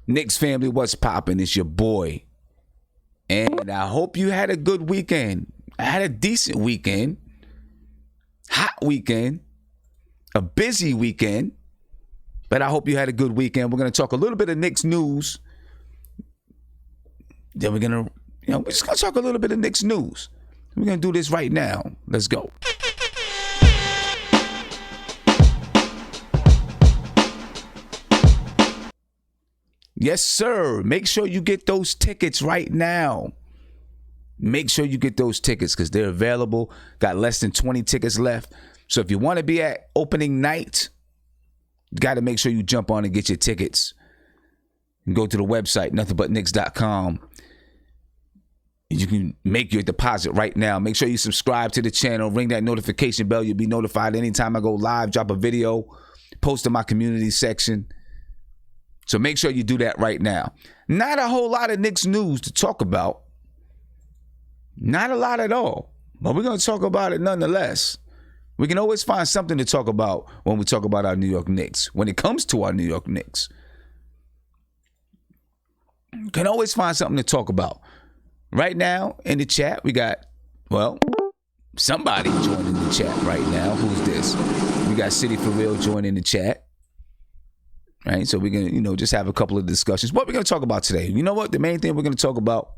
Knicks family, what's poppin'? It's your boy. And I hope you had a good weekend. I had a decent weekend. Hot weekend. A busy weekend. But I hope you had a good weekend. We're going to talk a little bit of Knicks news. Then we're going to, we're just going to talk a little bit of Knicks news. We're going to do this right now. Let's go. Yes, sir. Make sure you get those tickets right now. Make sure you get those tickets because they're available. Got less than 20 tickets left. So if you want to be at opening night, you got to make sure you jump on and get your tickets. And go to the website, nothingbutnicks.com. You can make your deposit right now. Make sure you subscribe to the channel. Ring that notification bell. You'll be notified anytime I go live, drop a video, post in my community section. So make sure you do that right now. Not a whole lot of Knicks news to talk about. Not a lot at all. But we're going to talk about it nonetheless. We can always find something to talk about when we talk about our New York Knicks. When it comes to our New York Knicks. Can always find something to talk about. Right now in the chat, we got, somebody joining the chat right now. Who's this? We got City for Real joining the chat. Right, so we're going to, just have a couple of discussions. What we're going to talk about today? You know what? The main thing we're going to talk about,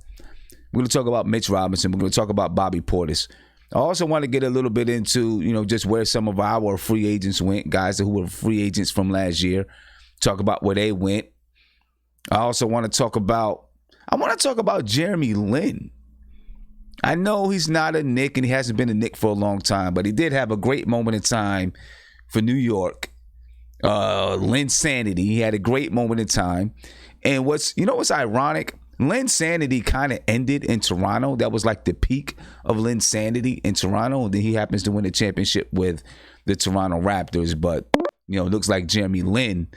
Mitch Robinson. We're going to talk about Bobby Portis. I also want to get a little bit into, just where some of our free agents went, guys who were free agents from last year. Talk about where they went. I also want to talk about, Jeremy Lin. I know he's not a Knick and he hasn't been a Knick for a long time, but he did have a great moment in time for New York. Linsanity. He had a great moment in time. And what's ironic? Linsanity kind of ended in Toronto. That was like the peak of Linsanity in Toronto. And then he happens to win a championship with the Toronto Raptors. But, it looks like Jeremy Lin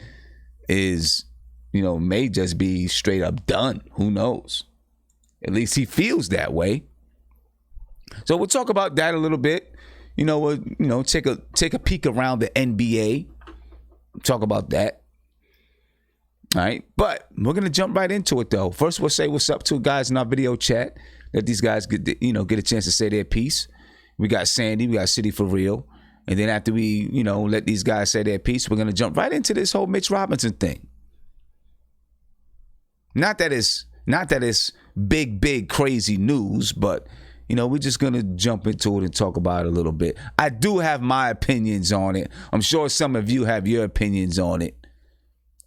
is, may just be straight up done. Who knows? At least he feels that way. So we'll talk about that a little bit. We'll take a peek around the NBA. Talk about that. All right. But we're going to jump right into it, though. First, we'll say what's up to guys in our video chat. Let these guys get a chance to say their piece. We got Sandy. We got City for Real. And then after we, let these guys say their piece, we're going to jump right into this whole Mitch Robinson thing. Not that it's big, crazy news, but, we're just going to jump into it and talk about it a little bit. I do have my opinions on it. I'm sure some of you have your opinions on it.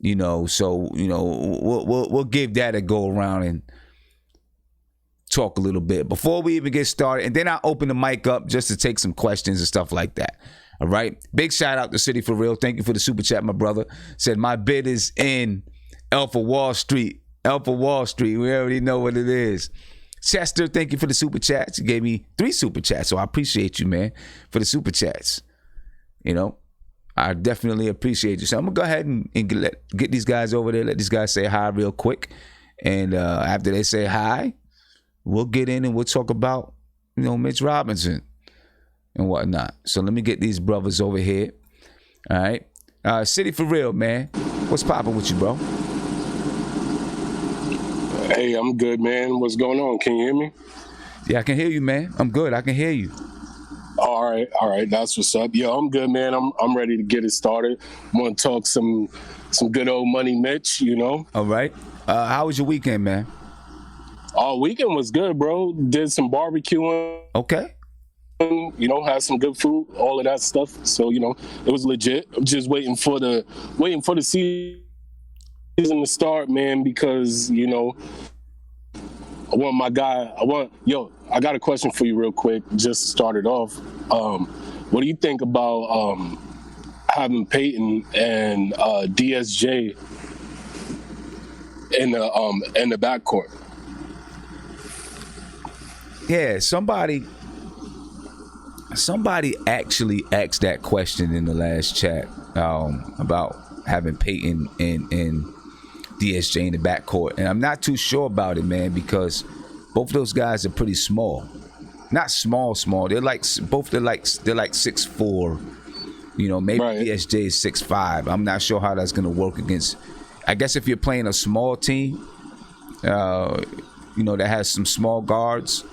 So, we'll give that a go around and talk a little bit before we even get started. And then I'll open the mic up just to take some questions and stuff like that. All right. Big shout out to City for Real. Thank you for the super chat, my brother. Said my bid is in Alpha Wall Street. Alpha Wall Street. We already know what it is. Chester, thank you for the super chats. You gave me 3 super chats, so I appreciate you, man, for the super chats. I definitely appreciate you. So I'm going to go ahead and get these guys over there, let these guys say hi real quick. And after they say hi, we'll get in and we'll talk about, Mitch Robinson and whatnot. So let me get these brothers over here. All right. City for Real, man. What's popping with you, bro? Hey, I'm good, man. What's going on? Can you hear me? Yeah, I can hear you, man. I'm good. I can hear you. All right. That's what's up. Yo, I'm good, man. I'm ready to get it started. I want to talk some good old money, Mitch. All right. How was your weekend, man? Weekend was good, bro. Did some barbecuing. Okay. Had some good food, all of that stuff. So it was legit. I'm just waiting for the season to start, man, because I got a question for you real quick, just to start it off. What do you think about having Peyton and DSJ in the backcourt? Yeah, somebody actually asked that question in the last chat about having Peyton and DSJ in the backcourt, and I'm not too sure about it, man, because both of those guys are pretty small. Not small. They're like 6'4". Maybe right. DSJ is 6'5". I'm not sure how that's gonna work against I guess if you're playing a small team, that has some small guards,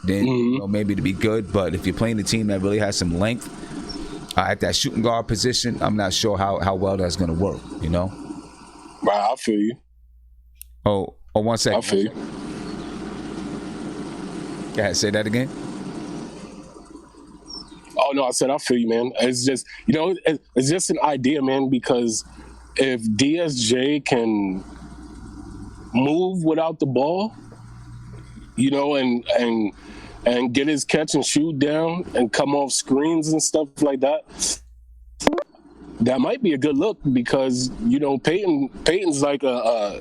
then maybe it'd be good. But if you're playing a team that really has some length at that shooting guard position, I'm not sure how well that's going to work. Right, I feel you. Oh, 1 second. I feel you. Go ahead, say that again. Oh no, I said I feel you, man. It's just it's just an idea, man. Because if DSJ can move without the ball, and get his catch and shoot down and come off screens and stuff like that, that might be a good look because Peyton's like a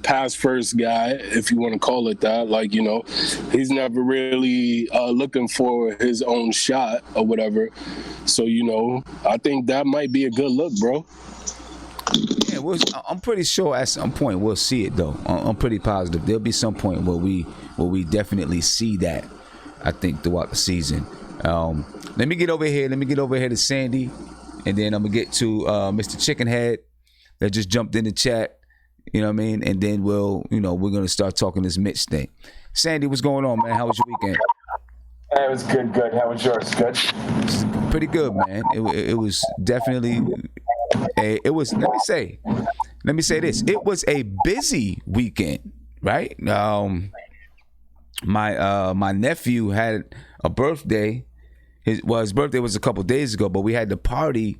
pass first guy, if you want to call it that. Like, he's never really looking for his own shot or whatever. So, I think that might be a good look, bro. Yeah, I'm pretty sure at some point we'll see it though. I'm pretty positive there'll be some point where we definitely see that. I think throughout the season. Let me get over here to Sandy, and then I'm gonna get to Mr. Chickenhead that just jumped in the chat. You know what I mean? And then we're gonna start talking this Mitch thing. Sandy, what's going on, man? How was your weekend? It was good. How was yours? Good. Pretty good, man. It was definitely. It was. Let me say this. It was a busy weekend, right? My nephew had a birthday. His birthday was a couple days ago, but we had the party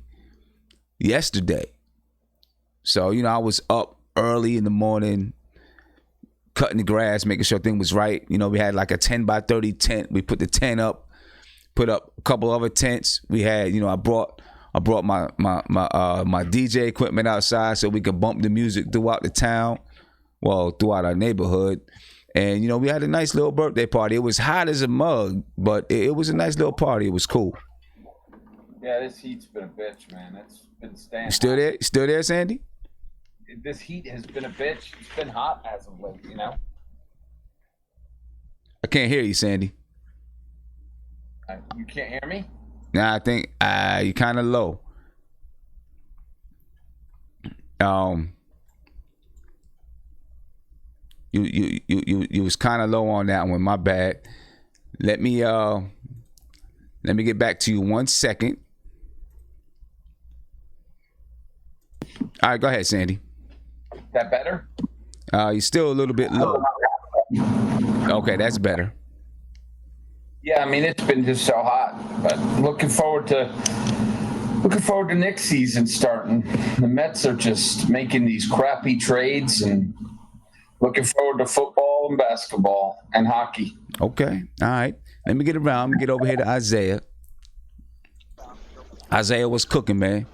yesterday. So I was up early in the morning, cutting the grass, making sure everything was right. We had like a 10 by 30 tent. We put the tent up, put up a couple other tents. We had, I brought my DJ equipment outside so we could bump the music throughout the town, throughout our neighborhood. And, we had a nice little birthday party. It was hot as a mug, but it was a nice little party. It was cool. Yeah, this heat's been a bitch, man. It's been staying. You still there? You still there, Sandy? This heat has been a bitch. It's been hot as of late, I can't hear you, Sandy. You can't hear me? Nah, I think you're kind of low. You was kind of low on that one. My bad. Let me get back to you 1 second. All right, go ahead, Sandy. That better? You're still a little bit low. Okay, that's better. Yeah, I mean it's been just so hot, but looking forward to Knicks season starting. The Mets are just making these crappy trades, and looking forward to football and basketball and hockey. Okay, all right. Let me get around. I'm gonna get over here to Isaiah. Isaiah, what's cooking, man?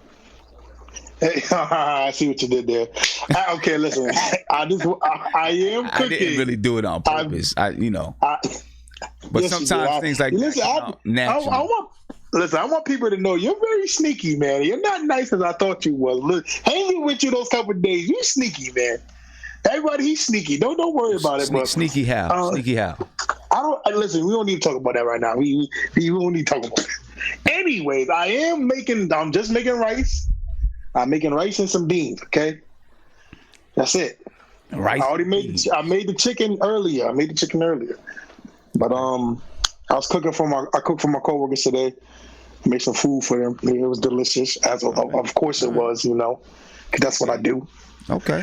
Hey, I see what you did there. Okay, listen. I am cooking. I didn't really do it on purpose. But yes, sometimes things like listen, natural. I want people to know you're very sneaky, man. You're not nice as I thought you was. Look, hanging with you those couple of days, you sneaky, man. Everybody, he's sneaky. Don't worry about it, bro. Sneaky how? Sneaky how? Listen. We don't need to talk about that right now. We don't need to talk about it. Anyways, I'm just making rice. I'm making rice and some beans. Okay, that's it. Rice. I made the chicken earlier. But I cooked for my coworkers today. Made some food for them. It was delicious, as of course it was. Because that's what I do. Okay.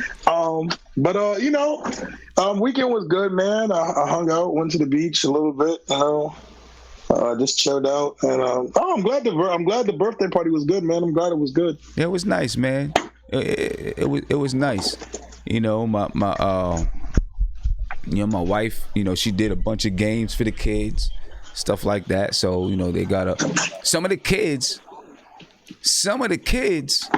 Weekend was good, man. I hung out, went to the beach a little bit. Just chilled out, and I'm glad the birthday party was good, man. I'm glad it was good. Yeah, it was nice, man. It was nice. My wife, she did a bunch of games for the kids, stuff like that. So they got some of the kids some of the kids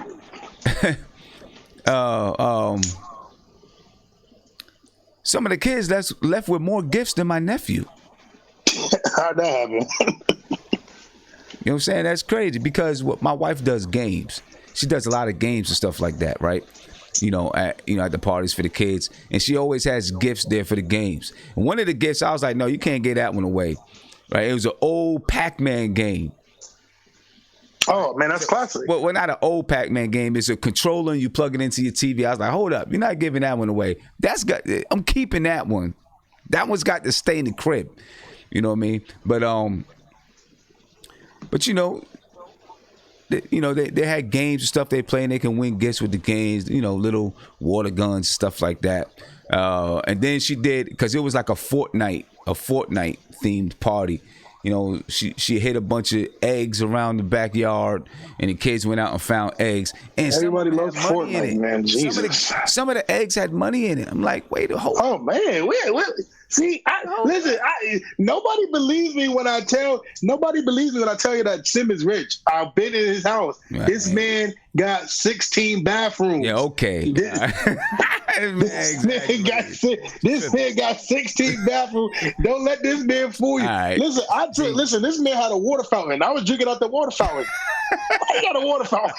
that's left with more gifts than my nephew. How'd that happen? You know what I'm saying? That's crazy because my wife does games. She does a lot of games and stuff like that, right? At the parties for the kids, and she always has gifts there for the games. And one of the gifts, I was like, no, you can't get that one away, right? It was an old Pac-Man game, Oh man, that's classic. Well, not an old Pac-Man game. It's a controller and you plug it into your TV. I was like, hold up, you're not giving that one away. I'm keeping that one. That one's got to stay in the crib. You know what I mean? But they had games and stuff they play, and they can win gifts with the games. Little water guns, stuff like that. And then she did, because it was like a Fortnite themed party. She hid a bunch of eggs around the backyard, and the kids went out and found eggs. And everybody loves Fortnite, man. Jesus. Some of the eggs had money in it. I'm like, wait a hold. Oh man, wait. See, listen. Nobody believes me when I tell you that Sim is rich. I've been in his house. Right. This man got 16 bathrooms. Yeah, okay. This man got 16 bathrooms. Don't let this man fool you. Right. Listen, this man had a water fountain. I was drinking out the water fountain. He got a water fountain.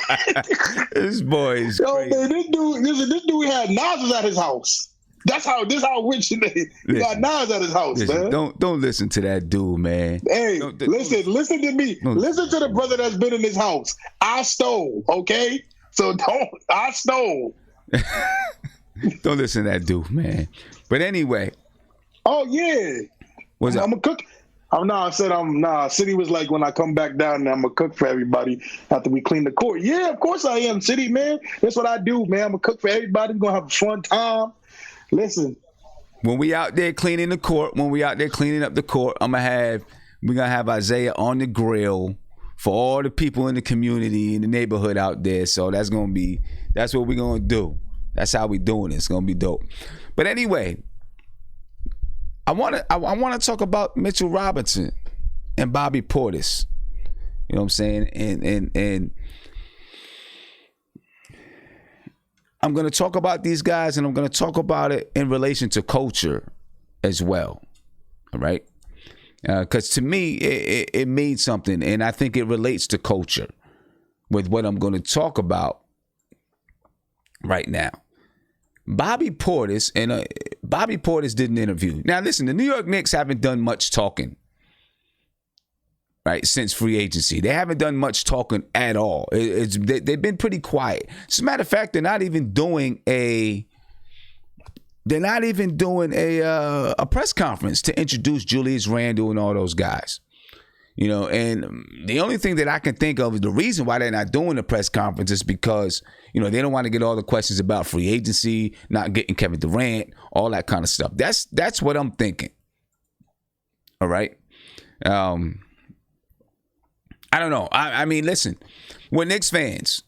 This boy is crazy. Man, this dude had nozzles at his house. This how rich he is. He got knives at his house, man. Don't listen to that dude, man. Hey, listen to me. Listen to the brother that's been in his house. I stole, okay? So I stole. Don't listen to that dude, man. But anyway. Oh yeah. I'm a cook. City was like, when I come back down, I'm gonna cook for everybody after we clean the court. Yeah, of course I am, City, man. That's what I do, man. I'm gonna cook for everybody. We're gonna have a fun time. Listen, when we out there cleaning the court, when we out there cleaning up the court, we're gonna have Isaiah on the grill for all the people in the community, in the neighborhood out there. So that's what we're gonna do. That's how we doing it. It's gonna be dope. But anyway, I wanna talk about Mitchell Robinson and Bobby Portis. You know what I'm saying? And I'm going to talk about these guys, and I'm going to talk about it in relation to culture as well. All right? Because to me, it means something, and I think it relates to culture with what I'm going to talk about right now. Bobby Portis did an interview. Now, listen, the New York Knicks haven't done much talking, right, since free agency. They haven't done much talking at all. They've been pretty quiet. As a matter of fact, they're not even doing a press conference to introduce Julius Randle and all those guys. And the only thing that I can think of is the reason why they're not doing the press conference is because, they don't want to get all the questions about free agency, not getting Kevin Durant, all that kind of stuff. That's what I'm thinking. All right. I don't know. I mean, listen, we're Knicks fans.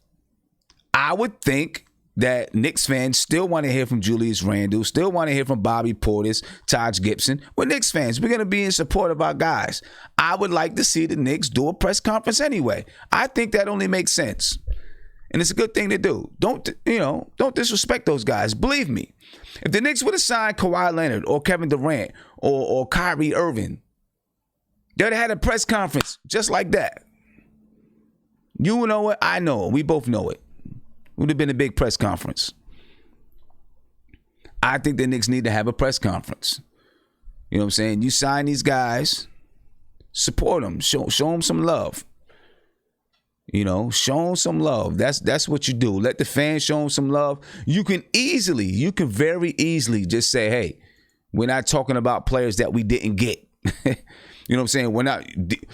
I would think that Knicks fans still want to hear from Julius Randle, still want to hear from Bobby Portis, Taj Gibson. We're Knicks fans. We're going to be in support of our guys. I would like to see the Knicks do a press conference anyway. I think that only makes sense. And it's a good thing to do. Don't disrespect those guys. Believe me, if the Knicks would have signed Kawhi Leonard or Kevin Durant or Kyrie Irving, they'd have had a press conference just like that. You know it. I know it. We both know it. Would have been a big press conference. I think the Knicks need to have a press conference. You know what I'm saying? You sign these guys, support them, show them some love. Show them some love. That's what you do. Let the fans show them some love. You can very easily just say, hey, we're not talking about players that we didn't get. You know what I'm saying?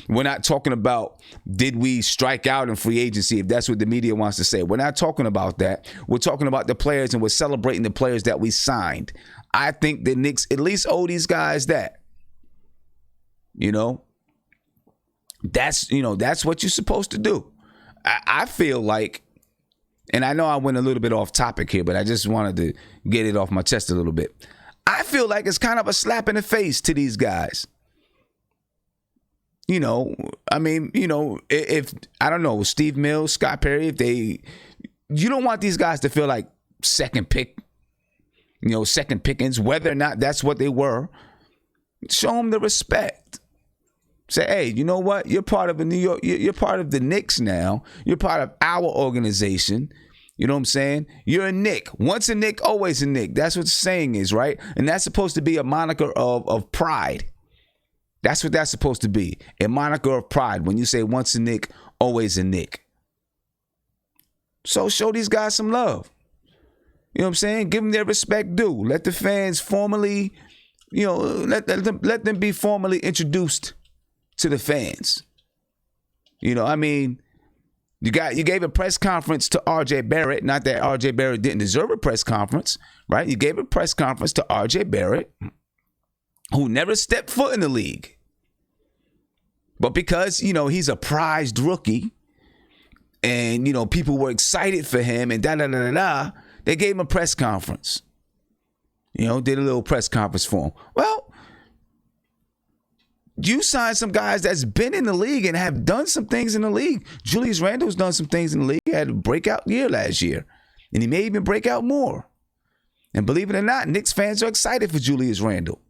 We're not talking about did we strike out in free agency, if that's what the media wants to say. We're not talking about that. We're talking about the players, and we're celebrating the players that we signed. I think the Knicks at least owe these guys that. That's what you're supposed to do. I feel like, and I know I went a little bit off topic here, but I just wanted to get it off my chest a little bit. I feel like it's kind of a slap in the face to these guys. If I don't know, Steve Mills, Scott Perry, you don't want these guys to feel like second pickings, whether or not that's what they were. Show them the respect. Say, hey, you know what? You're part of the New York. You're part of the Knicks now. You're part of our organization. You know what I'm saying? You're a Knick. Once a Knick, always a Knick. That's what the saying is, right? And that's supposed to be a moniker of pride. That's what that's supposed to be. A moniker of pride. When you say once a Knick, always a Knick. So show these guys some love. You know what I'm saying? Give them their respect due. Let the fans formally, let them be formally introduced to the fans. You gave a press conference to R.J. Barrett. Not that R.J. Barrett didn't deserve a press conference, right? You gave a press conference to R.J. Barrett, who never stepped foot in the league. But because, he's a prized rookie and, people were excited for him and they gave him a press conference. Did a little press conference for him. Well, you signed some guys that's been in the league and have done some things in the league. Julius Randle's done some things in the league. He had a breakout year last year. And he may even break out more. And believe it or not, Knicks fans are excited for Julius Randle.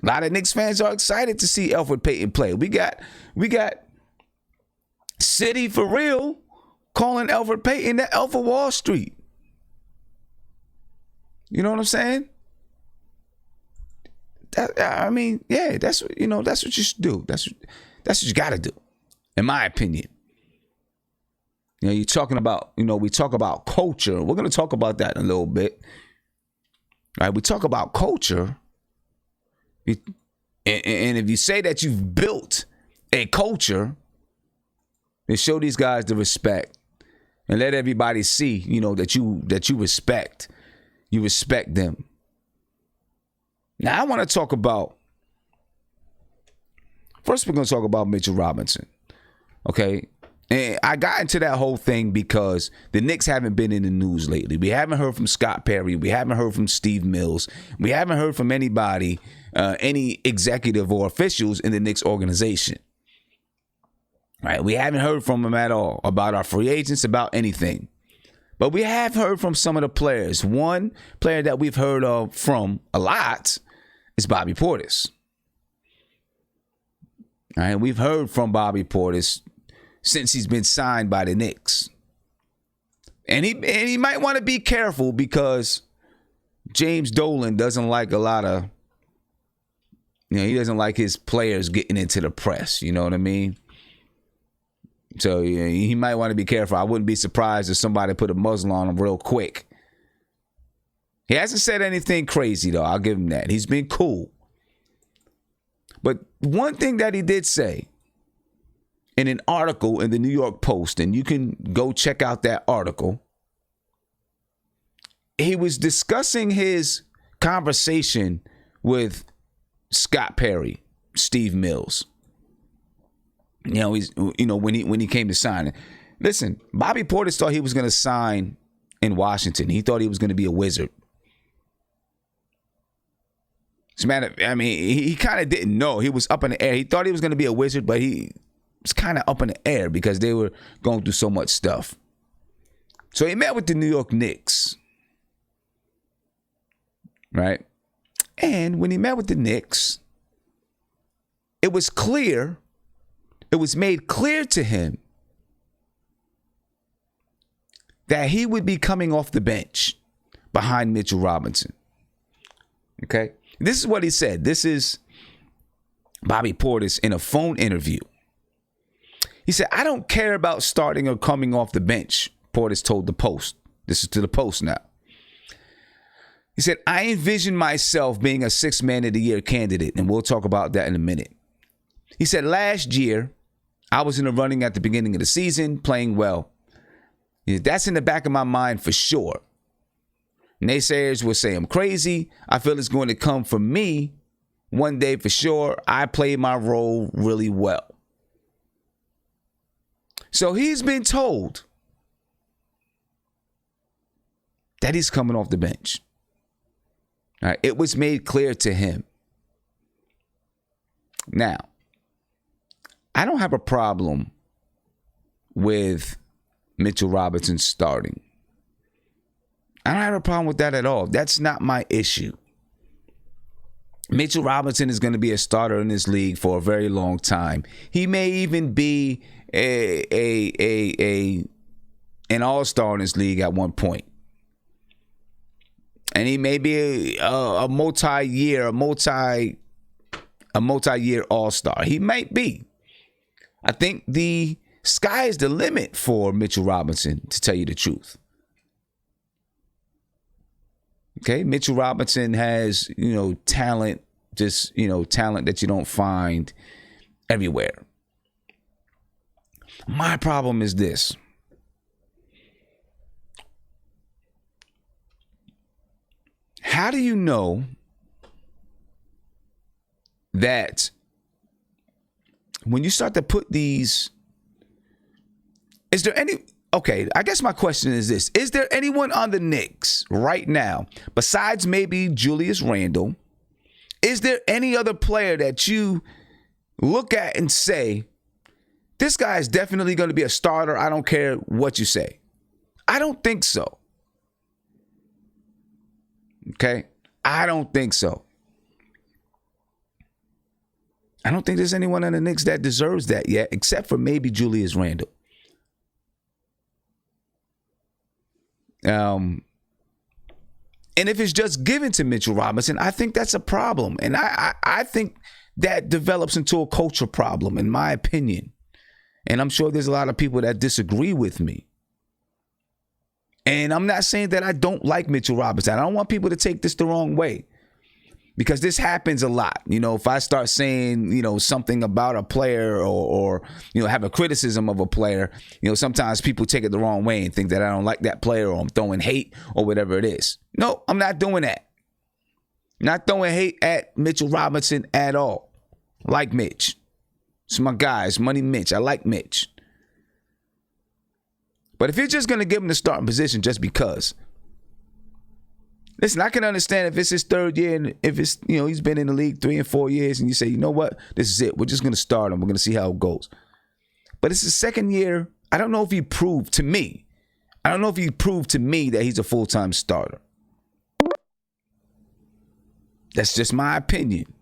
A lot of Knicks fans are excited to see Elfrid Payton play. We got City for real calling Elfrid Payton the Elf of Wall Street. You know what I'm saying? That's what you should do. That's what you got to do, in my opinion. You're talking about, we talk about culture. We're going to talk about that in a little bit. All right, we talk about culture. And if you say that you've built a culture, then show these guys the respect and let everybody see, that you respect them. Now I want to talk about, first we're going to talk about Mitchell Robinson. Okay. And I got into that whole thing because the Knicks haven't been in the news lately. We haven't heard from Scott Perry. We haven't heard from Steve Mills. We haven't heard from anybody, any executive or officials in the Knicks organization. Right? We haven't heard from them at all about our free agents, about anything. But we have heard from some of the players. One player that we've heard of from a lot is Bobby Portis. All right, we've heard from Bobby Portis since he's been signed by the Knicks. And he might want to be careful because James Dolan doesn't like a lot of, he doesn't like his players getting into the press. You know what I mean? So he might want to be careful. I wouldn't be surprised if somebody put a muzzle on him real quick. He hasn't said anything crazy, though. I'll give him that. He's been cool. But one thing that he did say in an article in the New York Post, and you can go check out that article, he was discussing his conversation with Scott Perry, Steve Mills. When he came to sign it. Listen, Bobby Portis thought he was going to sign in Washington. He thought he was going to be a Wizard. As a matter, he kind of didn't know. He was up in the air. He thought he was going to be a Wizard, but he was kind of up in the air because they were going through so much stuff. So he met with the New York Knicks. Right? And when he met with the Knicks, it was made clear to him that he would be coming off the bench behind Mitchell Robinson. Okay? This is what he said. This is Bobby Portis in a phone interview. He said, "I don't care about starting or coming off the bench," Portis told the Post. This is to the Post now. He said, "I envision myself being a Sixth Man of the Year candidate," and we'll talk about that in a minute. He said, "Last year, I was in the running at the beginning of the season, playing well. That's in the back of my mind for sure. Naysayers will say I'm crazy. I feel it's going to come from me one day for sure. I played my role really well." So he's been told that he's coming off the bench. All right, it was made clear to him. Now, I don't have a problem with Mitchell Robinson starting. I don't have a problem with that at all. That's not my issue. Mitchell Robinson is going to be a starter in this league for a very long time. He may even be an all-star in this league at one point. And he may be a multi-year all-star. He might be. I think the sky is the limit for Mitchell Robinson, to tell you the truth. Okay, Mitchell Robinson has, talent, just, talent that you don't find everywhere. My problem is this. How do you know that when you start to put these, I guess my question is this. Is there anyone on the Knicks right now, besides maybe Julius Randle, is there any other player that you look at and say, this guy is definitely going to be a starter, I don't care what you say? I don't think so. Okay? I don't think so. I don't think there's anyone on the Knicks that deserves that yet, except for maybe Julius Randle. And if it's just given to Mitchell Robinson, I think that's a problem. And I think that develops into a culture problem, in my opinion. And I'm sure there's a lot of people that disagree with me. And I'm not saying that I don't like Mitchell Robinson. I don't want people to take this the wrong way, because this happens a lot. If I start saying, something about a player or have a criticism of a player, sometimes people take it the wrong way and think that I don't like that player or I'm throwing hate or whatever it is. No, I'm not doing that. Not throwing hate at Mitchell Robinson at all. I like Mitch. It's my guy. It's Money Mitch. I like Mitch. But if you're just going to give him the starting position just because, listen, I can understand if it's his third year and if it's, he's been in the league 3 and 4 years and you say, you know what, this is it. We're just going to start him. We're going to see how it goes. But it's his second year. I don't know if he proved to me. That he's a full-time starter. That's just my opinion.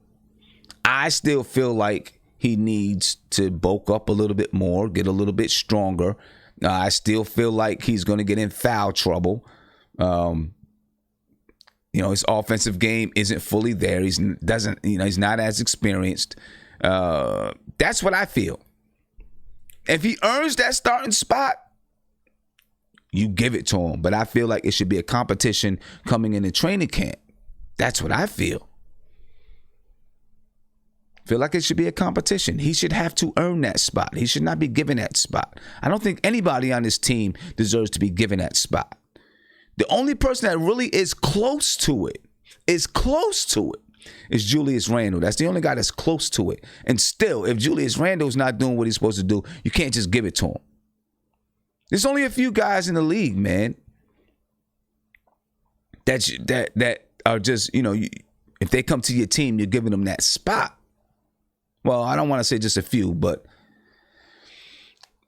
I still feel like he needs to bulk up a little bit more, get a little bit stronger. I still feel like he's going to get in foul trouble. His offensive game isn't fully there. He's not as experienced. That's what I feel. If he earns that starting spot, you give it to him. But I feel like it should be a competition coming into training camp. That's what I feel. Feel like it should be a competition. He should have to earn that spot. He should not be given that spot. I don't think anybody on this team deserves to be given that spot. The only person that really is close to it, is Julius Randle. That's the only guy that's close to it. And still, if Julius Randle's not doing what he's supposed to do, you can't just give it to him. There's only a few guys in the league, man, that are just, if they come to your team, you're giving them that spot. Well, I don't want to say just a few, but,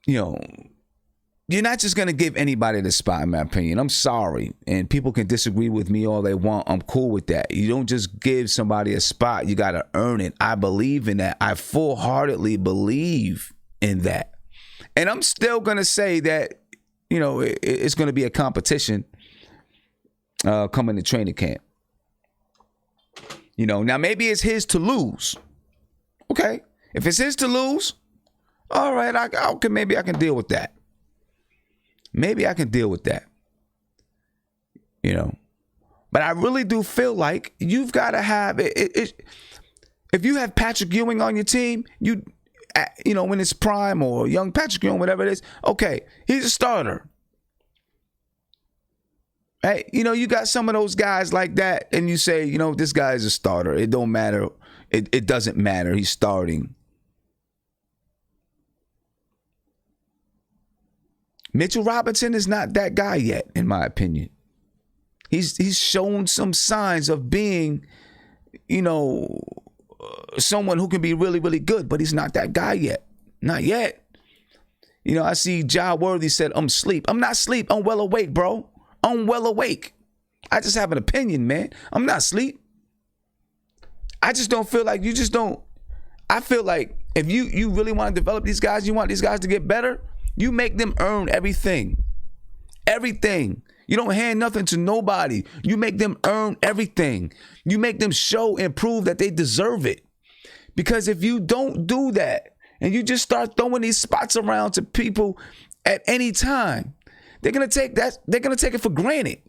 you're not just going to give anybody the spot, in my opinion. I'm sorry. And people can disagree with me all they want. I'm cool with that. You don't just give somebody a spot. You got to earn it. I believe in that. I full-heartedly believe in that. And I'm still going to say that, it's going to be a competition coming to training camp. Now maybe it's his to lose. Okay. If it's his to lose, all right, maybe I can deal with that. But I really do feel like you've got to have it. If you have Patrick Ewing on your team, when it's prime or young Patrick Ewing, whatever it is, okay, he's a starter. Hey, you got some of those guys like that, and you say, this guy is a starter. It don't matter. It doesn't matter. He's starting. Mitchell Robinson is not that guy yet, in my opinion. He's shown some signs of being, someone who can be really, really good, but he's not that guy yet. Not yet. I see Ja Worthy said, I'm asleep. I'm not asleep. I'm well awake, bro. I'm well awake. I just have an opinion, man. I'm not asleep. I just don't feel like I feel like if you really want to develop these guys, you want these guys to get better, you make them earn everything. Everything. You don't hand nothing to nobody. You make them earn everything. You make them show and prove that they deserve it. Because if you don't do that, and you just start throwing these spots around to people at any time, they're gonna take it for granted.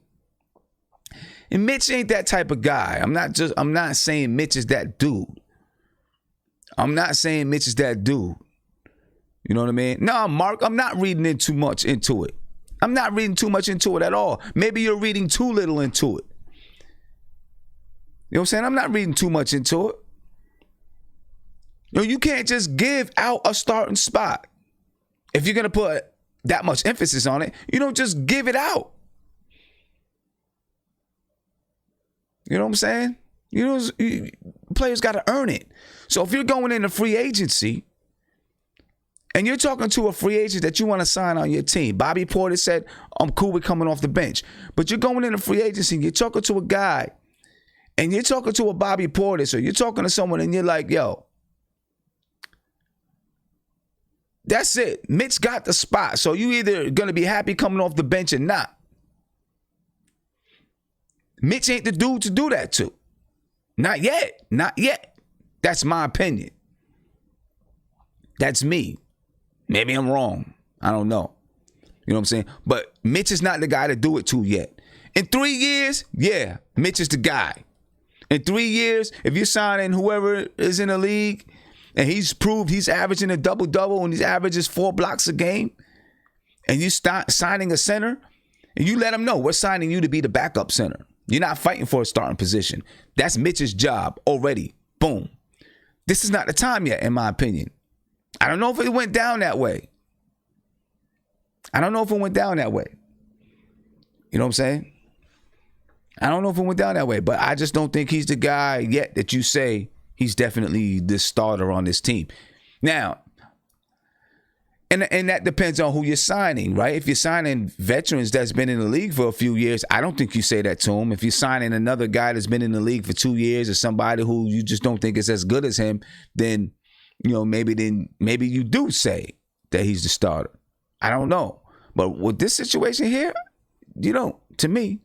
And Mitch ain't that type of guy. I'm not saying Mitch is that dude. I'm not saying Mitch is that dude. You know what I mean? No, Mark, I'm not reading in too much into it. I'm not reading too much into it at all. Maybe you're reading too little into it. You know what I'm saying? I'm not reading too much into it. You can't just give out a starting spot. If you're going to put that much emphasis on it, you don't just give it out. You know what I'm saying? Players got to earn it. So if you're going into free agency and you're talking to a free agent that you want to sign on your team, Bobby Portis said, I'm cool with coming off the bench. But you're going into free agency and you're talking to a guy and you're talking to a Bobby Portis, or you're talking to someone and you're like, yo, that's it. Mitch got the spot. So you either going to be happy coming off the bench or not. Mitch ain't the dude to do that to. Not yet. Not yet. That's my opinion. That's me. Maybe I'm wrong. I don't know. You know what I'm saying? But Mitch is not the guy to do it to yet. In 3 years, yeah, Mitch is the guy. In 3 years, if you're signing whoever is in the league and he's proved he's averaging a double-double and he averages 4 blocks a game, and you start signing a center, and you let him know, we're signing you to be the backup center. You're not fighting for a starting position. That's Mitch's job already. Boom. This is not the time yet, in my opinion. I don't know if it went down that way. I don't know if it went down that way. You know what I'm saying? I don't know if it went down that way, but I just don't think he's the guy yet that you say he's definitely the starter on this team. Now, and that depends on who you're signing, right? If you're signing veterans that's been in the league for a few years, I don't think you say that to him. If you're signing another guy that's been in the league for 2 years, or somebody who you just don't think is as good as him, then maybe you do say that he's the starter. I don't know. But with this situation here, to me,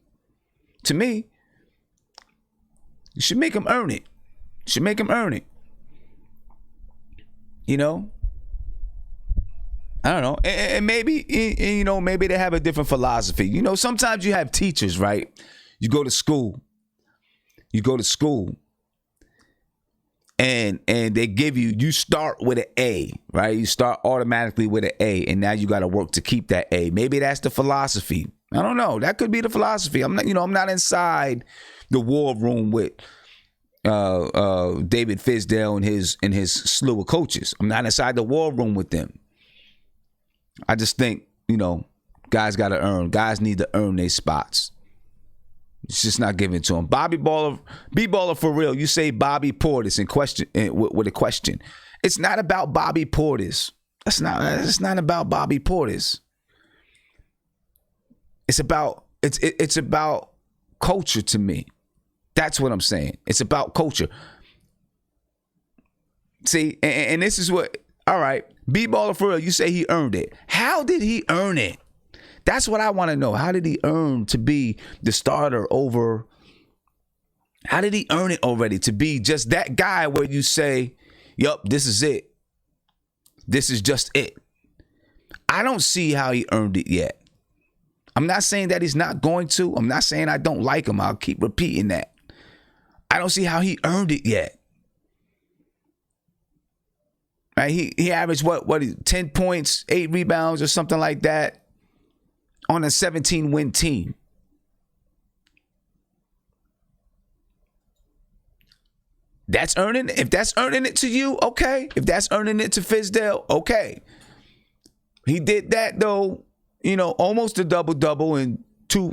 you should make him earn it. You should make him earn it. I don't know. And maybe they have a different philosophy. Sometimes you have teachers, right? You go to school. And they give you start with an A, right? You start automatically with an A, and now you got to work to keep that A. Maybe that's the philosophy. I don't know. That could be the philosophy. I'm not inside the war room with David Fizdale and his slew of coaches. I'm not inside the war room with them. I just think, guys got to earn. Guys need to earn their spots. It's just not given to him. B-baller for real. You say Bobby Portis in question with a question. It's not about Bobby Portis. It's not about Bobby Portis. It's about culture to me. That's what I'm saying. It's about culture. See, and this is what. All right, B-baller for real. You say he earned it. How did he earn it? That's what I want to know. How did he earn to be the starter over? How did he earn it already to be just that guy where you say, yup, this is it. This is just it. I don't see how he earned it yet. I'm not saying that he's not going to. I'm not saying I don't like him. I'll keep repeating that. I don't see how he earned it yet. Right? He averaged what 10 points, 8 rebounds or something like that on a 17-win team. That's earning. If that's earning it to you, okay. If that's earning it to Fizdale, okay. He did that though, almost a double-double and two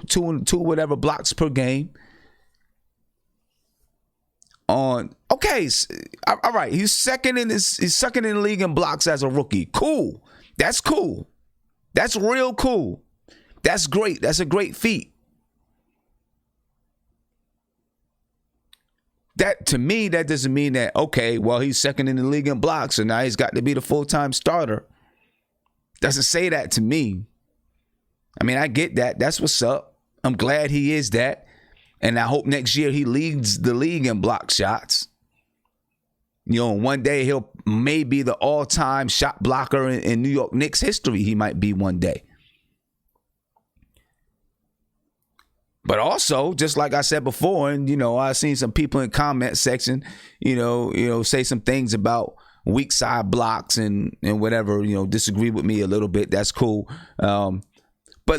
whatever blocks per game. All right. He's second in the league in blocks as a rookie. Cool. That's cool. That's real cool. That's great. That's a great feat. That to me, that doesn't mean that, okay, well, he's second in the league in blocks, so now he's got to be the full-time starter. Doesn't say that to me. I mean, I get that. That's what's up. I'm glad he is that. And I hope next year he leads the league in block shots. You know, one day he'll may be the all-time shot blocker in New York Knicks history. He might be one day. But also, just like I said before, and, you know, I've seen some people in comment section, you know, say some things about weak side blocks and whatever, you know, disagree with me a little bit. That's cool. But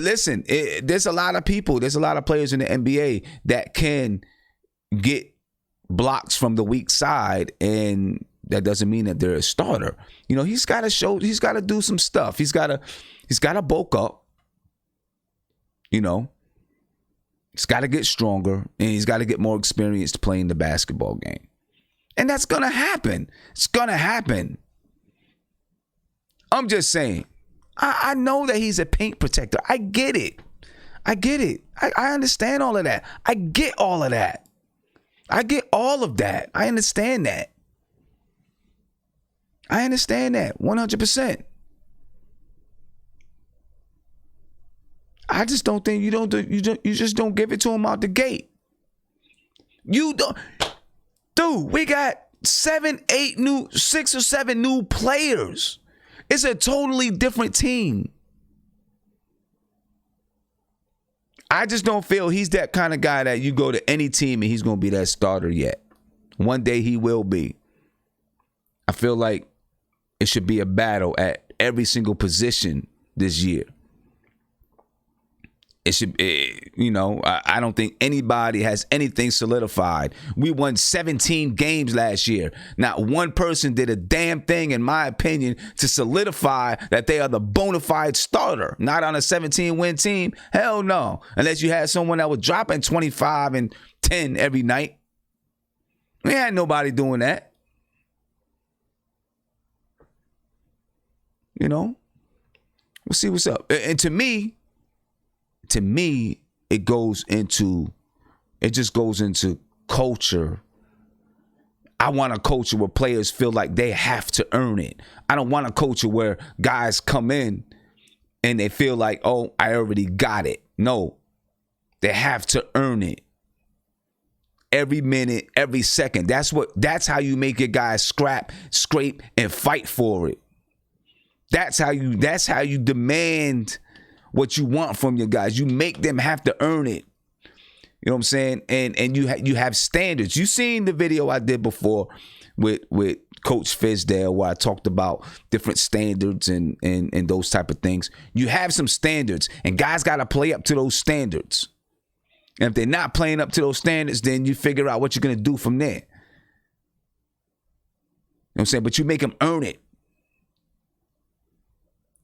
listen, there's a lot of people, there's a lot of players in the NBA that can get blocks from the weak side, and that doesn't mean that they're a starter. You know, he's got to do some stuff. He's got to bulk up, you know. He's got to get stronger, and he's got to get more experience playing the basketball game. And that's going to happen. It's going to happen. I'm just saying, I know that he's a paint protector. I get it. I understand all of that. I get all of that. I get all of that. I understand that. 100%. I just don't think you just don't give it to him out the gate. You don't, dude. We got 6 or 7 new players. It's a totally different team. I just don't feel he's that kind of guy that you go to any team and he's going to be that starter yet. One day he will be. I feel like it should be a battle at every single position this year. It should, you know, I don't think anybody has anything solidified. We won 17 games last year. Not one person did a damn thing, in my opinion, to solidify that they are the bona fide starter. Not on a 17-win team. Hell no. Unless you had someone that was dropping 25 and 10 every night. We had nobody doing that. You know? We'll see what's up. And to me, it just goes into culture. I want a culture where players feel like they have to earn it. I don't want a culture where guys come in and they feel like, oh, I already got it. No, they have to earn it. Every minute, every second. That's how you make your guys scrape, and fight for it. That's how you demand what you want from your guys. You make them have to earn it. You know what I'm saying? And you have standards. You seen the video I did before with Coach Fizdale where I talked about different standards and those type of things. You have some standards, and guys got to play up to those standards. And if they're not playing up to those standards, then you figure out what you're going to do from there. You know what I'm saying? But you make them earn it.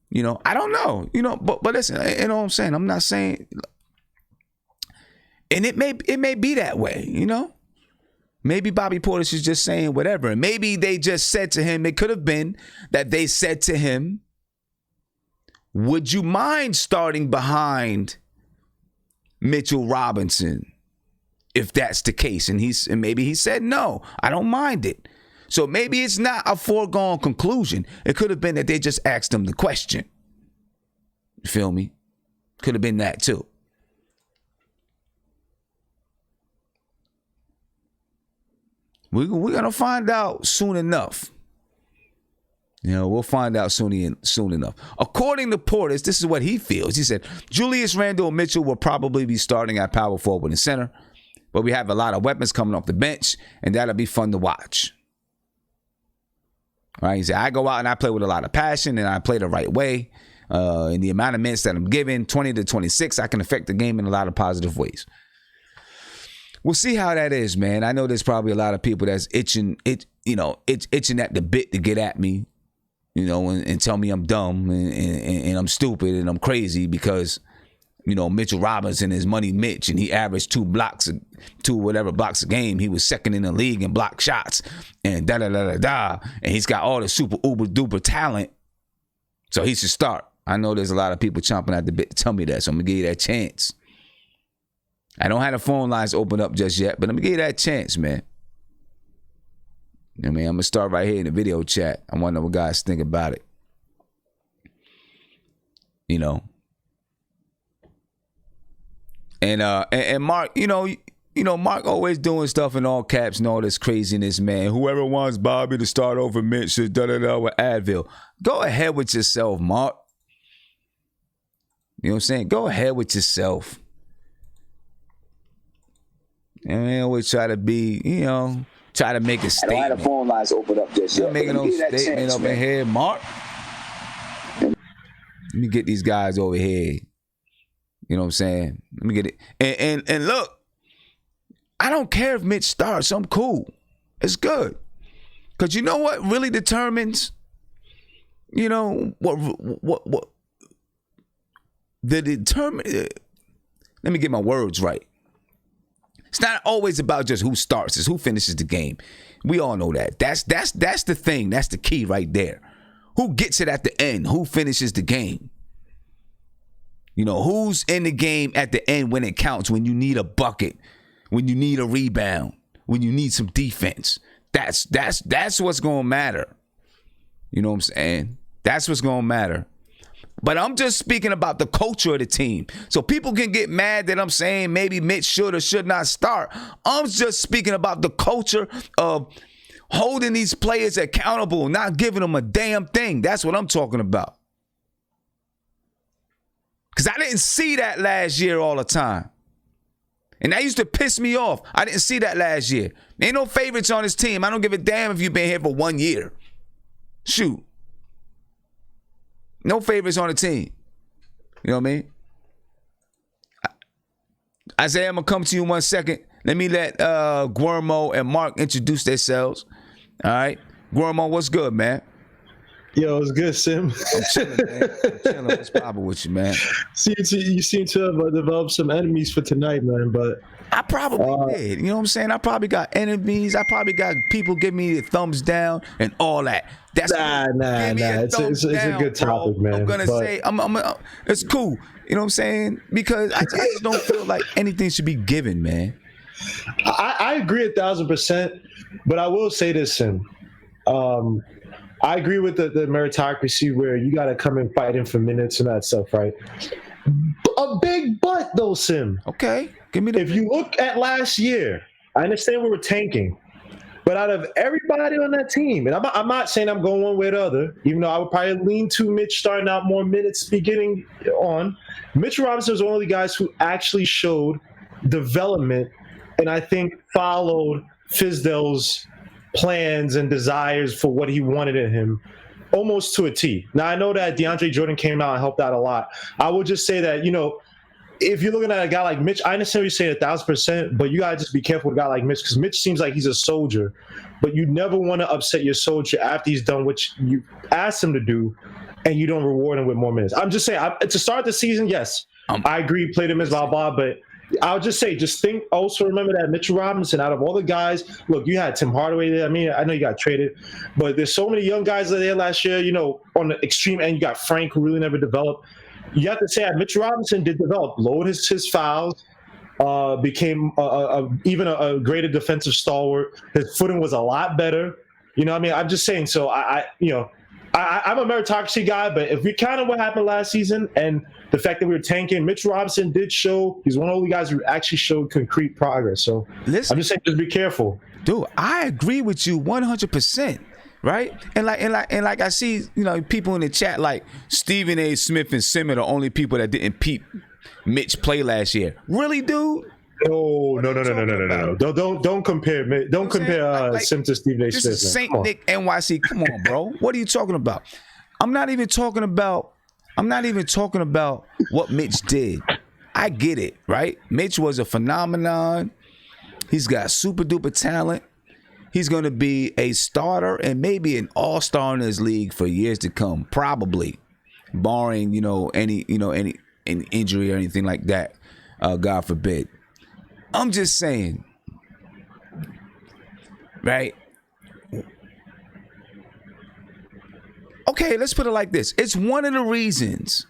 You know, I don't know, you know, but listen, you know what I'm saying? I'm not saying, and it may be that way, you know? Maybe Bobby Portis is just saying whatever. And maybe they just said to him, it could have been that they said to him, would you mind starting behind Mitchell Robinson if that's the case? And maybe he said, no, I don't mind it. So maybe it's not a foregone conclusion. It could have been that they just asked him the question. You feel me? Could have been that too. We're going to find out soon enough. You know, we'll find out soon enough. According to Portis, this is what he feels. He said, Julius Randle and Mitchell will probably be starting at power forward and center, but we have a lot of weapons coming off the bench, and that'll be fun to watch. All right, he said, I go out and I play with a lot of passion and I play the right way. In the amount of minutes that I'm given, 20 to 26, I can affect the game in a lot of positive ways. We'll see how that is, man. I know there's probably a lot of people that's itching at the bit to get at me, you know, and tell me I'm dumb and I'm stupid and I'm crazy because, you know, Mitchell Robinson is Money Mitch and he averaged 2 blocks a game. He was second in the league in block shots and and he's got all the super uber duper talent, so he should start. I know there's a lot of people chomping at the bit to tell me that, so I'm gonna give you that chance. I don't have the phone lines open up just yet, but I'm gonna give you that chance, man. You know what I mean? I'm gonna start right here in the video chat. I want to know what guys think about it. You know. And Mark, you know, Mark always doing stuff in all caps and all this craziness, man. Whoever wants Bobby to start over Mitch should da-da-da with Advil. Go ahead with yourself, Mark. You know what I'm saying? Go ahead with yourself. And they always try to be, try to make a statement. I don't have the phone lines open up this. You're making no statement up in here, Mark. Let me get these guys over here. You know what I'm saying? Let me get it. And look, I don't care if Mitch starts. I'm cool. It's good. Because you know what really determines, what let me get my words right. It's not always about just who starts, it's who finishes the game. We all know that. That's the thing. That's the key right there. Who gets it at the end? Who finishes the game? Who's in the game at the end when it counts, when you need a bucket, when you need a rebound, when you need some defense. That's what's going to matter. You know what I'm saying? That's what's going to matter. But I'm just speaking about the culture of the team. So people can get mad that I'm saying maybe Mitch should or should not start. I'm just speaking about the culture of holding these players accountable, not giving them a damn thing. That's what I'm talking about. Because I didn't see that last year all the time. And that used to piss me off. I didn't see that last year. Ain't no favorites on this team. I don't give a damn if you've been here for 1 year. Shoot. No favorites on the team. You know what I mean? Isaiah, I'm going to come to you in 1 second. Let me let Guermo and Mark introduce themselves. All right? Guermo, what's good, man? Yo, it's good, Sim. I'm chilling, man. I'm chilling. What's poppin' with you, man? You seem to have developed some enemies for tonight, man, but... I probably did. You know what I'm saying? I probably got enemies. I probably got people giving me the thumbs down and all that. That's nah. It's a good topic, man. I'm gonna say, it's cool. You know what I'm saying? Because I just don't feel like anything should be given, man. I agree 1,000%, but I will say this, Sim. I agree with the meritocracy where you got to come and fight in for minutes and that stuff, right? A big but, though, Sim. Okay. Give me the. If you look at last year, I understand we were tanking, but out of everybody on that team, and I'm not saying I'm going one way or the other, even though I would probably lean to Mitch starting out more minutes beginning on, Mitch Robinson was one of the guys who actually showed development and I think followed Fizdale's plans and desires for what he wanted in him almost to a T. Now, I know that DeAndre Jordan came out and helped out a lot. I would just say that, if you're looking at a guy like Mitch, I understand what you're saying 1,000%, but you got to just be careful with a guy like Mitch because Mitch seems like he's a soldier, but you never want to upset your soldier after he's done what you asked him to do and you don't reward him with more minutes. I'm just saying, to start the season, yes, I agree, played him as blah, blah, but I'll just say, also remember that Mitchell Robinson, out of all the guys, look, you had Tim Hardaway there. I mean, I know you got traded, but there's so many young guys that there last year, on the extreme end, you got Frank, who really never developed. You have to say that Mitch Robinson did develop, lowered his fouls, became even a greater defensive stalwart. His footing was a lot better. I'm just saying, so I'm a meritocracy guy, but if we count on what happened last season and the fact that we were tanking, Mitch Robinson did show he's one of the only guys who actually showed concrete progress. So listen, I'm just saying, just be careful. Dude, I agree with you 100%. Right? And like I see, people in the chat like Stephen A. Smith and Sim are the only people that didn't peep Mitch play last year. Really, dude? No. Don't compare. Don't compare Sim to Stephen A. Smith. This is Saint Nick NYC. Come on, bro. What are you talking about? I'm not even talking about what Mitch did. I get it, right? Mitch was a phenomenon. He's got super duper talent. He's going to be a starter and maybe an all-star in his league for years to come, probably, barring any injury or anything like that. God forbid. I'm just saying, right? Okay, let's put it like this. It's one of the reasons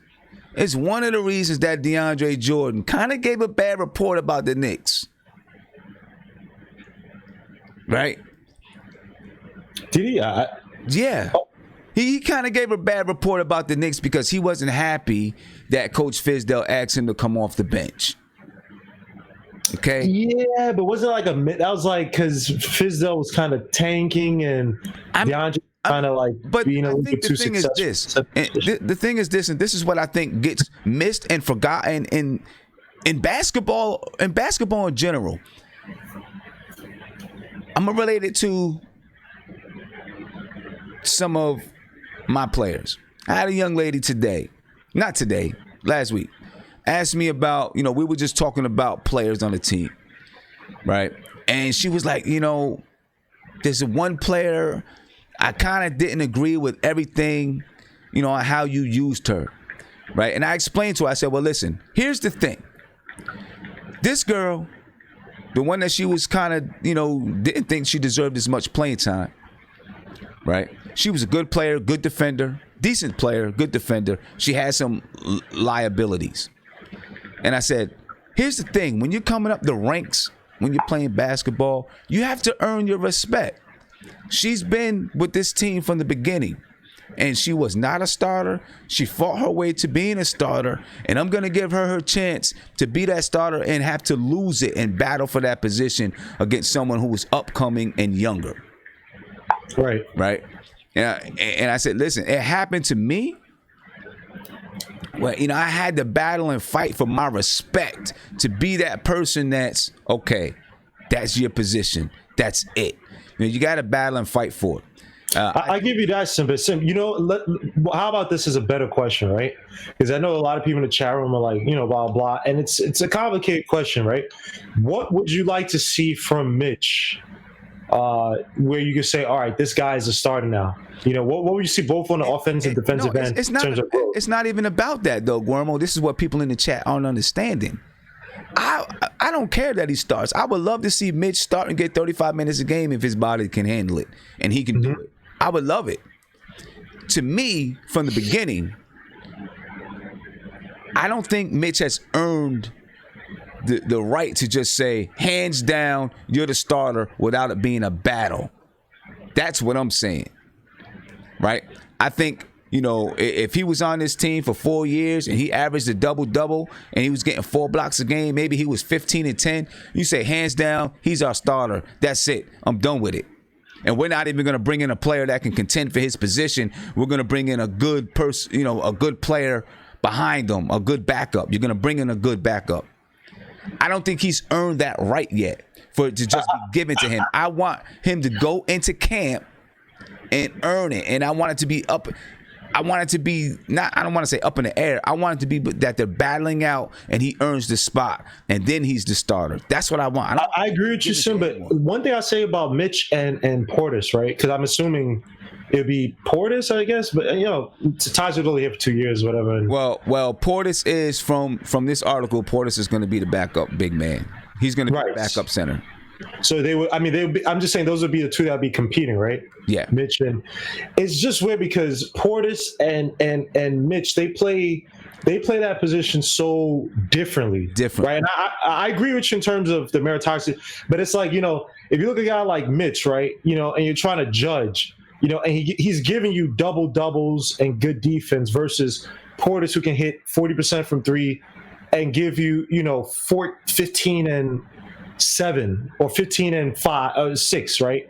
that DeAndre Jordan kind of gave a bad report about the Knicks, right? Did he? Yeah. He kind of gave a bad report about the Knicks because he wasn't happy that Coach Fizdale asked him to come off the bench. Okay. Yeah, but was it like that was like because Fizdale was kind of tanking and DeAndre kind of like being a little bit too successful. The thing is this, and this is what I think gets missed and forgotten in basketball in general. I'm gonna relate it to some of my players. I had a young lady last week, asked me about, we were just talking about players on the team, right? And she was like, there's one player I kind of didn't agree with everything, on how you used her, right? And I explained to her, I said, well, listen, here's the thing. This girl, the one that she was kind of, didn't think she deserved as much playing time, right? She was a good player, good defender, decent player, good defender. She had some liabilities. And I said, here's the thing. When you're coming up the ranks, when you're playing basketball, you have to earn your respect. She's been with this team from the beginning, and she was not a starter. She fought her way to being a starter, and I'm going to give her chance to be that starter and have to lose it and battle for that position against someone who was upcoming and younger. Right. And I said, listen, it happened to me. Well, I had to battle and fight for my respect to be that person that's, okay, that's your position. That's it. You got to battle and fight for it. I give you that, Sim. How about this is a better question, right? Because I know a lot of people in the chat room are like, blah, blah. And it's a complicated question, right? What would you like to see from Mitch where you could say, all right, this guy is a starter now? What would you see both on the offensive and defensive end? It's not even about that, though, Guillermo. This is what people in the chat aren't understanding. I don't care that he starts. I would love to see Mitch start and get 35 minutes a game if his body can handle it and he can do it. I would love it. To me, from the beginning, I don't think Mitch has earned the right to just say, hands down, you're the starter without it being a battle. That's what I'm saying, right? I think, if he was on this team for 4 years and he averaged a double-double and he was getting 4 blocks a game, maybe he was 15 and 10, you say, hands down, he's our starter. That's it. I'm done with it. And we're not even going to bring in a player that can contend for his position. We're going to bring in a good person, a good player behind him, a good backup. You're going to bring in a good backup. I don't think he's earned that right yet for it to just be given to him. I want him to go into camp and earn it. And I want it to be up. I want it to be I don't want to say up in the air. I want it to be that they're battling out and he earns the spot and then he's the starter. That's what I want. I agree with you, Sim, but one thing I say about Mitch and Portis, right? Because I'm assuming it'd be Portis, I guess, but Taj would only here for 2 years, whatever. Well, Portis is from this article. Portis is going to be the backup big man. He's going to be the backup center. So I'm just saying those would be the two that would be competing, right? Yeah. Mitch and it's just weird because Portis and Mitch, they play that position so differently. Right. And I agree with you in terms of the meritocracy, but it's like, if you look at a guy like Mitch, right, and you're trying to judge, and he's giving you double doubles and good defense versus Portis, who can hit 40% from 3 and give you, 15 and 7 or 15 and 5 or 6, right?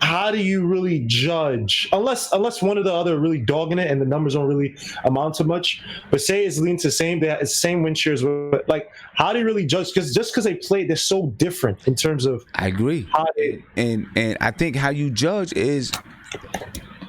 How do you really judge unless one of the other really dogging it and the numbers don't really amount to much? But say it's leaning to the same win shares. Like, how do you really judge? Because just because they play, they're so different in terms of. I agree, and I think how you judge is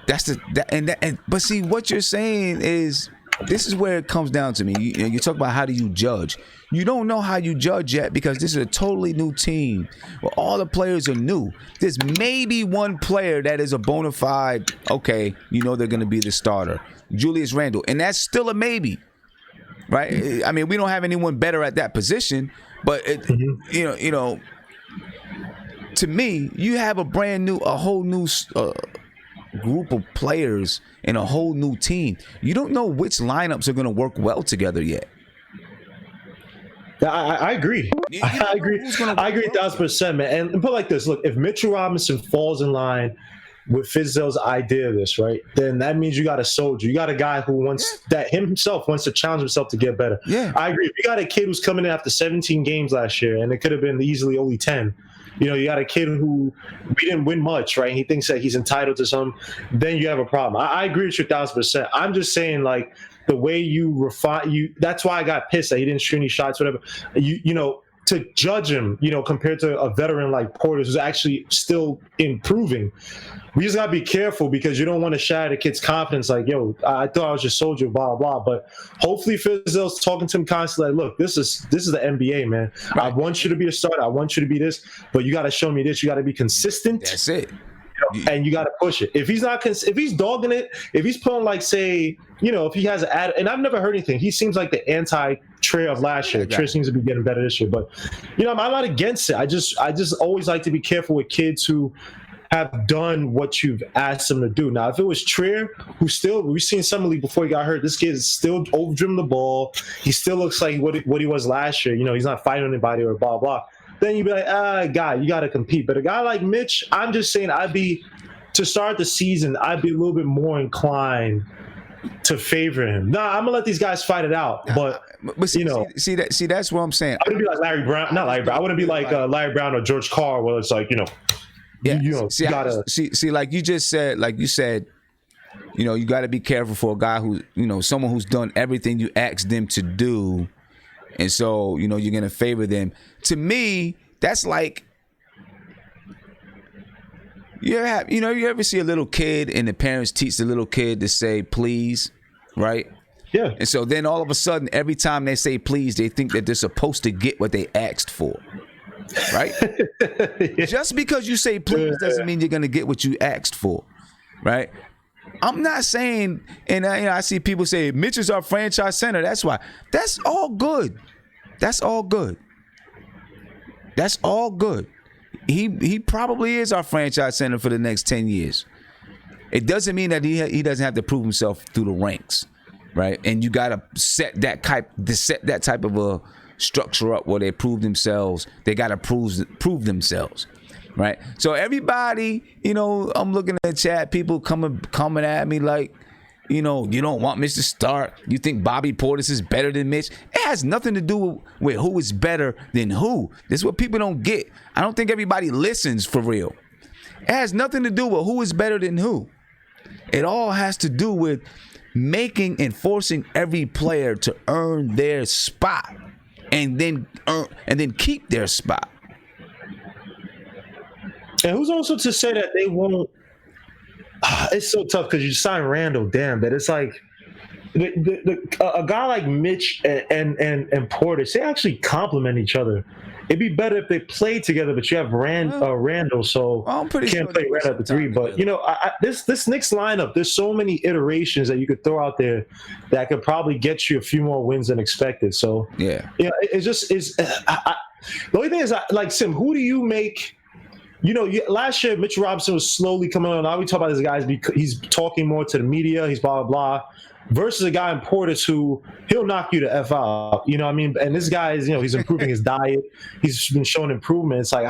but see what you're saying is. This is where it comes down to me. You talk about how do you judge. You don't know how you judge yet because this is a totally new team where all the players are new. There's maybe one player that is a bona fide, okay, they're going to be the starter, Julius Randle. And that's still a maybe, right? I mean, we don't have anyone better at that position, but, to me, you have a whole new group of players and a whole new team. You don't know which lineups are going to work well together yet. I agree. I agree 1,000%, man. And put it like this: look, if Mitchell Robinson falls in line with Fizdale's idea of this, right, then that means you got a soldier. You got a guy who wants himself wants to challenge himself to get better. Yeah. I agree. If you got a kid who's coming in after 17 games last year, and it could have been easily only 10, you got a kid who we didn't win much, right? He thinks that he's entitled to some, then you have a problem. I agree with you 1,000%. I'm just saying, like, the way you refine that's why I got pissed that he didn't shoot any shots, whatever. To judge him, compared to a veteran like Portis who's actually still improving, we just gotta be careful because you don't want to shatter the kid's confidence. Like, yo, I thought I was your soldier, blah blah. But hopefully, Fizdale's talking to him constantly. Like, look, this is the NBA, man. Right. I want you to be a starter. I want you to be this, but you got to show me this. You got to be consistent. That's it. And you got to push it. If he's not, if he's dogging it, if he's pulling, like, say, if he has an ad, and I've never heard anything. He seems like the anti-Trae of last year. Trae seems to be getting better this year, but I'm not against it. I just always like to be careful with kids who have done what you've asked them to do. Now, if it was Trae, we've seen Summer League before he got hurt. This kid is still over-dribbling the ball. He still looks like what he was last year. He's not fighting anybody or blah blah. Then you'd be like, guy, you got to compete. But a guy like Mitch, I'm just saying, to start the season, I'd be a little bit more inclined to favor him. Nah, I'm gonna let these guys fight it out. But see, that's what I'm saying. I wouldn't be like Larry Brown, not Larry Brown. I wouldn't be like Larry Brown or George Carr, where it's like, you gotta see, like you just said, you got to be careful for a guy who, someone who's done everything you asked them to do. And so, you're going to favor them. To me, that's like, you ever see a little kid and the parents teach the little kid to say please, right? Yeah. And so then all of a sudden, every time they say please, they think that they're supposed to get what they asked for, right? Yeah. Just because you say please doesn't mean you're going to get what you asked for, right? I'm not saying, and I see people say Mitch is our franchise center. That's why. That's all good. That's all good. That's all good. He probably is our franchise center for the next 10 years. It doesn't mean that he doesn't have to prove himself through the ranks, right? And you got to set that type of a structure up where they prove themselves. They got to prove themselves. Right, so everybody, I'm looking at the chat, people coming at me like, you don't want Mitch to start. You think Bobby Portis is better than Mitch? It has nothing to do with who is better than who. This is what people don't get. I don't think everybody listens for real. It has nothing to do with who is better than who. It all has to do with making and forcing every player to earn their spot and then keep their spot. And who's also to say that they won't? It's so tough because you sign Randall, damn. But it's like a guy like Mitch and Portis, they actually complement each other. It'd be better if they played together, but you have Randall, so I'm pretty can't sure play right at the three. But this Knicks lineup, there's so many iterations that you could throw out there that could probably get you a few more wins than expected. So it's just the only thing is like Sim, who do you make? Last year, Mitch Robinson was slowly coming on. Now we talk about this guy, he's talking more to the media, he's blah, blah, blah, versus a guy in Portis who he'll knock you the F out. You know what I mean? And this guy is, he's improving his diet. He's been showing improvement. It's like,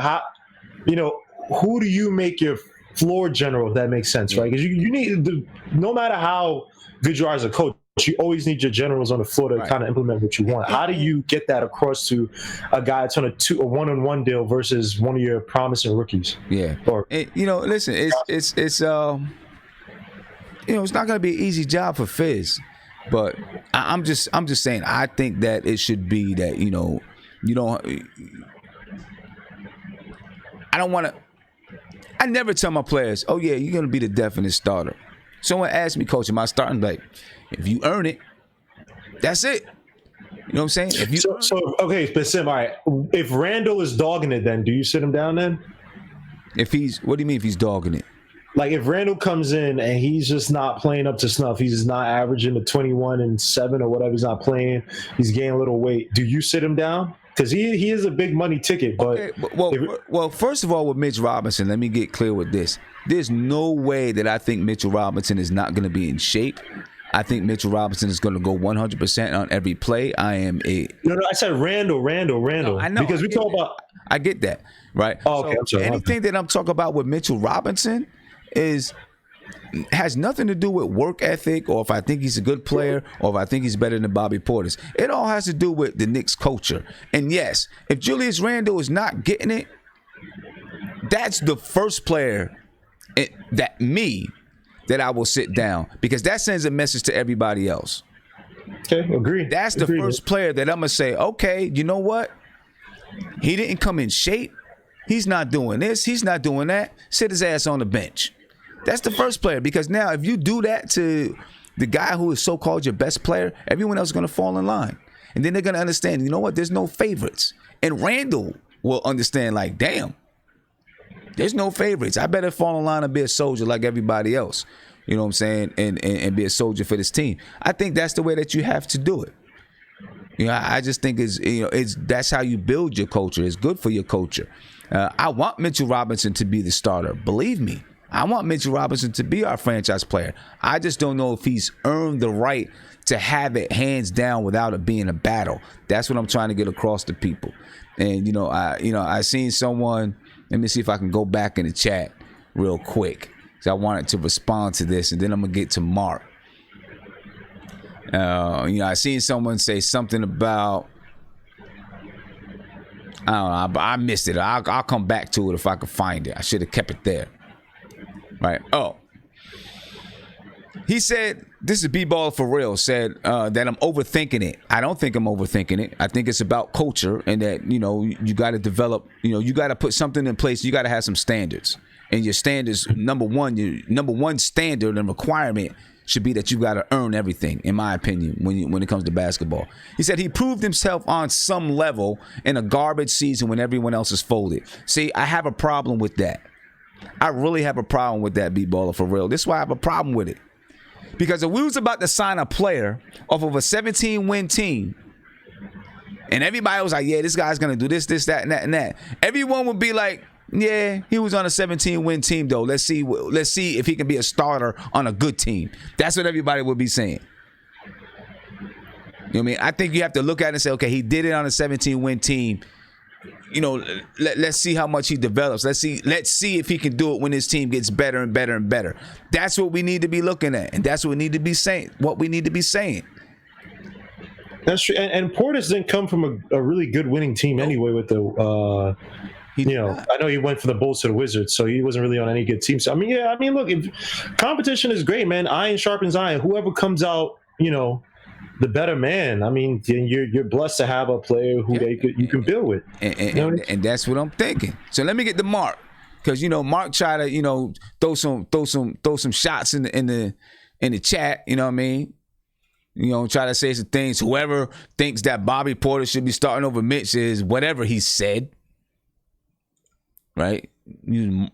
who do you make your floor general, if that makes sense, right? Because you need, no matter how good you are as a coach, you always need your generals on the floor to kind of implement what you want. How do you get that across to a guy that's on a one-on-one deal versus one of your promising rookies? Yeah. Listen, it's it's not going to be an easy job for Fizz, but I'm just saying I think that it should be that you don't. I don't want to. I never tell my players, "Oh yeah, you're going to be the definite starter." Someone asked me, "Coach, am I starting?" Like, if you earn it, that's it. You know what I'm saying? If you okay, but Sim, all right. If Randall is dogging it, then do you sit him down then? What do you mean if he's dogging it? Like if Randall comes in and he's just not playing up to snuff, he's just not averaging the 21 and 7 or whatever, he's not playing, he's gaining a little weight. Do you sit him down? Because he is a big money ticket. But okay, well, first of all, with Mitch Robinson, let me get clear with this. There's no way that I think Mitchell Robinson is not going to be in shape. I think Mitchell Robinson is going to go 100% on every play. No, I said Randall. No, I know. Because we talk about. I get that, right? Oh, okay. I'm sorry. Anything that I'm talking about with Mitchell Robinson has nothing to do with work ethic or if I think he's a good player or if I think he's better than Bobby Portis. It all has to do with the Knicks culture. And yes, if Julius Randle is not getting it, that's the first player that I will sit down, because that sends a message to everybody else. Okay, agree. That's the first player that I'm going to say, okay, you know what? He didn't come in shape. He's not doing this. He's not doing that. Sit his ass on the bench. That's the first player, because now if you do that to the guy who is so-called your best player, everyone else is going to fall in line. And then they're going to understand, you know what, there's no favorites. And Randall will understand, like, damn, there's no favorites. I better fall in line and be a soldier like everybody else. You know what I'm saying? And be a soldier for this team. I think that's the way that you have to do it. You know, I just think that's how you build your culture. It's good for your culture. I want Mitchell Robinson to be the starter. Believe me. I want Mitchell Robinson to be our franchise player. I just don't know if he's earned the right to have it hands down without it being a battle. That's what I'm trying to get across to people. And I seen someone. Let me see if I can go back in the chat real quick, because I wanted to respond to this, and then I'm gonna get to Mark. I seen someone say something about, I don't know, I missed it. I'll come back to it if I can find it. I should have kept it there. Right. Oh. He said, this is B-Ball for real, said that I'm overthinking it. I don't think I'm overthinking it. I think it's about culture, and that, you got to develop, you got to put something in place. You got to have some standards. And your standards, your number one standard and requirement should be that you got to earn everything, in my opinion, when it comes to basketball. He said he proved himself on some level in a garbage season when everyone else is folded. See, I have a problem with that. I really have a problem with that, B-Baller, for real. This is why I have a problem with it. Because if we was about to sign a player off of a 17-win team, and everybody was like, yeah, this guy's going to do this, that, and that, and that, everyone would be like, yeah, he was on a 17-win team, though. Let's see if he can be a starter on a good team. That's what everybody would be saying. You know what I mean? I think you have to look at it and say, okay, he did it on a 17-win team. Let's see how much he develops. Let's see if he can do it when his team gets better and better and better. That's what we need to be looking at, and that's what we need to be saying. That's true. And Portis didn't come from a really good winning team anyway. With the, I know he went from the Bulls to the Wizards, so he wasn't really on any good team. So look, if competition is great, man. Iron sharpens iron. Whoever comes out, the better man. I mean, you're blessed to have a player who you can build with, and that's what I'm thinking. So let me get to Mark, because Mark tried to throw some shots in the chat. You know what I mean? Try to say some things. Whoever thinks that Bobby Portis should be starting over Mitch is whatever he said, right?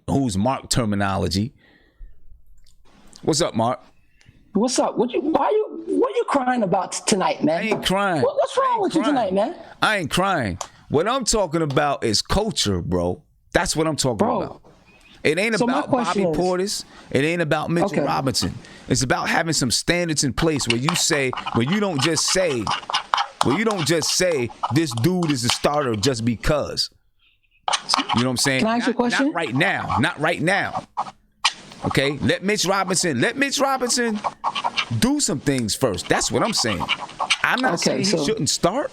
Who's Mark terminology? What's up, Mark? What's up? What you crying about tonight, man? I ain't crying. What's wrong with you tonight, man? I ain't crying. What I'm talking about is culture, bro. That's what I'm talking about. It ain't about Bobby Portis. It ain't about Mitchell Robinson. It's about having some standards in place where you don't just say this dude is a starter just because. You know what I'm saying? Can I ask you a question? Not right now. Okay, let Mitch Robinson do some things first. That's what I'm saying. I'm not saying he shouldn't start.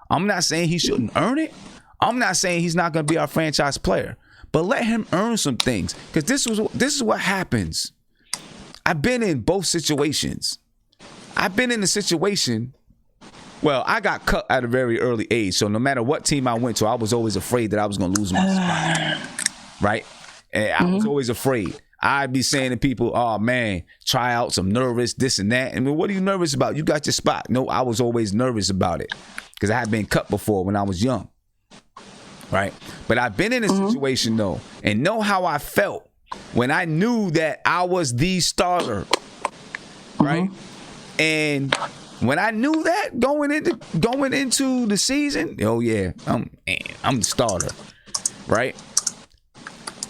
I'm not saying he shouldn't earn it. I'm not saying he's not going to be our franchise player. But let him earn some things, because this is what happens. I've been in both situations. I've been in a situation. Well, I got cut at a very early age, so no matter what team I went to, I was always afraid that I was going to lose my spot. Right? And I was always afraid. I'd be saying to people, oh, man, tryouts, I'm nervous, this and that. I mean, what are you nervous about? You got your spot. No, I was always nervous about it because I had been cut before when I was young. Right? But I've been in a situation, though, and know how I felt when I knew that I was the starter. Right? And when I knew that going into the season, oh, yeah, I'm the starter. Right?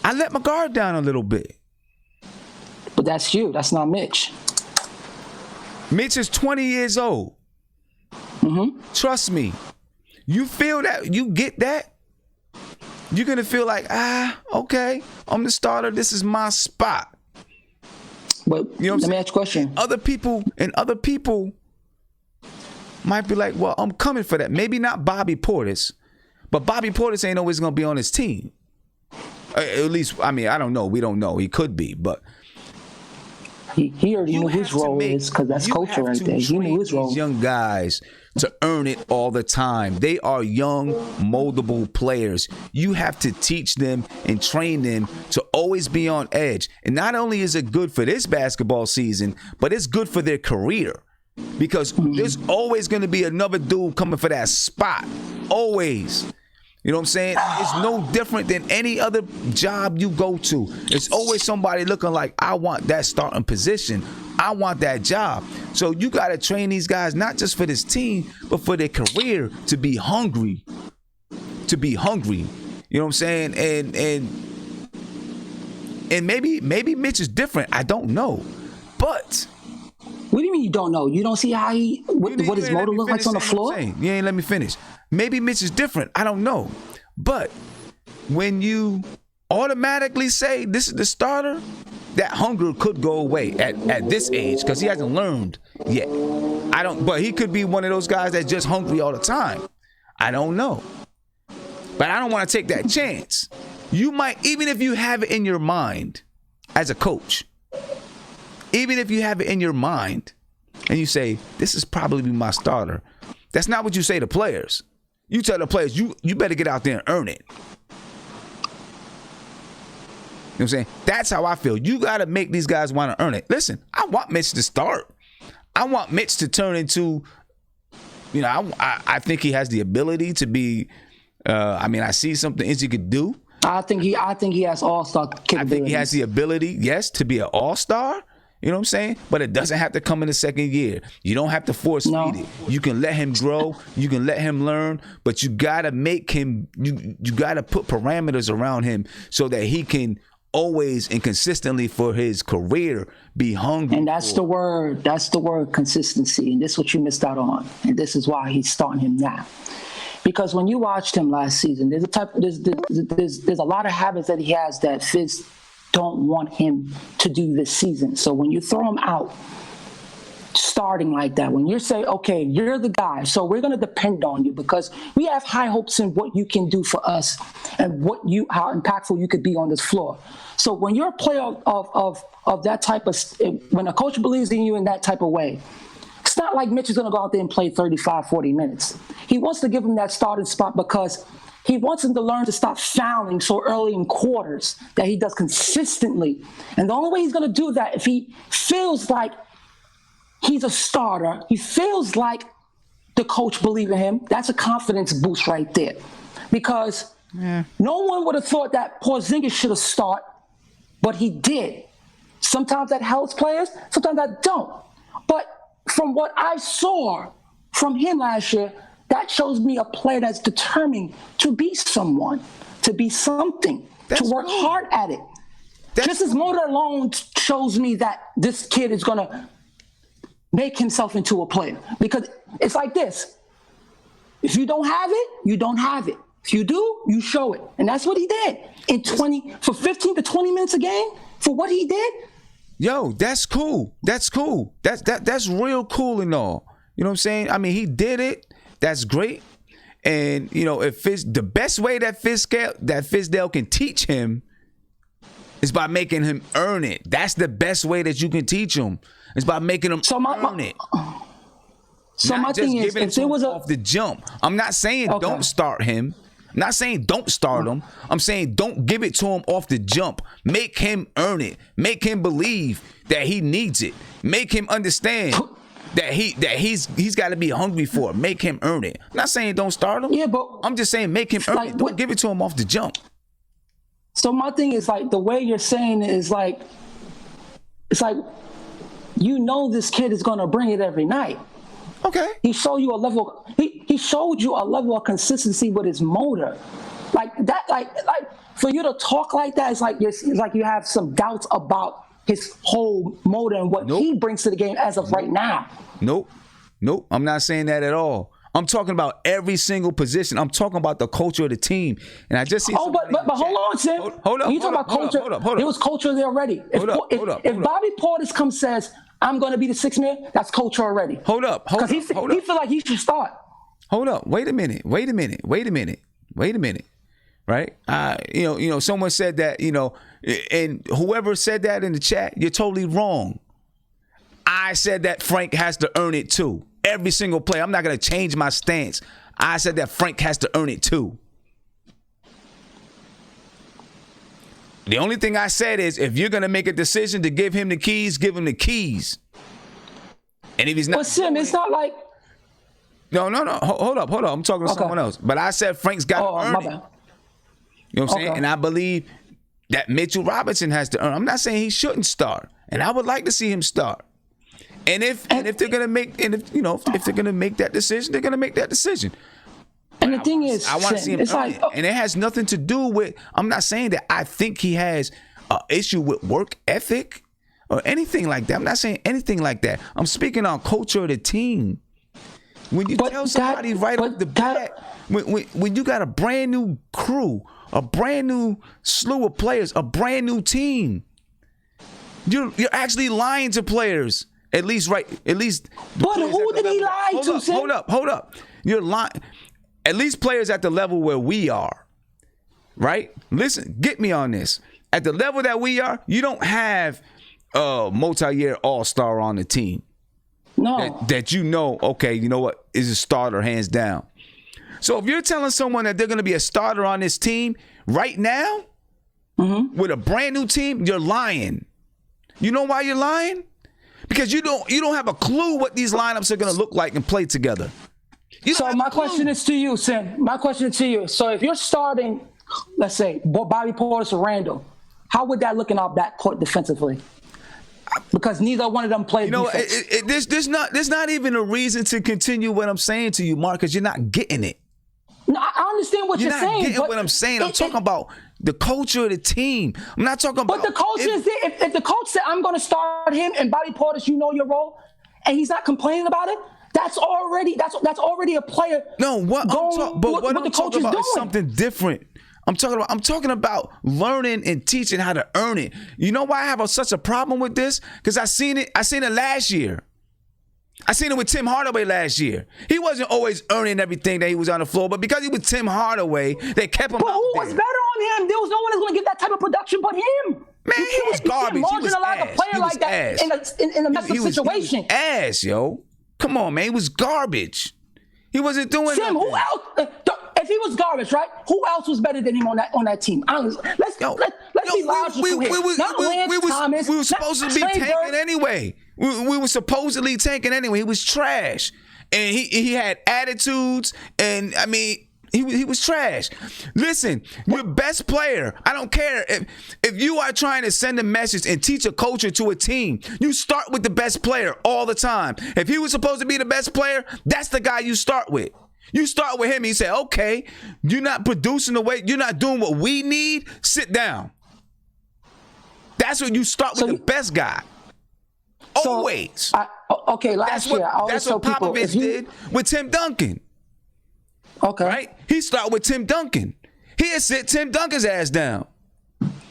I let my guard down a little bit. But that's you. That's not Mitch. Mitch is 20 years old. Trust me. You feel that? You get that? You're going to feel like, okay, I'm the starter. This is my spot. But You know what I'm let me saying? ask you a question. Other people might be like, well, I'm coming for that. Maybe not Bobby Portis, but Bobby Portis ain't always going to be on his team. At least, I mean, I don't know. We don't know. He could be, but He already knew his role is, because that's culture right there. He knew his role. These young guys to earn it all the time. They are young, moldable players. You have to teach them and train them to always be on edge. And not only is it good for this basketball season, but it's good for their career. Because there's always going to be another dude coming for that spot. Always. You know what I'm saying? It's no different than any other job you go to. It's always somebody looking like, I want that starting position. I want that job. So you got to train these guys, not just for this team, but for their career, to be hungry. To be hungry. You know what I'm saying? And maybe Mitch is different. I don't know. But What do you mean you don't know? You don't see how what his motor looks like on the floor? You ain't let me finish. Maybe Mitch is different. I don't know. But when you automatically say this is the starter, that hunger could go away at this age because he hasn't learned yet. But he could be one of those guys that's just hungry all the time. I don't know. But I don't want to take that chance. You might, even if you have it in your mind as a coach, even if you have it in your mind and you say, this is probably my starter, that's not what you say to players. You tell the players, you better get out there and earn it. You know what I'm saying? That's how I feel. You got to make these guys want to earn it. Listen, I want Mitch to start. I want Mitch to turn into, I think he has the ability to be, I see some things he could do. I think he has all-star capabilities. I think he has the ability, yes, to be an all-star. You know what I'm saying? But it doesn't have to come in the second year. You don't have to force feed it. You can let him grow. You can let him learn. But you got to make him, you got to put parameters around him so that he can always and consistently for his career be hungry. And that's the word. That's the word, consistency. And this is what you missed out on. And this is why he's starting him now. Because when you watched him last season, there's a lot of habits that he has that Fizz don't want him to do this season. So when you throw him out starting like that, when you say, okay, you're the guy, so we're going to depend on you because we have high hopes in what you can do for us and how impactful you could be on this floor. So when you're a player of that type of, when a coach believes in you in that type of way, it's not like Mitch is going to go out there and play 35, 40 minutes. He wants to give him that starting spot because he wants him to learn to stop fouling so early in quarters that he does consistently. And the only way he's going to do that if he feels like he's a starter, he feels like the coach believes in him, that's a confidence boost right there. Because no one would have thought that Porzingis should have started, but he did. Sometimes that helps players, sometimes that don't. But from what I saw from him last year, that shows me a player that's determined to be someone, to be something, to work hard at it. Just his motor alone shows me that this kid is going to make himself into a player. Because it's like this. If you don't have it, you don't have it. If you do, you show it. And that's what he did. For 15 to 20 minutes a game, for what he did. Yo, that's cool. That's cool. That's real cool and all. You know what I'm saying? I mean, he did it. That's great. And, if the best way that Fizdale can teach him is by making him earn it. That's the best way that you can teach him. Is by making him earn it. So my thing is, if there was off the jump, I'm not saying don't start him. I'm not saying don't start him. I'm saying don't give it to him off the jump. Make him earn it. Make him believe that he needs it. Make him understand that he's got to be hungry for it. Make him earn it. I'm not saying don't start him. Yeah, but I'm just saying make him earn it. Don't give it to him off the jump. So my thing is like the way you're saying it is like, it's like, this kid is going to bring it every night. Okay. He showed you a level. He showed you a level of consistency with his motor, like that. Like for you to talk like that, it's like you have some doubts about his whole motor and what he brings to the game as of right now. Nope. I'm not saying that at all. I'm talking about every single position. I'm talking about the culture of the team. And I just see. Oh, but hold on, Sam. Hold up. When you talk about culture, there was culture there already. If Bobby Portis comes says, I'm going to be the sixth man, that's culture already. Hold up. Because he feel like he should start. Hold up. Wait a minute. Right? Someone said that, and whoever said that in the chat, you're totally wrong. I said that Frank has to earn it too. Every single play. I'm not going to change my stance. I said that Frank has to earn it too. The only thing I said is if you're going to make a decision to give him the keys, give him the keys. And if he's not. But Sim, it's not like. No. Hold up. I'm talking to someone else. But I said Frank's got to earn it. You know what I'm saying? And I believe that Mitchell Robinson has to earn. I'm not saying he shouldn't start. And I would like to see him start. And if they're gonna make if they're gonna make that decision, they're gonna make that decision. And the thing is, I want to see him earn it. And it has nothing to do with. I'm not saying that I think he has an issue with work ethic or anything like that. I'm not saying anything like that. I'm speaking on culture of the team. When you tell somebody right off the bat, when you got a brand new crew, a brand new slew of players, a brand new team, you're actually lying to players. At least. But who did he lie to, Sam? Hold up. You're lying. At least players at the level where we are, right? Listen, get me on this. At the level that we are, you don't have a multi-year all-star on the team. No. That okay, you know what, is a starter hands down. So if you're telling someone that they're going to be a starter on this team right now, with a brand new team, you're lying. You know why you're lying? Because you don't have a clue what these lineups are going to look like and play together. So my question is to you, Sam. My question is to you. So if you're starting, let's say, Bobby Portis or Randall, how would that look in our backcourt defensively? Because neither one of them play defense. There's not even a reason to continue what I'm saying to you, Mark, because you're not getting it. No, I understand what you're saying. You're not getting what I'm saying. I'm talking about the culture of the team. I'm not talking about. But the culture is there. If the coach said, I'm going to start him and Bobby Portis, you know your role, and he's not complaining about it, that's already a player. No, what I'm talking about is something different. I'm talking about learning and teaching how to earn it. You know why I have such a problem with this? Because I seen it last year. I seen it with Tim Hardaway last year. He wasn't always earning everything that he was on the floor, but because he was Tim Hardaway, they kept him out there. But who was better on him? There was no one that's going to get that type of production but him. Man, he was garbage. He was ass. A player like that in a messed up situation. He was ass, yo. Come on, man. He was garbage. He wasn't doing Sam, nothing. who else? If he was garbage, right? Who else was better than him on that team? Honestly, let's be logical here. We were supposed to be tanking anyway. We were supposedly tanking anyway. He was trash, and he had attitudes, and I mean, he was trash. Listen, your best player. I don't care if you are trying to send a message and teach a culture to a team. You start with the best player all the time. If he was supposed to be the best player, that's the guy you start with. You start with him and you say, okay, you're not producing the way, you're not doing what we need, sit down. That's when you start with the best guy. Always. Last year, I always tell people. That's what Popovich did with Tim Duncan. Okay. Right? He started with Tim Duncan. He'll sit Tim Duncan's ass down.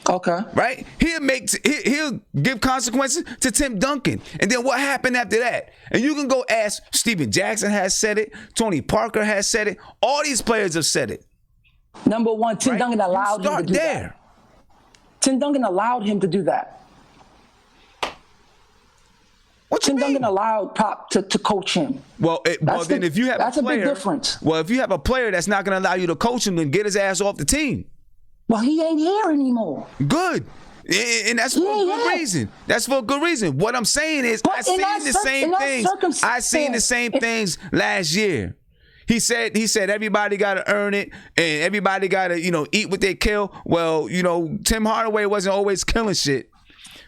Okay. Right? He'll give consequences to Tim Duncan. And then what happened after that? And you can go ask, Steven Jackson has said it. Tony Parker has said it. All these players have said it. Number one, Tim Duncan allowed him to do that. Tim Duncan allowed him to do that. Tim Duncan allowed Pop to coach him. Then if you have that's a big difference. Well, if you have a player that's not going to allow you to coach him, then get his ass off the team. Well, he ain't here anymore. Good. And that's for a good reason. That's for a good reason. What I'm saying is, I seen the same things. I seen the same things last year. He said everybody got to earn it and everybody got to, eat what they kill. Well, Tim Hardaway wasn't always killing shit.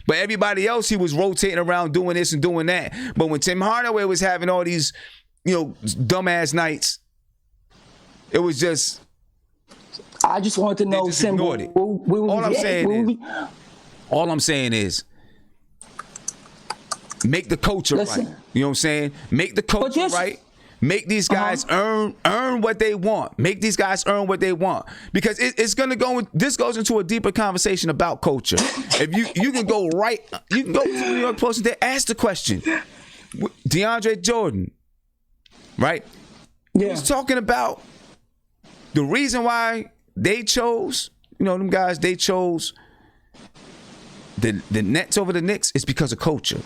But everybody else, he was rotating around doing this and doing that. But when Tim Hardaway was having all these, dumbass nights, it was just. I just wanted to know, Sim, all I'm saying is, make the culture right. You know what I'm saying? Make the culture right. Make these guys earn what they want. Make these guys earn what they want, because it's going to go. This goes into a deeper conversation about culture. If you can go to the New York Post and ask the question, DeAndre Jordan, right? Yeah. He's talking about the reason why they chose, them guys. They chose the Nets over the Knicks is because of culture.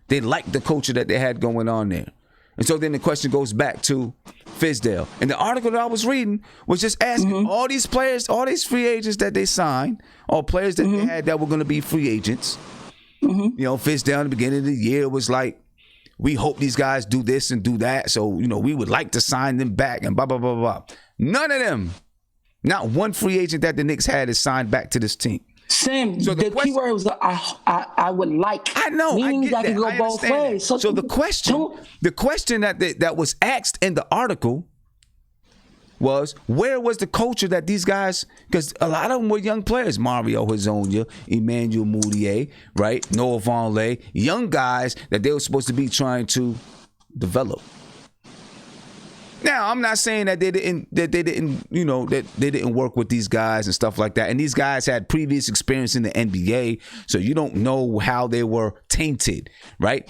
They liked the culture that they had going on there. And so then the question goes back to Fizdale. And the article that I was reading was just asking all these players, all these free agents that they signed, all players that they had that were going to be free agents. Fizdale in the beginning of the year was like, we hope these guys do this and do that. So, we would like to sign them back and blah, blah, blah, blah. None of them, not one free agent that the Knicks had is signed back to this team. Sam, so the key word was I would like. I know. Meaning I get that. Can go both ways. So the question that was asked in the article was, where was the culture that these guys? Because a lot of them were young players: Mario Hezonja, Emmanuel Mudiay, right? Noah Vonleh, young guys that they were supposed to be trying to develop. Now, I'm not saying that they didn't work with these guys and stuff like that. And these guys had previous experience in the NBA, so you don't know how they were tainted, right?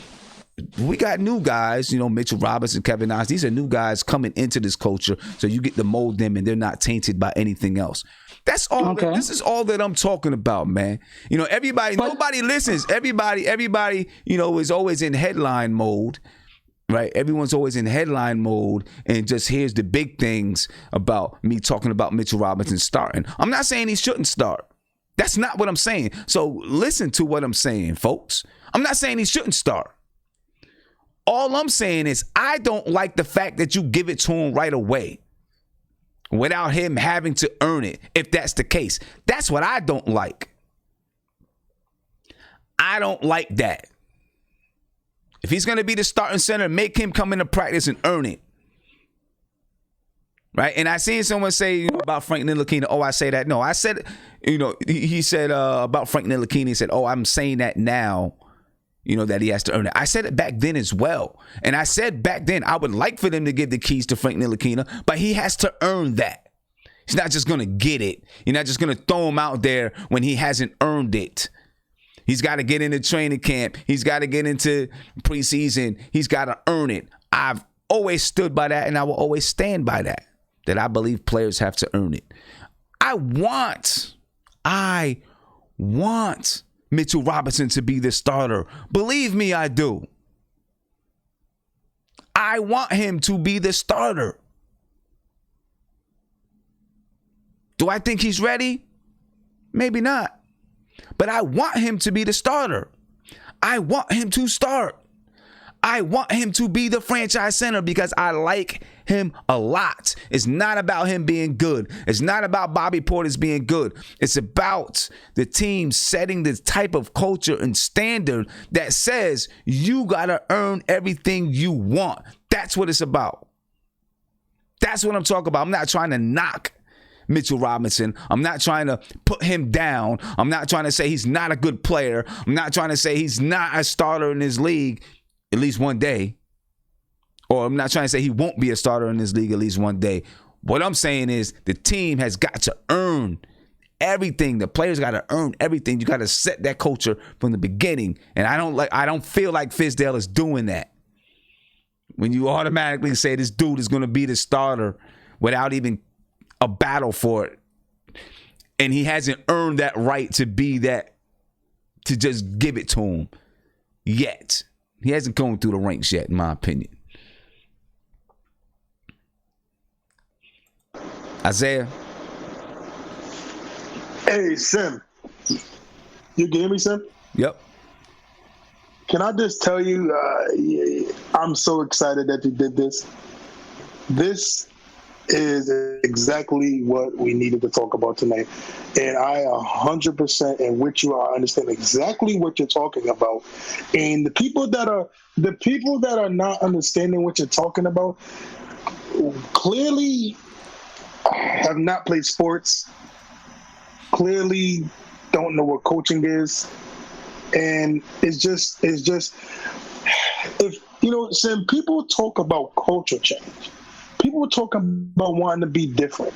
We got new guys, Mitchell Robinson, Kevin Knox. These are new guys coming into this culture, so you get to mold them, and they're not tainted by anything else. That's all. Okay. This is all that I'm talking about, man. Nobody listens. Everybody, is always in headline mode. Right, everyone's always in headline mode and just hears the big things about me talking about Mitchell Robinson starting. I'm not saying he shouldn't start. That's not what I'm saying. So listen to what I'm saying, folks. I'm not saying he shouldn't start. All I'm saying is I don't like the fact that you give it to him right away without him having to earn it, if that's the case. That's what I don't like. I don't like that. If he's going to be the starting center, make him come into practice and earn it. Right? And I seen someone say about Frank Ntilikina, I say that. No, I said, he said about Frank Ntilikina, he said, I'm saying that now, that he has to earn it. I said it back then as well. And I said back then, I would like for them to give the keys to Frank Ntilikina, but he has to earn that. He's not just going to get it. You're not just going to throw him out there when he hasn't earned it. He's got to get into training camp. He's got to get into preseason. He's got to earn it. I've always stood by that, and I will always stand by that I believe players have to earn it. I want Mitchell Robinson to be the starter. Believe me, I do. I want him to be the starter. Do I think he's ready? Maybe not. But I want him to be the starter. I want him to start. I want him to be the franchise center because I like him a lot. It's not about him being good. It's not about Bobby Portis being good. It's about the team setting the type of culture and standard that says you got to earn everything you want. That's what it's about. That's what I'm talking about. I'm not trying to knock Mitchell Robinson. I'm not trying to put him down. I'm not trying to say he's not a good player. I'm not trying to say he's not a starter in his league at least one day. Or I'm not trying to say he won't be a starter in this league at least one day. What I'm saying is the team has got to earn everything. The players got to earn everything. You got to set that culture from the beginning. And I don't feel like Fizdale is doing that. When you automatically say this dude is going to be the starter without even a battle for it, and he hasn't earned that right to be that, to just give it to him yet. He hasn't gone through the ranks yet, in my opinion. Isaiah. Hey, Sim. You can hear me, Sim? Yep. Can I just tell you, I'm so excited that you did this. This is exactly what we needed to talk about tonight. And I 100% am with you. I understand exactly what you're talking about. And the people that are not understanding what you're talking about clearly have not played sports, clearly don't know what coaching is. And it's just if Sim, people talk about culture change. People talk about wanting to be different.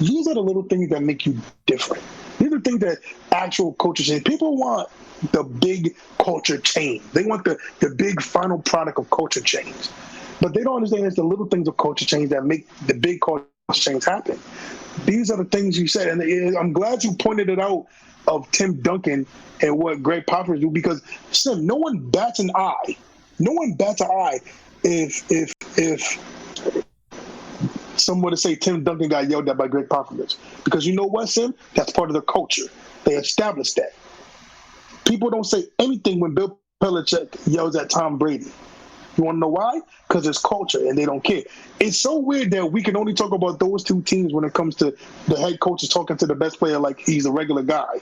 These are the little things that make you different. These are the things that actual culture change. People want the big culture change. They want the big final product of culture change. But they don't understand it's the little things of culture change that make the big culture change happen. These are the things you said. And I'm glad you pointed it out of Tim Duncan and what Greg Popovich do, because Sim, no one bats an eye. No one bats an eye if someone to say Tim Duncan got yelled at by Greg Popovich. Because you know what, Sim? That's part of the culture. They established that. People don't say anything when Bill Belichick yells at Tom Brady. You want to know why? Because it's culture and they don't care. It's so weird that we can only talk about those two teams when it comes to the head coaches talking to the best player like he's a regular guy.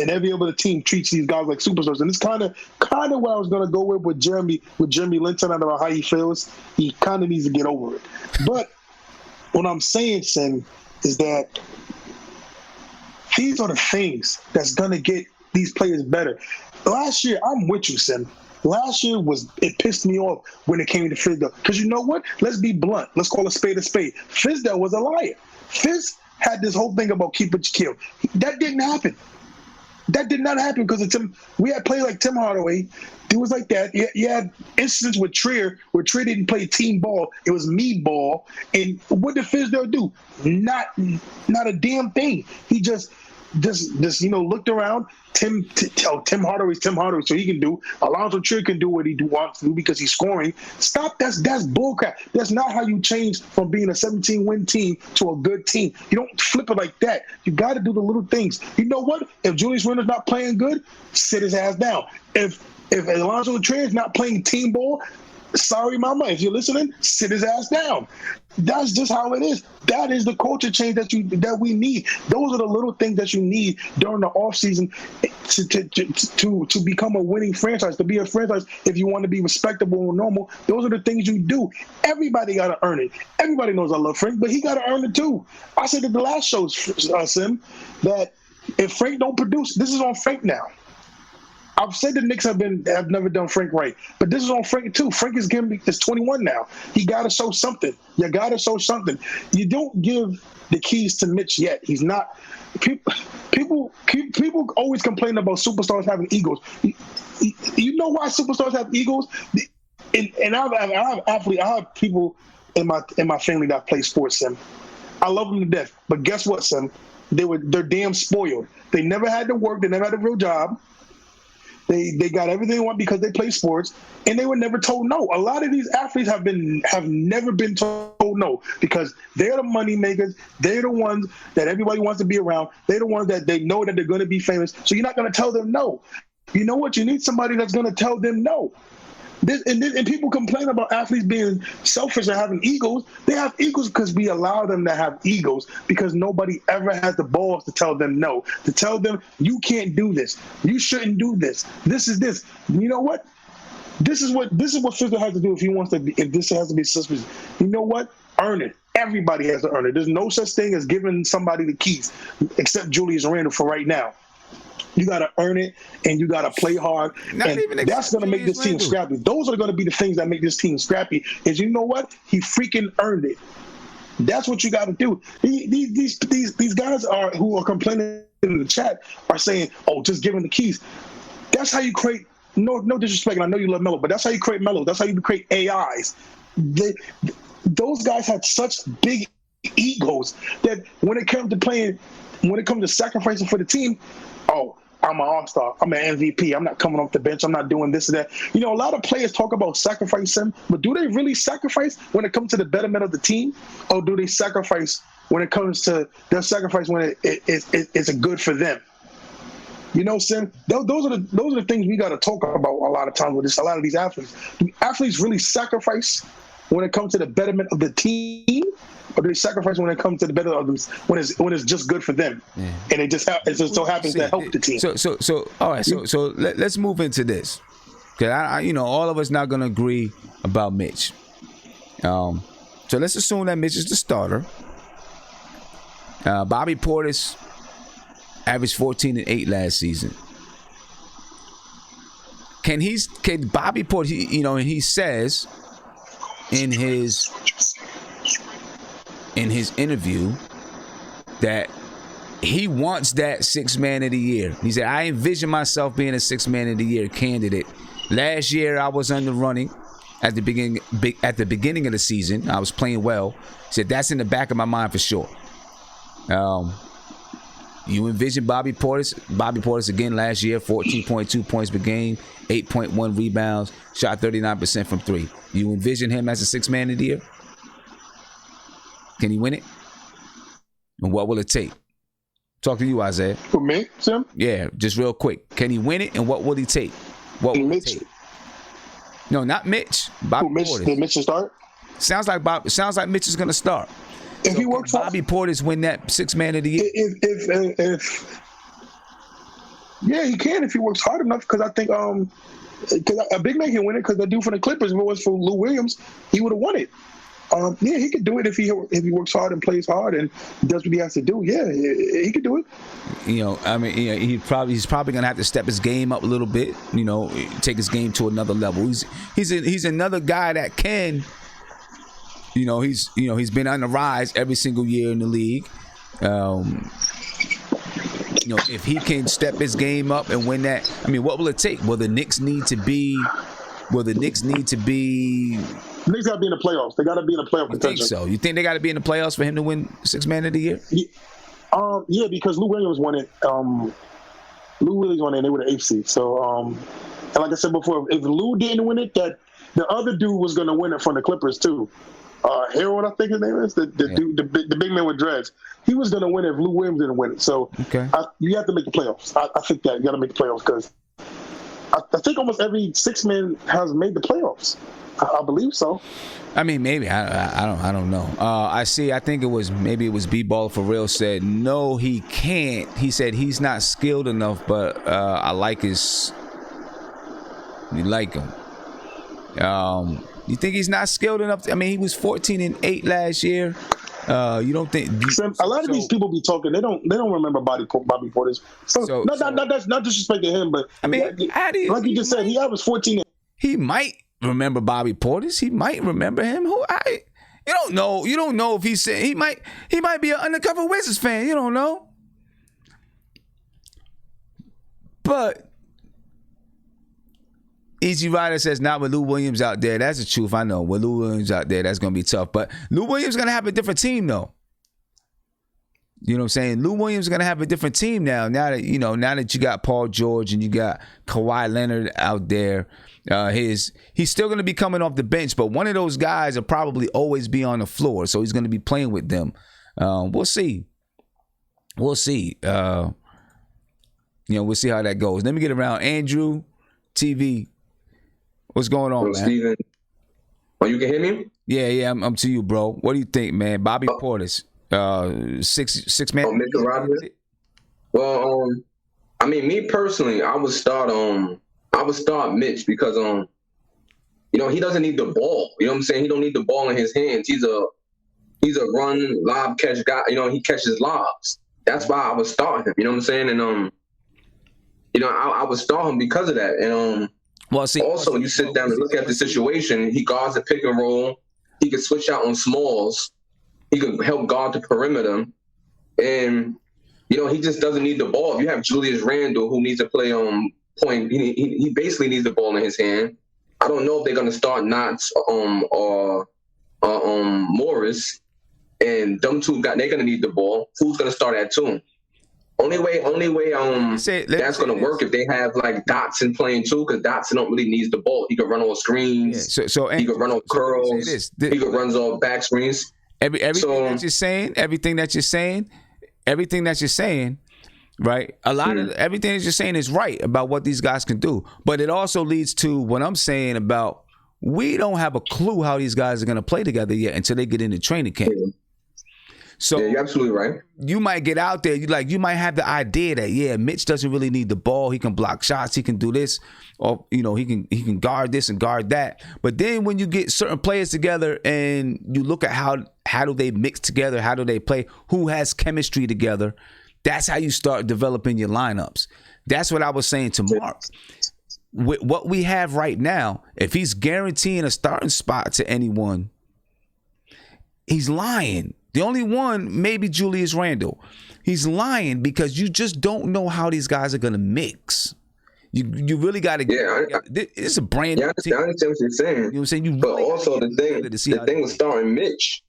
And every other team treats these guys like superstars. And it's kind of what I was going to go with Jeremy Linton about how he feels. He kind of needs to get over it. But what I'm saying, Sin, is that these are the things that's going to get these players better. Last year, I'm with you, Sin. Last year it pissed me off when it came to Fizdale. Because you know what? Let's be blunt. Let's call a spade a spade. Fizdale was a liar. Fizz had this whole thing about keep what you kill. That didn't happen. That did not happen because we had players like Tim Hardaway. It was like that. You had instances with Trier where Trier didn't play team ball. It was me ball. And what did Fizdale do? Not a damn thing. He just looked around. Tim Hardaway's Tim Hardaway, so he can do. Alonzo Trier can do what he wants to do because he's scoring. Stop. That's bullcrap. That's not how you change from being a 17-win team to a good team. You don't flip it like that. You got to do the little things. You know what? If Julius Randle's not playing good, sit his ass down. If Alonzo Trier is not playing team ball, sorry, mama, if you're listening, sit his ass down. That's just how it is. That is the culture change that we need. Those are the little things that you need during the offseason to become a winning franchise, to be a franchise if you want to be respectable and normal. Those are the things you do. Everybody got to earn it. Everybody knows I love Frank, but he got to earn it too. I said at the last show, Sim, that if Frank don't produce, this is on Frank now. I've said the Knicks have never done Frank right, but this is on Frank too. Frank is 21 now. He got to show something. You got to show something. You don't give the keys to Mitch yet. He's not. People always complain about superstars having egos. You know why superstars have egos? And I have people in my family that play sports, Sim. I love them to death, but guess what, Sim? They're damn spoiled. They never had to work. They never had a real job. They got everything they want because they play sports, and they were never told no. A lot of these athletes have never been told no because they're the money makers. They're the ones that everybody wants to be around. They're the ones that they know that they're going to be famous. So you're not going to tell them no. You know what? You need somebody that's going to tell them no. And people complain about athletes being selfish and having egos. They have egos because we allow them to have egos because nobody ever has the balls to tell them no, to tell them you can't do this, you shouldn't do this. This is this. You know what? This is what Fizdale has to do if he wants to. If this has to be suspicious, you know what? Earn it. Everybody has to earn it. There's no such thing as giving somebody the keys, except Julius Randle for right now. You got to earn it, and you got to play hard, and that's going to make this team scrappy. Those are going to be the things that make this team scrappy. Is you know what? He freaking earned it. That's what you got to do. These guys who are complaining in the chat are saying, "Oh, just give him the keys." That's how you create. No disrespect, and I know you love Melo, but that's how you create Melo. That's how you create AIs. Those guys had such big egos that when it comes to sacrificing for the team, oh, I'm an all-star. I'm an MVP. I'm not coming off the bench. I'm not doing this and that. You know, a lot of players talk about sacrificing, but do they really sacrifice when it comes to the betterment of the team? Or do they sacrifice when it comes to their sacrifice when it's good for them? You know, Sim, those are the things we got to talk about a lot of times with a lot of these athletes. Do athletes really sacrifice when it comes to the betterment of the team? Or do they sacrifice when it comes to the better of them when it's just good for them, and it just so happens to help the team? So all right. So let's move into this, because I all of us not gonna agree about Mitch. So let's assume that Mitch is the starter. Bobby Portis averaged 14 and 8 last season. Can Bobby Portis, you know, and he says in his interview that he wants that 6th man of the year. He said, I envision myself being a 6th man of the year candidate. Last year I was on the running at the beginning of the season. I was playing well. He said that's in the back of my mind for sure. You envision Bobby Portis. Bobby Portis again last year, 14.2 points per game, 8.1 rebounds, shot 39% from 3. You envision him as a 6th man of the year? Can he win it? And what will it take? Talk to you, Isaiah. For me, Sam? Yeah, just real quick. Can he win it, and what will he take? What will he take? No, not Mitch. Bobby Portis. Did Mitch start? Sounds like Mitch is going to start. If he works hard, Bobby Portis win that 6th man of the year. If yeah, he can if he works hard enough. Because I think because a big man can win it. Because the dude from the Clippers, if it was for Lou Williams, he would have won it. Yeah, he could do it if he works hard and plays hard and does what he has to do. Yeah, he could do it. You know, I mean, you know, he's probably gonna have to step his game up a little bit. You know, take his game to another level. He's another guy that can. You know, he's been on the rise every single year in the league. You know, if he can step his game up and win that, I mean, what will it take? Will the Knicks need to be? Knicks got to be in the playoffs. They got to be in the playoff contention. You think so? You think they got to be in the playoffs for him to win 6th man of the year? Yeah, because Lou Williams won it. Lou Williams won it, and they were the 8th seed. So, and like I said before, if Lou didn't win it, that the other dude was going to win it from the Clippers too. Harold, I think his name is the dude, the big man with dreads. He was going to win it if Lou Williams didn't win it. So, you have to make the playoffs. I think that you got to make the playoffs because I think almost every 6 man has made the playoffs. I believe so. I mean, maybe I don't know. I think it was B-Ball for real said no, he can't. He said he's not skilled enough, but I like his. You like him. You think he's not skilled enough? I mean, he was 14-8 last year. You don't think a lot of these people be talking? They don't remember Bobby Portis. So that's not disrespecting him, but I mean, like you just said, he averaged 14. He might remember Bobby Portis. He might remember him. You don't know. You don't know if he might be an undercover Wizards fan. You don't know. But Easy Rider says not with Lou Williams out there. That's the truth. I know. With Lou Williams out there, that's going to be tough. But Lou Williams is going to have a different team, though. You know what I'm saying? Lou Williams is going to have a different team now. Now that you got Paul George and you got Kawhi Leonard out there, he's still going to be coming off the bench, but one of those guys will probably always be on the floor, so he's going to be playing with them. We'll see. We'll see. We'll see how that goes. Let me get around Andrew TV. What's going on, man? Steven. Oh, you can hear me? Yeah, I'm to you, bro. What do you think, man? Bobby Portis, 6 man. Mitch Robinson. Well, I mean, me personally, I would start Mitch because he doesn't need the ball. You know what I'm saying? He don't need the ball in his hands. He's a run, lob catch guy. He catches lobs. That's why I would start him. You know what I'm saying? And I would start him because of that. And also, when you sit down and look at the situation, he guards the pick and roll. He can switch out on smalls. He can help guard the perimeter. And, he just doesn't need the ball. If you have Julius Randle, who needs to play on point, he basically needs the ball in his hand. I don't know if they're going to start Knox or Morris. And them two, they're going to need the ball. Who's going to start at 2? Only way that's going to work if they have like Dotson playing too, because Dotson don't really need the ball. He can run all screens. Yeah, so he can run all curls. He can run all back screens. Everything that you're saying, right? A lot of everything that you're saying is right about what these guys can do. But it also leads to what I'm saying about we don't have a clue how these guys are going to play together yet until they get into training camp. Yeah. So you're absolutely right. You might get out there, you might have the idea that Mitch doesn't really need the ball. He can block shots. He can do this, or he can guard this and guard that. But then when you get certain players together and you look at how do they mix together, how do they play, who has chemistry together, that's how you start developing your lineups. That's what I was saying to Mark. with what we have right now, if he's guaranteeing a starting spot to anyone, he's lying. The only one, maybe Julius Randle. He's lying because you just don't know how these guys are going to mix. You really got to get. It's a brand new team. I understand what you're saying. You know what I'm saying? But also the thing with starting Mitch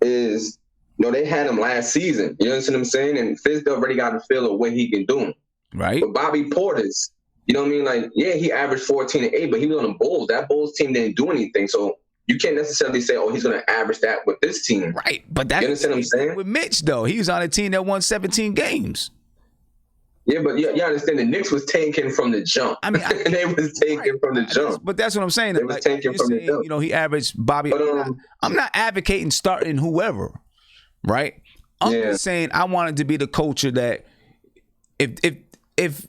is, they had him last season. You understand what I'm saying? And Fizz already got a feel of what he can do. Right. But Bobby Portis, you know what I mean? Like, yeah, he averaged 14 and 8, but he was on the Bulls. That Bulls team didn't do anything. So you can't necessarily say, he's going to average that with this team. Right. But that's you understand what I'm saying? With Mitch, though. He was on a team that won 17 games. Yeah, but you understand the Knicks was tanking from the jump. I mean, they was tanking from the jump. But that's what I'm saying. They was tanking from the jump. He averaged Bobby. But, I'm not advocating starting whoever, right? I'm just saying I wanted to be the culture that if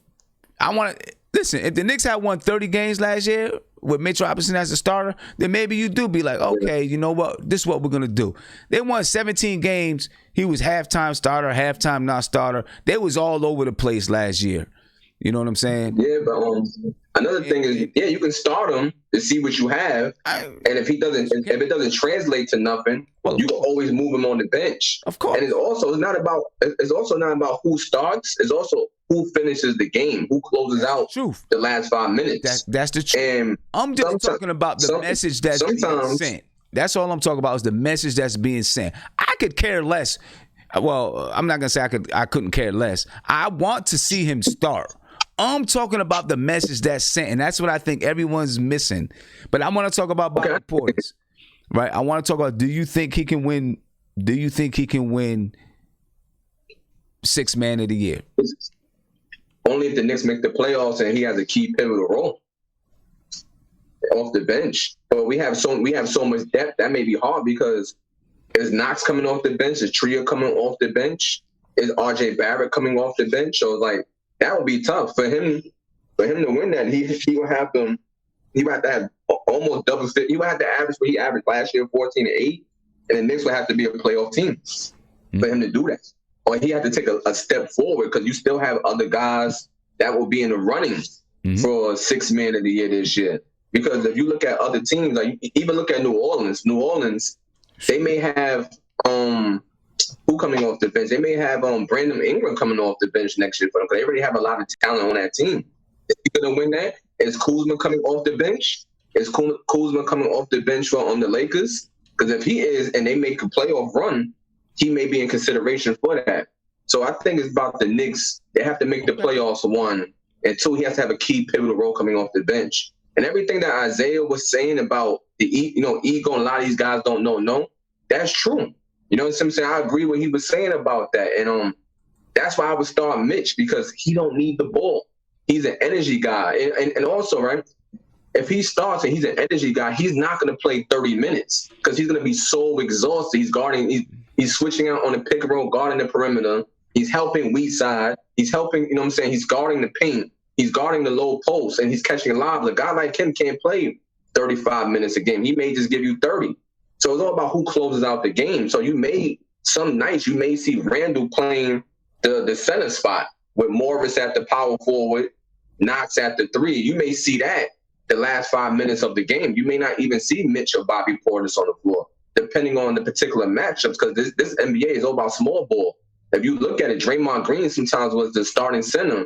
I want to listen, if the Knicks had won 30 games last year with Mitch Robinson as a starter, then maybe you do be like, okay, you know what? This is what we're going to do. They won 17 games. He was halftime starter, halftime not starter. They was all over the place last year. You know what I'm saying? Yeah, but another thing is, you can start him to see what you have, and if it doesn't translate to nothing, you can always move him on the bench. Of course. And it's also not about who starts. It's also who finishes the game, who closes out the last 5 minutes. That's the truth. And I'm just talking about the message that's being sent. That's all I'm talking about is the message that's being sent. I could care less. Well, I'm not gonna say I couldn't care less. I want to see him start. I'm talking about the message that's sent, and that's what I think everyone's missing. But I want to talk about Bobby Portis, right? I want to talk about, do you think he can win? Do you think he can win Sixth Man of the Year? Only if the Knicks make the playoffs and he has a key pivotal role off the bench. But we have so much depth that may be hard because is Knox coming off the bench? Is Tria coming off the bench? Is RJ Barrett coming off the bench? So like that would be tough for him. For him to win that, he would have to. He would have to have almost double. He would have to average what he averaged last year, 14 and 8, and the Knicks would have to be a playoff team for him to do that. Or he had to take a step forward because you still have other guys that will be in the running for Sixth Man of the Year this year. Because if you look at other teams, like even look at New Orleans, they may have who coming off the bench? They may have Brandon Ingram coming off the bench next year for them because they already have a lot of talent on that team. Is he going to win that? Is Kuzma coming off the bench? Is Kuzma coming off the bench for the Lakers? Because if he is and they make a playoff run, he may be in consideration for that. So I think it's about the Knicks. They have to make the playoffs, 1. And 2, he has to have a key pivotal role coming off the bench. And everything that Isaiah was saying about the ego and a lot of these guys don't know, that's true. You know what I'm saying? I agree what he was saying about that. And that's why I would start Mitch because he don't need the ball. He's an energy guy. And also, right, if he starts and he's an energy guy, he's not going to play 30 minutes because he's going to be so exhausted. He's guarding, he's switching out on the pick and roll, guarding the perimeter. He's helping weak side. He's helping, you know what I'm saying? He's guarding the paint. He's guarding the low post, and he's catching lobs. A guy like him can't play 35 minutes a game. He may just give you 30. So it's all about who closes out the game. So some nights you may see Randle playing the center spot with Morris at the power forward, Knox at the 3. You may see that the last 5 minutes of the game. You may not even see Mitch or Bobby Portis on the floor, depending on the particular matchups, because this NBA is all about small ball. If you look at it, Draymond Green sometimes was the starting center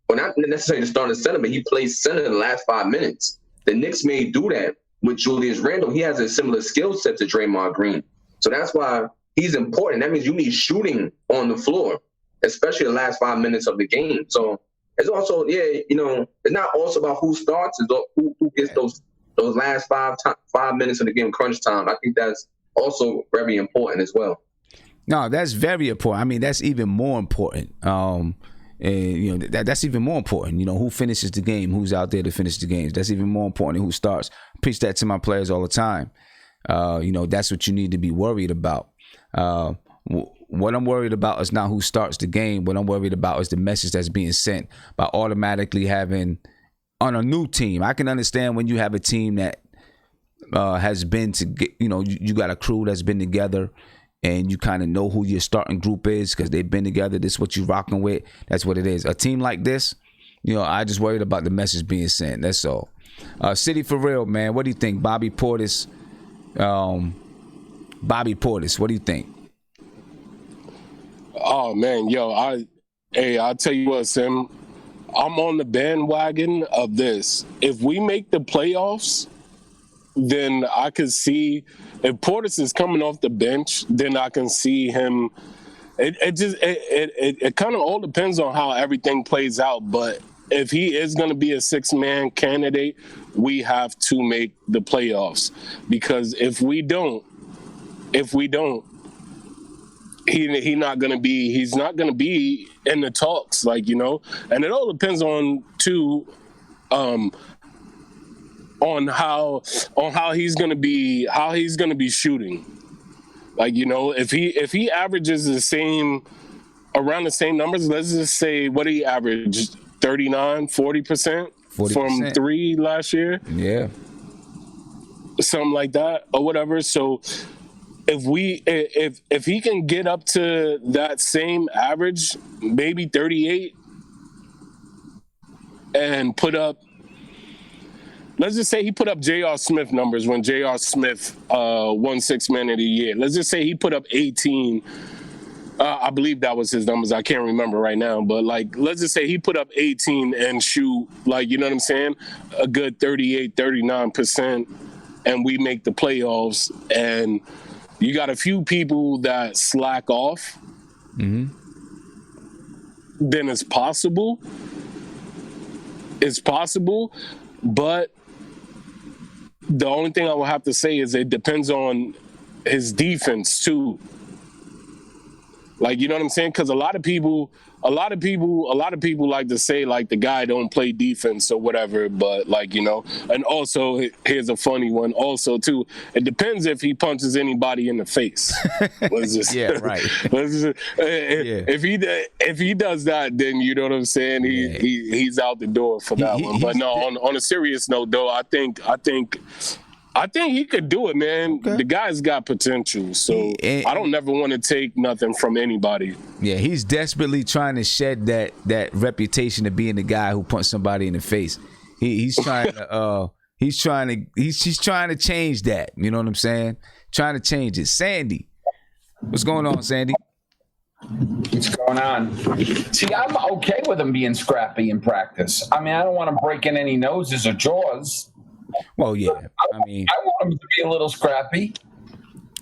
well, not necessarily the starting center, but he plays center in the last 5 minutes. The Knicks may do that with Julius Randle. He has a similar skill set to Draymond Green. So that's why he's important. That means you need shooting on the floor, especially the last 5 minutes of the game. So it's also, it's not also about who starts, it's who gets those last 5 minutes of the game, crunch time. I think that's also very important as well. No, that's very important. I mean, that's even more important. And that's even more important. Who finishes the game, who's out there to finish the games. That's even more important than who starts. I preach that to my players all the time. That's what you need to be worried about. What I'm worried about is not who starts the game. What I'm worried about is the message that's being sent by automatically having on a new team. I can understand when you have a team that has been to you got a crew that's been together. And you kind of know who your starting group is because they've been together. This is what you're rocking with. That's what it is. A team like this, I just worried about the message being sent. That's all. City for real, man. What do you think, Bobby Portis? Bobby Portis, what do you think? Oh man, I'll tell you what, Sim. I'm on the bandwagon of this. If we make the playoffs, then I could see if Portis is coming off the bench, then I can see him. It kind of all depends on how everything plays out. But if he is going to be a 6-man candidate, we have to make the playoffs, because if we don't, he's not going to be in the talks, and it all depends on too, on how he's going to be shooting. If he averages around the same numbers, let's just say what he averaged, 40% from 3 last year. Yeah. Something like that or whatever. So if he can get up to that same average, maybe 38, and put up, let's just say he put up J.R. Smith numbers when J.R. Smith won 6-man of the year. Let's just say he put up 18. I believe that was his numbers. I can't remember right now. But, let's just say he put up 18 and shoot, you know what I'm saying, a good 38, 39%, and we make the playoffs. And you got a few people that slack off, then it's possible. It's possible. But the only thing I will have to say is it depends on his defense too. You know what I'm saying? Because a lot of people like to say the guy don't play defense or whatever. But and also here's a funny one. Also too, it depends if he punches anybody in the face. Yeah, right. If he does that, then you know what I'm saying. He's out the door for that one. But no, on a serious note though, I think he could do it, man. Okay. The guy's got potential, so I don't never want to take nothing from anybody. Yeah, he's desperately trying to shed that reputation of being the guy who punched somebody in the face. He's trying to he's trying to change that. You know what I'm saying? Trying to change it. Sandy, what's going on, Sandy? What's going on? See, I'm okay with him being scrappy in practice. I mean, I don't want him breaking any noses or jaws. Well, yeah. I want him to be a little scrappy.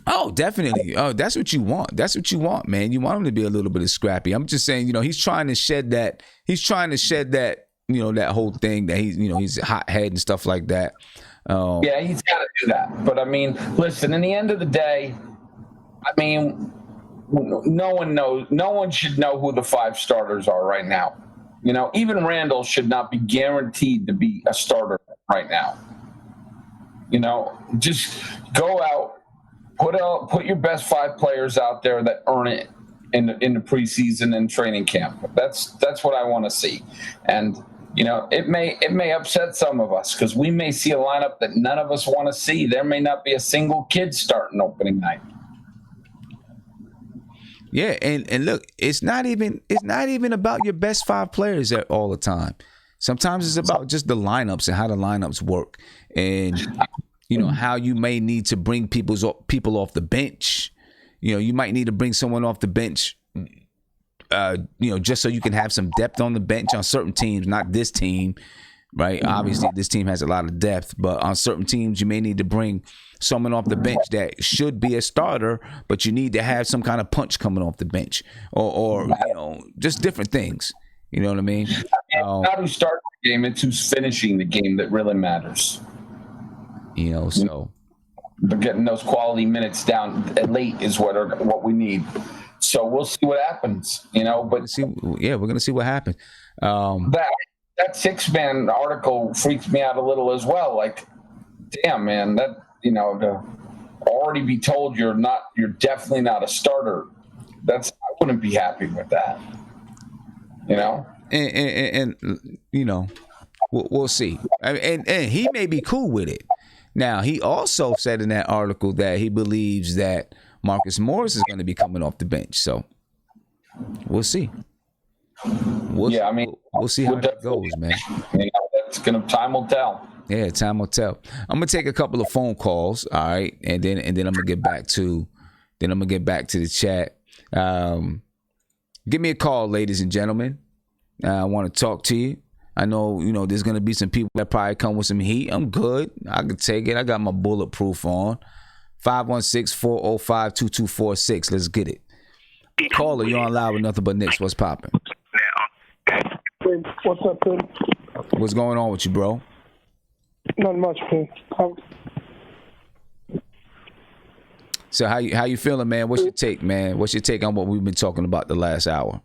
Oh, definitely. Oh, that's what you want. That's what you want, man. You want him to be a little bit of scrappy. I'm just saying, he's trying to shed that. He's trying to shed that. That whole thing that he's a hot head and stuff like that. Yeah, he's got to do that. But I mean, listen. In the end of the day, I mean, no one should know who the 5 starters are right now. Even Randall should not be guaranteed to be a starter right now. Just go out, put your best 5 players out there that earn it in the preseason and training camp. That's what I want to see. And it may upset some of us because we may see a lineup that none of us want to see. There may not be a single kid starting opening night. Yeah, and look, it's not even about your best 5 players all the time. Sometimes it's about just the lineups and how the lineups work, and how you may need to bring people off the bench. You might need to bring someone off the bench, just so you can have some depth on the bench on certain teams. Not this team, right? Obviously, this team has a lot of depth, but on certain teams, you may need to bring someone off the bench that should be a starter, but you need to have some kind of punch coming off the bench, or just different things. You know what I mean? Not who starts the game, it's who's finishing the game that really matters. So. But getting those quality minutes down late is what we need. So we'll see what happens, But we're gonna see what happens. That 6-man article freaks me out a little as well. Damn, man, that to already be told you're definitely not a starter. I wouldn't be happy with that. And we'll see. And he may be cool with it. Now, he also said in that article that he believes that Marcus Morris is going to be coming off the bench. So we'll see. We'll see how that goes, man. Time will tell. Yeah, time will tell. I'm gonna take a couple of phone calls, all right, and then I'm gonna get back to the chat. Give me a call, ladies and gentlemen. I want to talk to you. I know, there's gonna be some people that probably come with some heat. I'm good. I can take it. I got my bulletproof on. 516-405-2246. Let's get it. Caller, you're on live with Nothing But Knicks. What's popping? What's up, Tim? What's going on with you, bro? Not much, man. So how you feeling, man? What's your take, man? What's your take on what we've been talking about the last hour?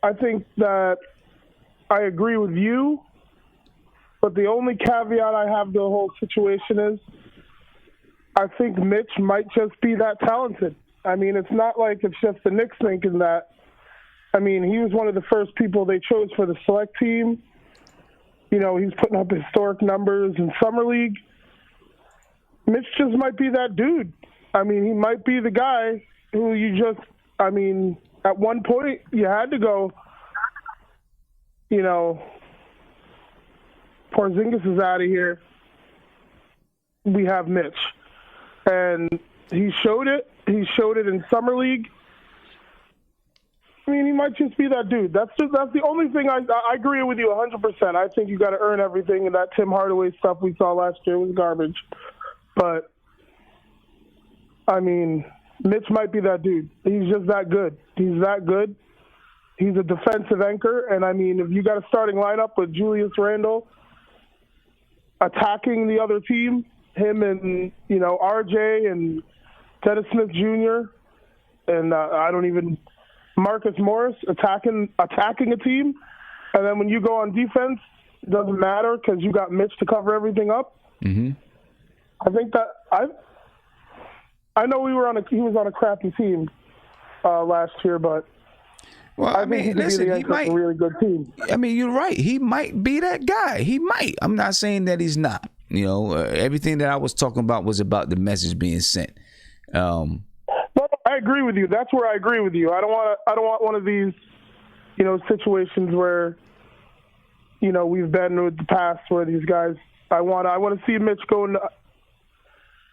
I think that I agree with you, but the only caveat I have to the whole situation is I think Mitch might just be that talented. I mean, it's not like it's just the Knicks thinking that. I mean, he was one of the first people they chose for the select team. He's putting up historic numbers in Summer League. Mitch just might be that dude. I mean, he might be the guy who at one point you had to go, Porzingis is out of here. We have Mitch. And he showed it. He showed it in Summer League. I mean, he might just be that dude. That's the only thing I agree with you 100%. I think you got to earn everything, and that Tim Hardaway stuff we saw last year was garbage. But, I mean, Mitch might be that dude. He's just that good. He's that good. He's a defensive anchor, and, I mean, if you got a starting lineup with Julius Randle attacking the other team, him and, RJ and Dennis Smith Jr. and Marcus Morris attacking a team, and then when you go on defense, it doesn't matter because you got Mitch to cover everything up. Mm-hmm. I think that I know he was on a crappy team last year, but I think he could be the anchor of a really good team. I mean, you're right. He might be that guy. He might. I'm not saying that he's not. Everything that I was talking about was about the message being sent. I agree with you. That's where I agree with you. I don't want one of these, situations where, we've been with the past where these guys. I want to see Mitch go.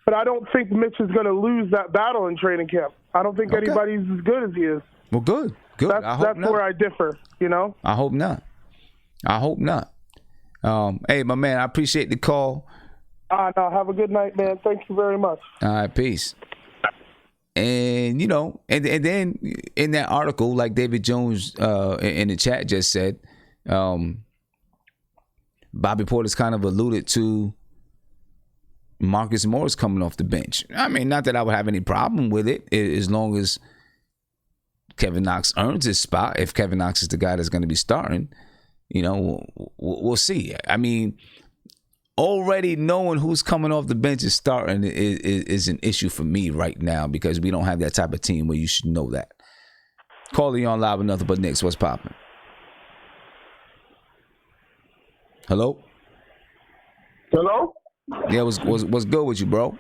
But I don't think Mitch is going to lose that battle in training camp. I don't think anybody's as good as he is. Well, good. That's where I differ. I hope not. Hey, my man, I appreciate the call. No, have a good night, man. Thank you very much. All right, peace. And and then in that article, like David Jones in the chat just said, Bobby Portis kind of alluded to Marcus Morris coming off the bench. I mean, not that I would have any problem with it, as long as Kevin Knox earns his spot. If Kevin Knox is the guy that's going to be starting, we'll see. I mean, already knowing who's coming off the bench and starting is an issue for me right now because we don't have that type of team where you should know that. Calling you on live with Nothing But Knicks. What's popping? Hello? Hello? Yeah, what's good with you, bro?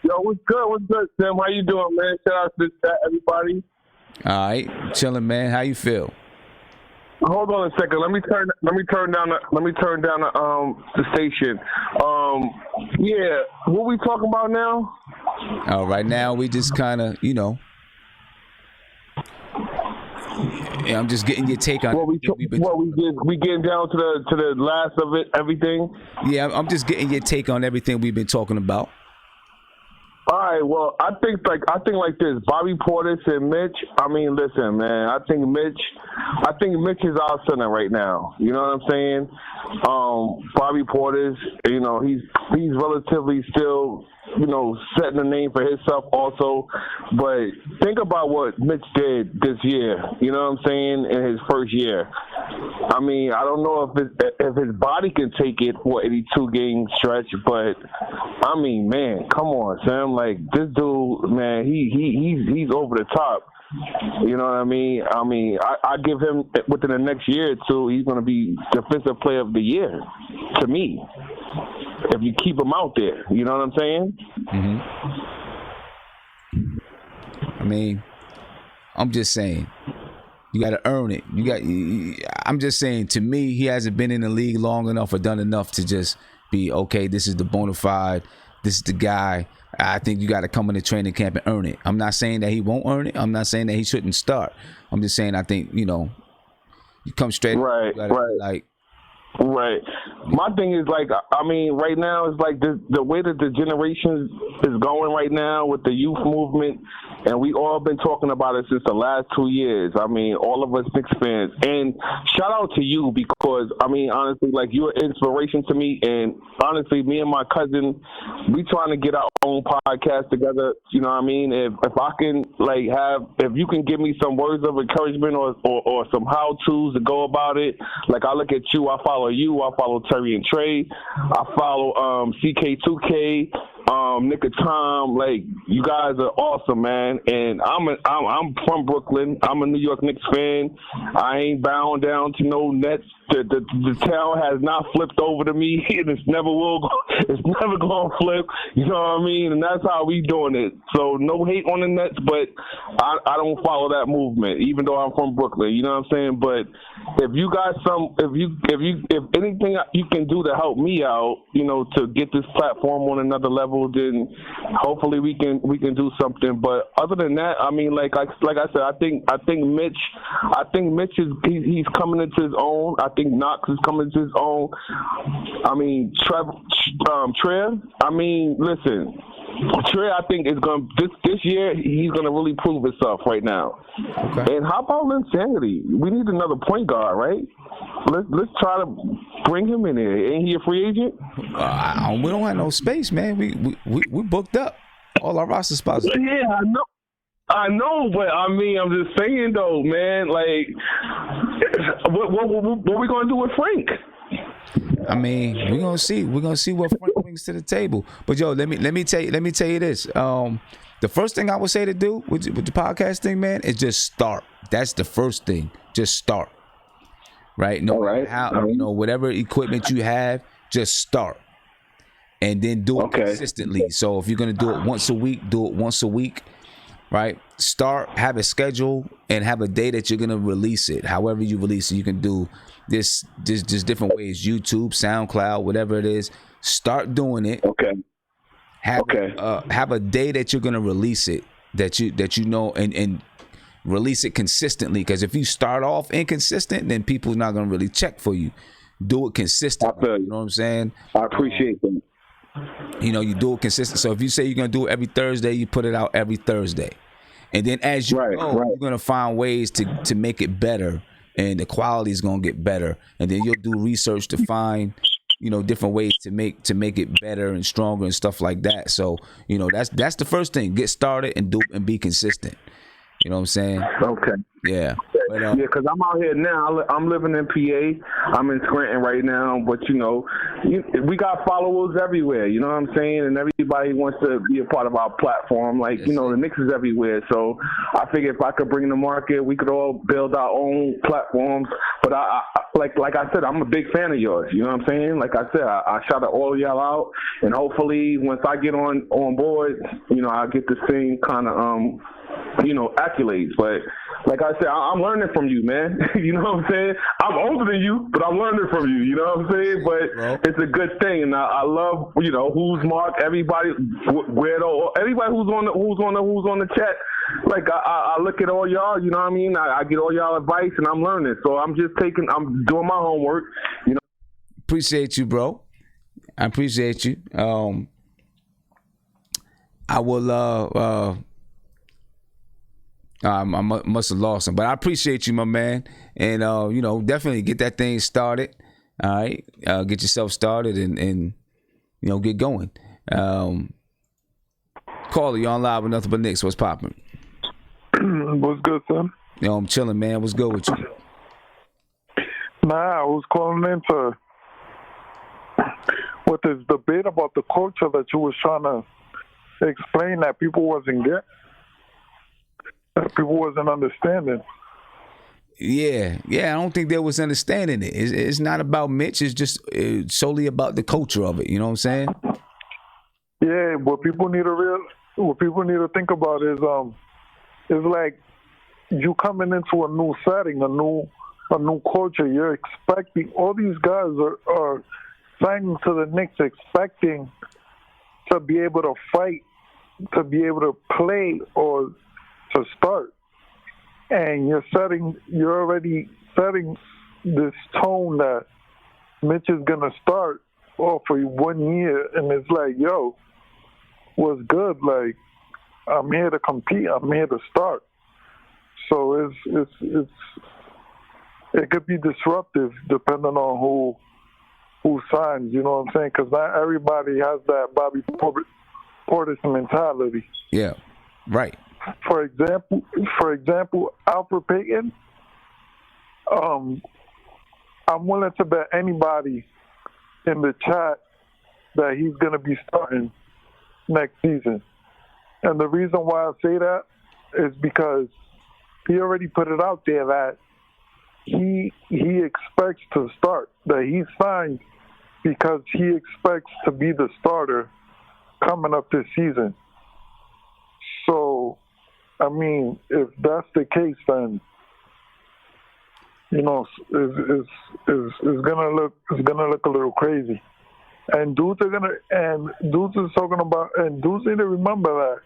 Yo, what's good, Sam? How you doing, man? Shout out to everybody. All right, chilling, man. How you feel? Hold on a second. Let me turn down the station. Yeah, what we talking about now? Right now we just kind of, Yeah, I'm just getting your take on we getting down to the last of it, everything. Yeah, I'm just getting your take on everything we've been talking about. All right, well, I think like this, Bobby Portis and Mitch. I mean, listen, man, I think Mitch is our center right now. You know what I'm saying? Bobby Portis, he's relatively still, setting a name for himself also. But think about what Mitch did this year. You know what I'm saying? In his first year. I mean, I don't know if his body can take it for 82 game stretch, but I mean, man, come on, Sam. Like this dude, man, he's over the top. You know what I mean? I give him within the next year or two, he's going to be defensive player of the year to me. if you keep him out there. You know what I'm saying? I mean, I'm just saying, you got to earn it. I'm just saying, to me, he hasn't been in the league long enough or done enough to just be, okay, this is the bona fide, this is the guy. I think you got to come into training camp and earn it. I'm not saying that he won't earn it. I'm not saying that he shouldn't start. I'm just saying I think, you come straight. Right. Right. My thing is, like, I mean, right now it's like the way that the generation is going right now with the youth movement, and we all been talking about it since the last 2 years. I mean, all of us Knicks fans. And shout out to you because, I mean, honestly, like, you're an inspiration to me. And honestly, me and my cousin, we trying to get our own podcast together. You know what I mean? If I can, like, if you can give me some words of encouragement or some how-tos to go about it, like, I look at you, I follow you, I follow Terry and Trey, I follow CK2K, Nick and Tom. Like, you guys are awesome, man. And I'm from Brooklyn. I'm a New York Knicks fan. I ain't bound down to no Nets. The town has not flipped over to me, and it's never gonna flip. You know what I mean? And that's how we doing it. So no hate on the Nets, but I don't follow that movement, even though I'm from Brooklyn. You know what I'm saying? But if you got if anything you can do to help me out, to get this platform on another level, then hopefully we can do something. But other than that, I mean, like I said, I think Mitch he's coming into his own. I think Knox is coming into his own. I mean, Trev. I mean, listen, Trey, I think is going this year. He's going to really prove himself right now. Okay. And how about Insanity? We need another point guard, right? Let's try to bring him in here. Ain't he a free agent? We don't have no space, man. We booked up all our roster spots. Yeah, I know, but I mean, I'm just saying though, man. Like, what we gonna do with Frank? I mean, we're gonna see. We're gonna see what Frank brings to the table. But yo, let me tell you this. The first thing I would say to do with the podcast thing, man, is just start. That's the first thing. Just start. Right? No matter how, whatever equipment you have, just start. And then do it consistently. So if you're gonna do it once a week, do it once a week. Right? Start, have a schedule, and have a day that you're gonna release it. However you release it, you can do this just different ways. YouTube, SoundCloud, whatever it is. Start doing it. Okay. Have a day that you're gonna release it. That you know and release it consistently. Because if you start off inconsistent, then people's not gonna really check for you. Do it consistently. You know what I'm saying? I appreciate that. You do it consistent. So if you say you're gonna do it every Thursday, you put it out every Thursday, and then as you go, you're gonna find ways to make it better, and the quality is gonna get better, and then you'll do research to find different ways to make it better and stronger and stuff like that. So that's the first thing. Get started and be consistent. You know what I'm saying? Okay. Yeah. But, because I'm out here now. I'm living in PA. I'm in Scranton right now. But, we got followers everywhere. You know what I'm saying? And everybody wants to be a part of our platform. Like, the Knicks is everywhere. So I figure if I could bring the market, we could all build our own platforms. But, like I said, I'm a big fan of yours. You know what I'm saying? Like I said, I shout all y'all out. And hopefully once I get on board, I'll get the same kind of accolades. But like I said, I'm learning from you, man. You know what I'm saying? I'm older than you, but I'm learning from you. You know what I'm saying? But it's a good thing, and I love who's Mark, everybody, Guido, everybody who's on the chat. Like I look at all y'all. You know what I mean? I get all y'all advice, and I'm learning. So I'm doing my homework. Appreciate you, bro. I appreciate you. I will. I must have lost him, but I appreciate you, my man, and definitely get that thing started. All right, get yourself started and get going. Caller, you on live with Nothing But Knicks. What's popping? What's good, son? I'm chilling, man. What's good with you? Nah, I was calling in with this debate about the culture that you was trying to explain that people wasn't getting. People wasn't understanding. Yeah, I don't think there was understanding it. It's not about Mitch. It's just solely about the culture of it. You know what I'm saying? Yeah, what people need to think about is like you coming into a new setting, a new culture. You're expecting all these guys are signing to the Knicks, expecting to be able to fight, to be able to play, or to start. And you're already setting this tone that Mitch is gonna start off for 1 year, and it's like, yo, what's good? Like, I'm here to compete. I'm here to start. So it could be disruptive depending on who signs. You know what I'm saying? Because not everybody has that Bobby Portis mentality. Yeah, right. For example, Alfred Payton. I'm willing to bet anybody in the chat that he's going to be starting next season. And the reason why I say that is because he already put it out there that he expects to start, that he signed because he expects to be the starter coming up this season. So, I mean, if that's the case, then you know it's gonna look a little crazy. And dudes need to remember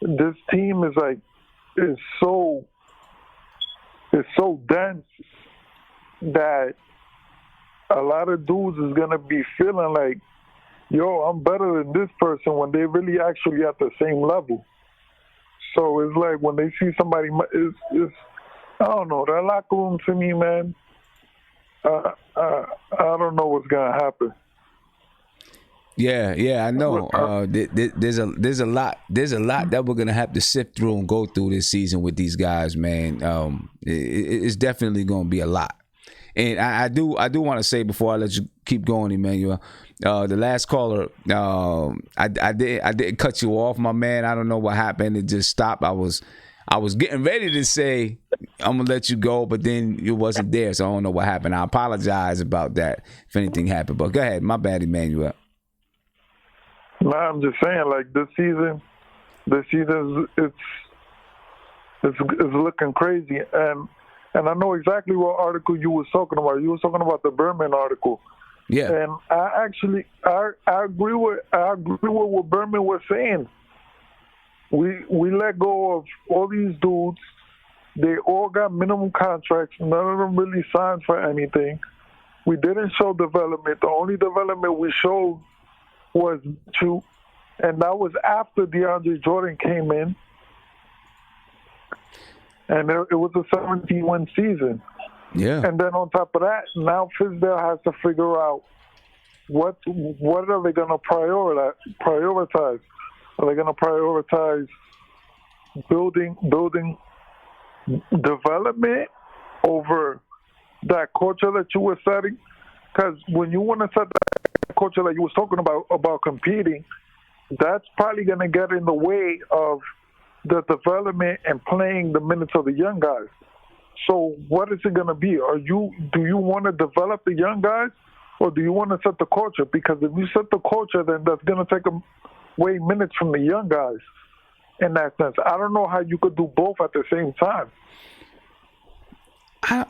that this team is so dense that a lot of dudes is gonna be feeling like, yo, I'm better than this person when they really actually at the same level. So it's like when they see somebody, it's I don't know, that locker room to me, man, I don't know what's gonna happen. Yeah, I know. There's a lot that we're gonna have to sift through and go through this season with these guys, man. It's definitely gonna be a lot. And I do want to say before I let you keep going, Emmanuel, the last caller, I didn't cut you off, my man. I don't know what happened. It just stopped. I was getting ready to say I'm gonna let you go, but then you wasn't there, so I don't know what happened. I apologize about that if anything happened. But go ahead, my bad, Emmanuel. No, I'm just saying, like this season it's looking crazy, and I know exactly what article you was talking about. You was talking about the Berman article. Yeah. And I agree with what Berman was saying. We let go of all these dudes. They all got minimum contracts. None of them really signed for anything. We didn't show development. The only development we showed was two, and that was after DeAndre Jordan came in. And it was a 17-win season. Yeah. And then on top of that, now Fizdale has to figure out what are they going to prioritize? Are they going to prioritize building development over that culture that you were setting? Because when you want to set that culture that you was talking about competing, that's probably going to get in the way of the development and playing the minutes of the young guys. So what is it going to be? Do you want to develop the young guys, or do you want to set the culture? Because if you set the culture, then that's going to take away minutes from the young guys in that sense. I don't know how you could do both at the same time. I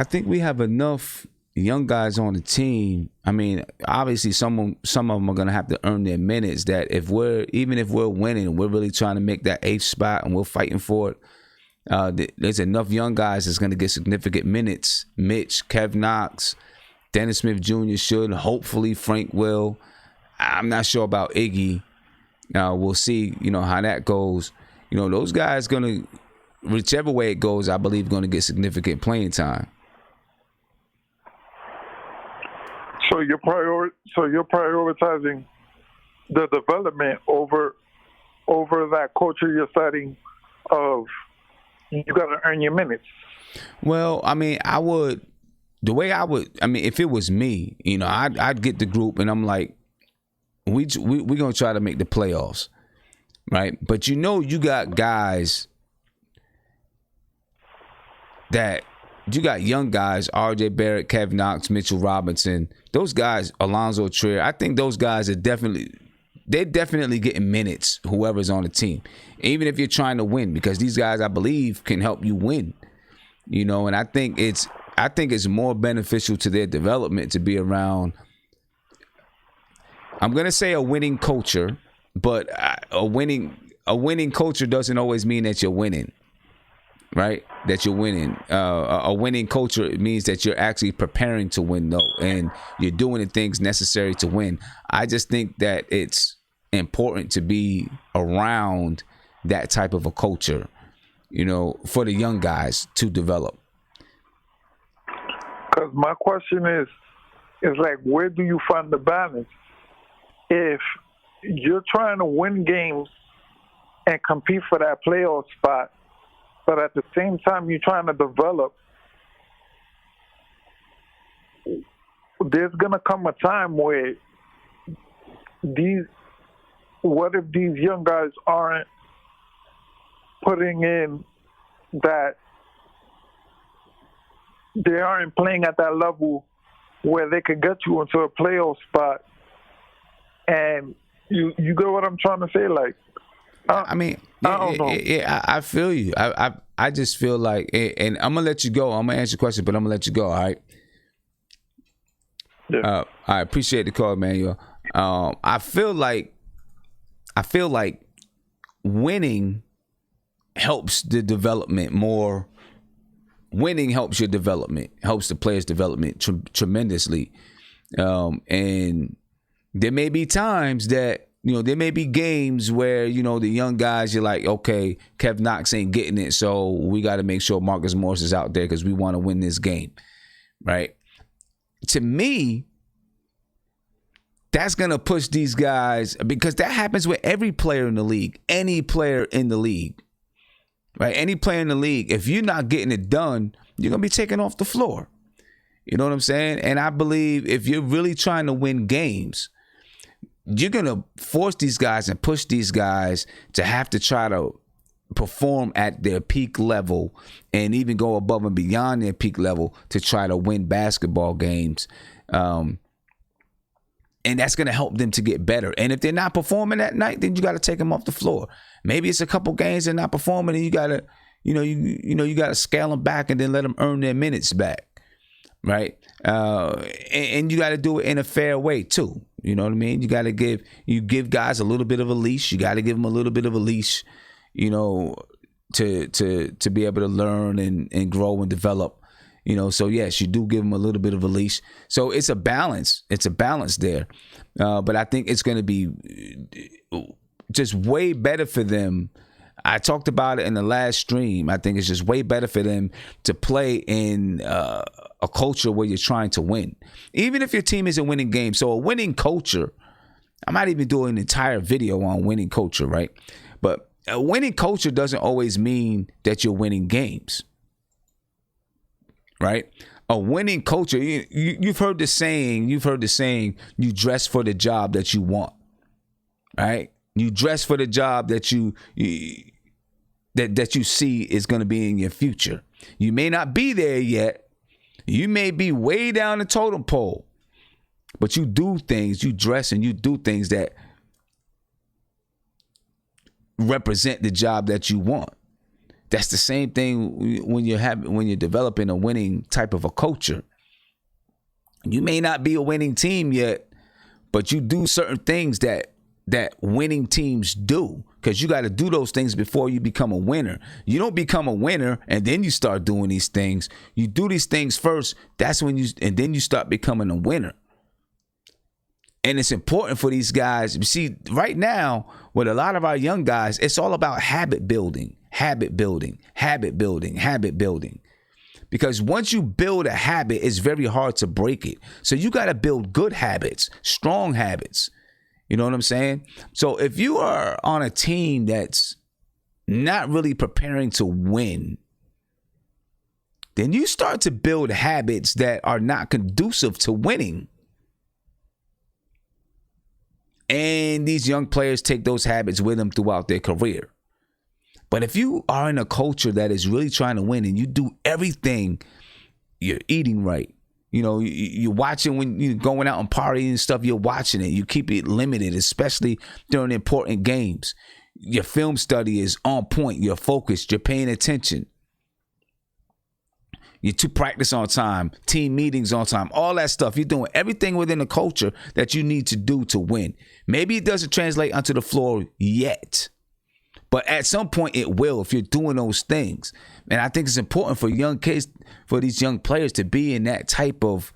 think we have enough young guys on the team. I mean, obviously some of them are gonna have to earn their minutes. That even if we're winning, we're really trying to make that 8th spot and we're fighting for it. There's enough young guys that's gonna get significant minutes. Mitch, Kev Knox, Dennis Smith Jr. should. Hopefully Frank will. I'm not sure about Iggy. We'll see. How that goes. Those guys gonna, whichever way it goes, I believe gonna get significant playing time. So you're prioritizing the development over that culture you're setting of you got to earn your minutes. Well, I mean, if it was me, I'd get the group and I'm like, we're gonna try to make the playoffs, right? But you got guys that you got young guys, R.J. Barrett, Kev Knox, Mitchell Robinson. Those guys, Alonzo Trier, I think those guys are definitely getting minutes, whoever's on the team. Even if you're trying to win, because these guys, I believe, can help you win. You know, and I think it's more beneficial to their development to be around, I'm going to say a winning culture, but a winning culture doesn't always mean that you're winning. Right? That you're winning. A winning culture means that you're actually preparing to win, though, and you're doing the things necessary to win. I just think that it's important to be around that type of a culture, you know, for the young guys to develop. Because my question is like, where do you find the balance? If you're trying to win games and compete for that playoff spot, but at the same time, you're trying to develop, there's going to come a time where what if these young guys aren't putting in that, they aren't playing at that level where they could get you into a playoff spot? And you get what I'm trying to say? Like, I mean, I don't know. I feel you. I just feel like, and I'm gonna let you go. I'm gonna answer your question, but I'm gonna let you go. All right. Yeah. I appreciate the call, man. I feel like winning helps the development more. Winning helps your development, helps the player's development tremendously. And there may be times that, you know, there may be games where, you know, the young guys, you're like, okay, Kev Knox ain't getting it, so we got to make sure Marcus Morris is out there because we want to win this game, right? To me, that's going to push these guys, because that happens with every player in the league, any player in the league, right? Any player in the league, if you're not getting it done, you're going to be taken off the floor. You know what I'm saying? And I believe if you're really trying to win games, you're going to force these guys and push these guys to have to try to perform at their peak level and even go above and beyond their peak level to try to win basketball games. And that's going to help them to get better. And if they're not performing that night, then you got to take them off the floor. Maybe it's a couple games they're not performing and you got to, you got to scale them back and then let them earn their minutes back. Right. And you got to do it in a fair way, too. You know what I mean? You got to give guys a little bit of a leash. You got to give them a little bit of a leash, you know, to be able to learn and grow and develop, you know. So, yes, you do give them a little bit of a leash. So it's a balance. It's a balance there. But I think it's going to be just way better for them. I talked about it in the last stream. I think it's just way better for them to play in a culture where you're trying to win, even if your team isn't winning games. So a winning culture, I might even do an entire video on winning culture, right? But a winning culture doesn't always mean that you're winning games, right? A winning culture, you've heard the saying, you dress for the job that you want, right? You dress for the job that you see is going to be in your future. You may not be there yet. You may be way down the totem pole, but you do things, you dress and you do things that represent the job that you want. That's the same thing when you're developing a winning type of a culture. You may not be a winning team yet, but you do certain things that winning teams do, because you got to do those things before you become a winner. You don't become a winner and then you start doing these things. You do these things first. And then you start becoming a winner. And it's important for these guys. You see, right now, with a lot of our young guys, it's all about habit building. Because once you build a habit, it's very hard to break it. So you got to build good habits, strong habits. You know what I'm saying? So if you are on a team that's not really preparing to win, then you start to build habits that are not conducive to winning. And these young players take those habits with them throughout their career. But if you are in a culture that is really trying to win and you do everything, you're eating right. You know, you're watching when you're going out and partying and stuff, you're watching it. You keep it limited, especially during important games. Your film study is on point. You're focused. You're paying attention. You're to practice on time, team meetings on time, all that stuff. You're doing everything within the culture that you need to do to win. Maybe it doesn't translate onto the floor yet, but at some point it will if you're doing those things. And I think it's important for young kids, for these young players to be in that type of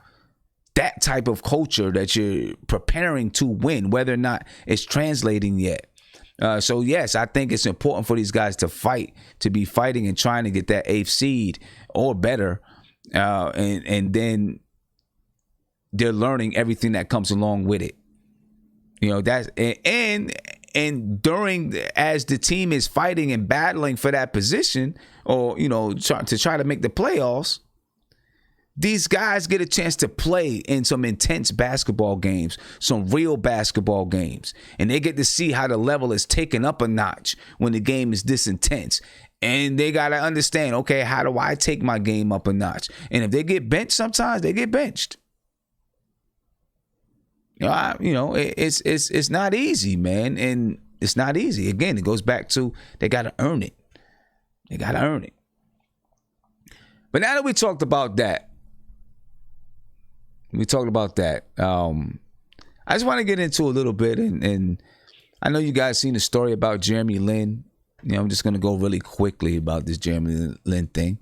culture that you're preparing to win, whether or not it's translating yet. So yes, I think it's important for these guys to fight, to be fighting and trying to get that 8th seed or better. And then they're learning everything that comes along with it. You know, that's and during, as the team is fighting and battling for that position, or, you know, to try to make the playoffs, these guys get a chance to play in some intense basketball games, some real basketball games. And they get to see how the level is taken up a notch when the game is this intense. And they got to understand, okay, how do I take my game up a notch? And if they get benched sometimes, they get benched. It's not easy, man. And it's not easy. Again, it goes back to they got to earn it. They got to earn it. But now that we talked about that, I just want to get into a little bit. And I know you guys seen the story about Jeremy Lin. You know, I'm just going to go really quickly about this Jeremy Lin thing.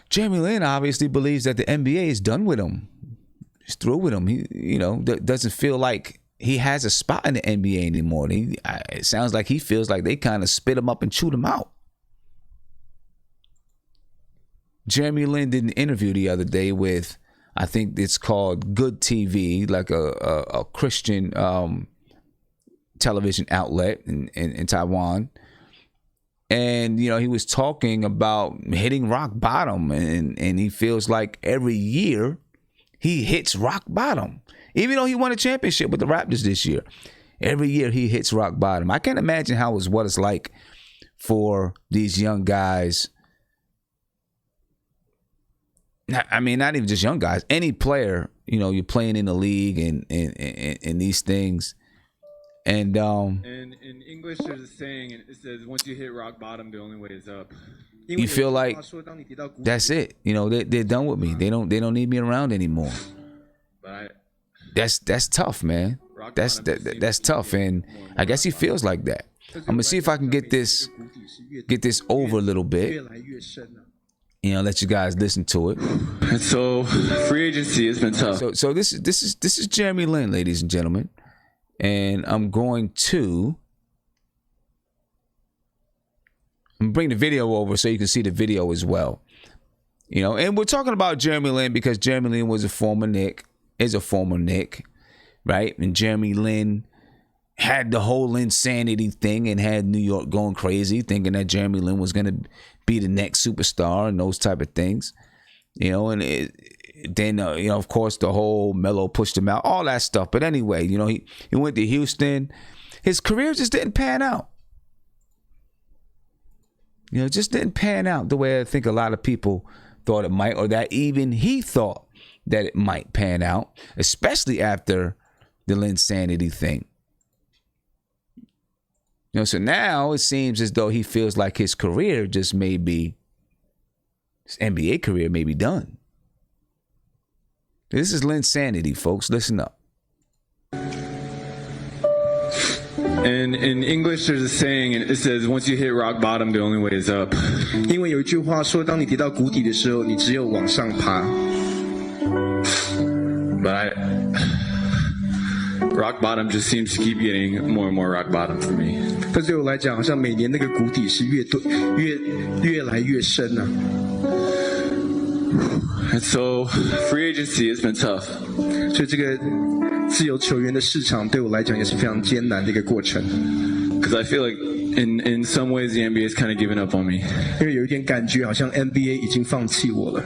Jeremy Lin obviously believes that the NBA is done with him. It's through with him. He, you know, doesn't feel like he has a spot in the NBA anymore. It sounds like he feels like they kind of spit him up and chewed him out. Jeremy Lin did an interview the other day with, I think it's called Good TV, like a Christian television outlet in Taiwan. And, you know, he was talking about hitting rock bottom, and he feels like every year he hits rock bottom. Even though he won a championship with the Raptors this year, every year he hits rock bottom. I can't imagine what it's like for these young guys. I mean, not even just young guys, any player, you know, you're playing in the league and these things. And in English, there's a saying, it says, once you hit rock bottom, the only way is up. You feel like that's it. You know, they're done with me. They don't need me around anymore. But that's tough, man. That's tough. And I guess he feels like that. I'm gonna see if I can get this over a little bit. You know, let you guys listen to it. And so free agency has been tough. So this is Jeremy Lin, ladies and gentlemen, and I'm going to bring the video over so you can see the video as well. You know, and we're talking about Jeremy Lin because Jeremy Lin is a former Knick, right? And Jeremy Lin had the whole insanity thing and had New York going crazy, thinking that Jeremy Lin was going to be the next superstar and those type of things, you know. And then, you know, of course, the whole Melo pushed him out, all that stuff. But anyway, you know, he went to Houston. His career just didn't pan out. You know, it just didn't pan out the way I think a lot of people thought it might, or that even he thought that it might pan out, especially after the Linsanity thing. You know, so now it seems as though he feels like his career just may be, his NBA career may be done. This is Linsanity, folks. Listen up. And in English, there's a saying, and it says, once you hit rock bottom, the only way is up. 因为有一句话说，当你跌到谷底的时候，你只有往上爬。But rock bottom just seems to keep getting more and more rock bottom for me. 但对我来讲，好像每年那个谷底是越来越深啊。And so free agency has been tough. 所以这个自由球员的市场对我来讲也是非常艰难的一个过程。Because I feel like in some ways the NBA is kind of giving up on me. 因为有一点感觉好像 NBA 已经放弃我了。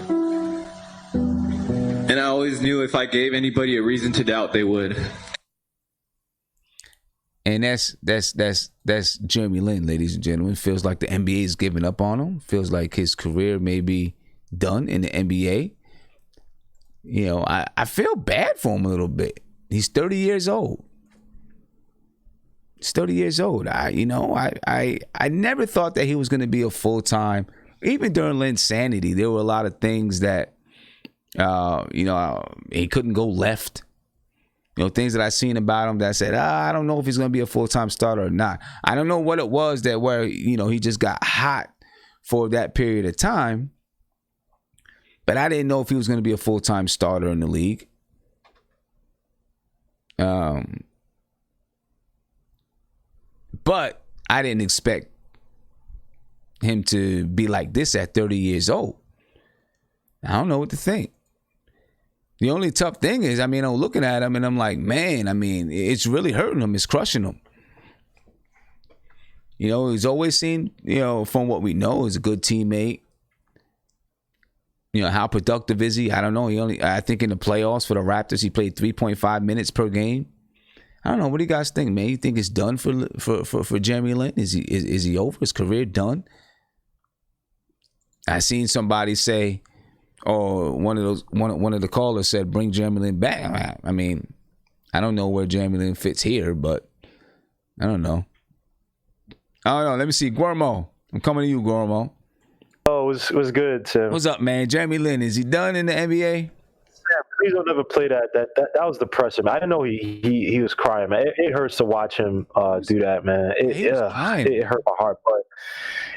And I always knew if I gave anybody a reason to doubt, they would. And that's Jeremy Lin, ladies and gentlemen. Feels like the NBA is giving up on him. Feels like his career may be done in the NBA. You know, I feel bad for him a little bit. He's 30 years old. He's 30 years old. I never thought that he was going to be a full-time. Even during Lin's sanity, there were a lot of things that, he couldn't go left. You know, things that I seen about him that I said, I don't know if he's going to be a full-time starter or not. I don't know what it was where he just got hot for that period of time. But I didn't know if he was going to be a full-time starter in the league. But I didn't expect him to be like this at 30 years old. I don't know what to think. The only tough thing is, I'm looking at him and I'm like, man, it's really hurting him. It's crushing him. He's always seen, from what we know, he's a good teammate. How productive is he? I don't know. I think in the playoffs for the Raptors, he played 3.5 minutes per game. I don't know. What do you guys think, man? You think it's done for Jeremy Lin? Is he over? His career done? I seen somebody say, one of the callers said, bring Jeremy Lin back. I don't know where Jeremy Lin fits here, but I don't know. Let me see. Guillermo. I'm coming to you, Guillermo. Oh, it was good, Tim. What's up, man? Jeremy Lin, is he done in the NBA? Yeah, please don't ever play that. That was depressing, man. I didn't know he was crying, man. It hurts to watch him do that, man. It hurt my heart. But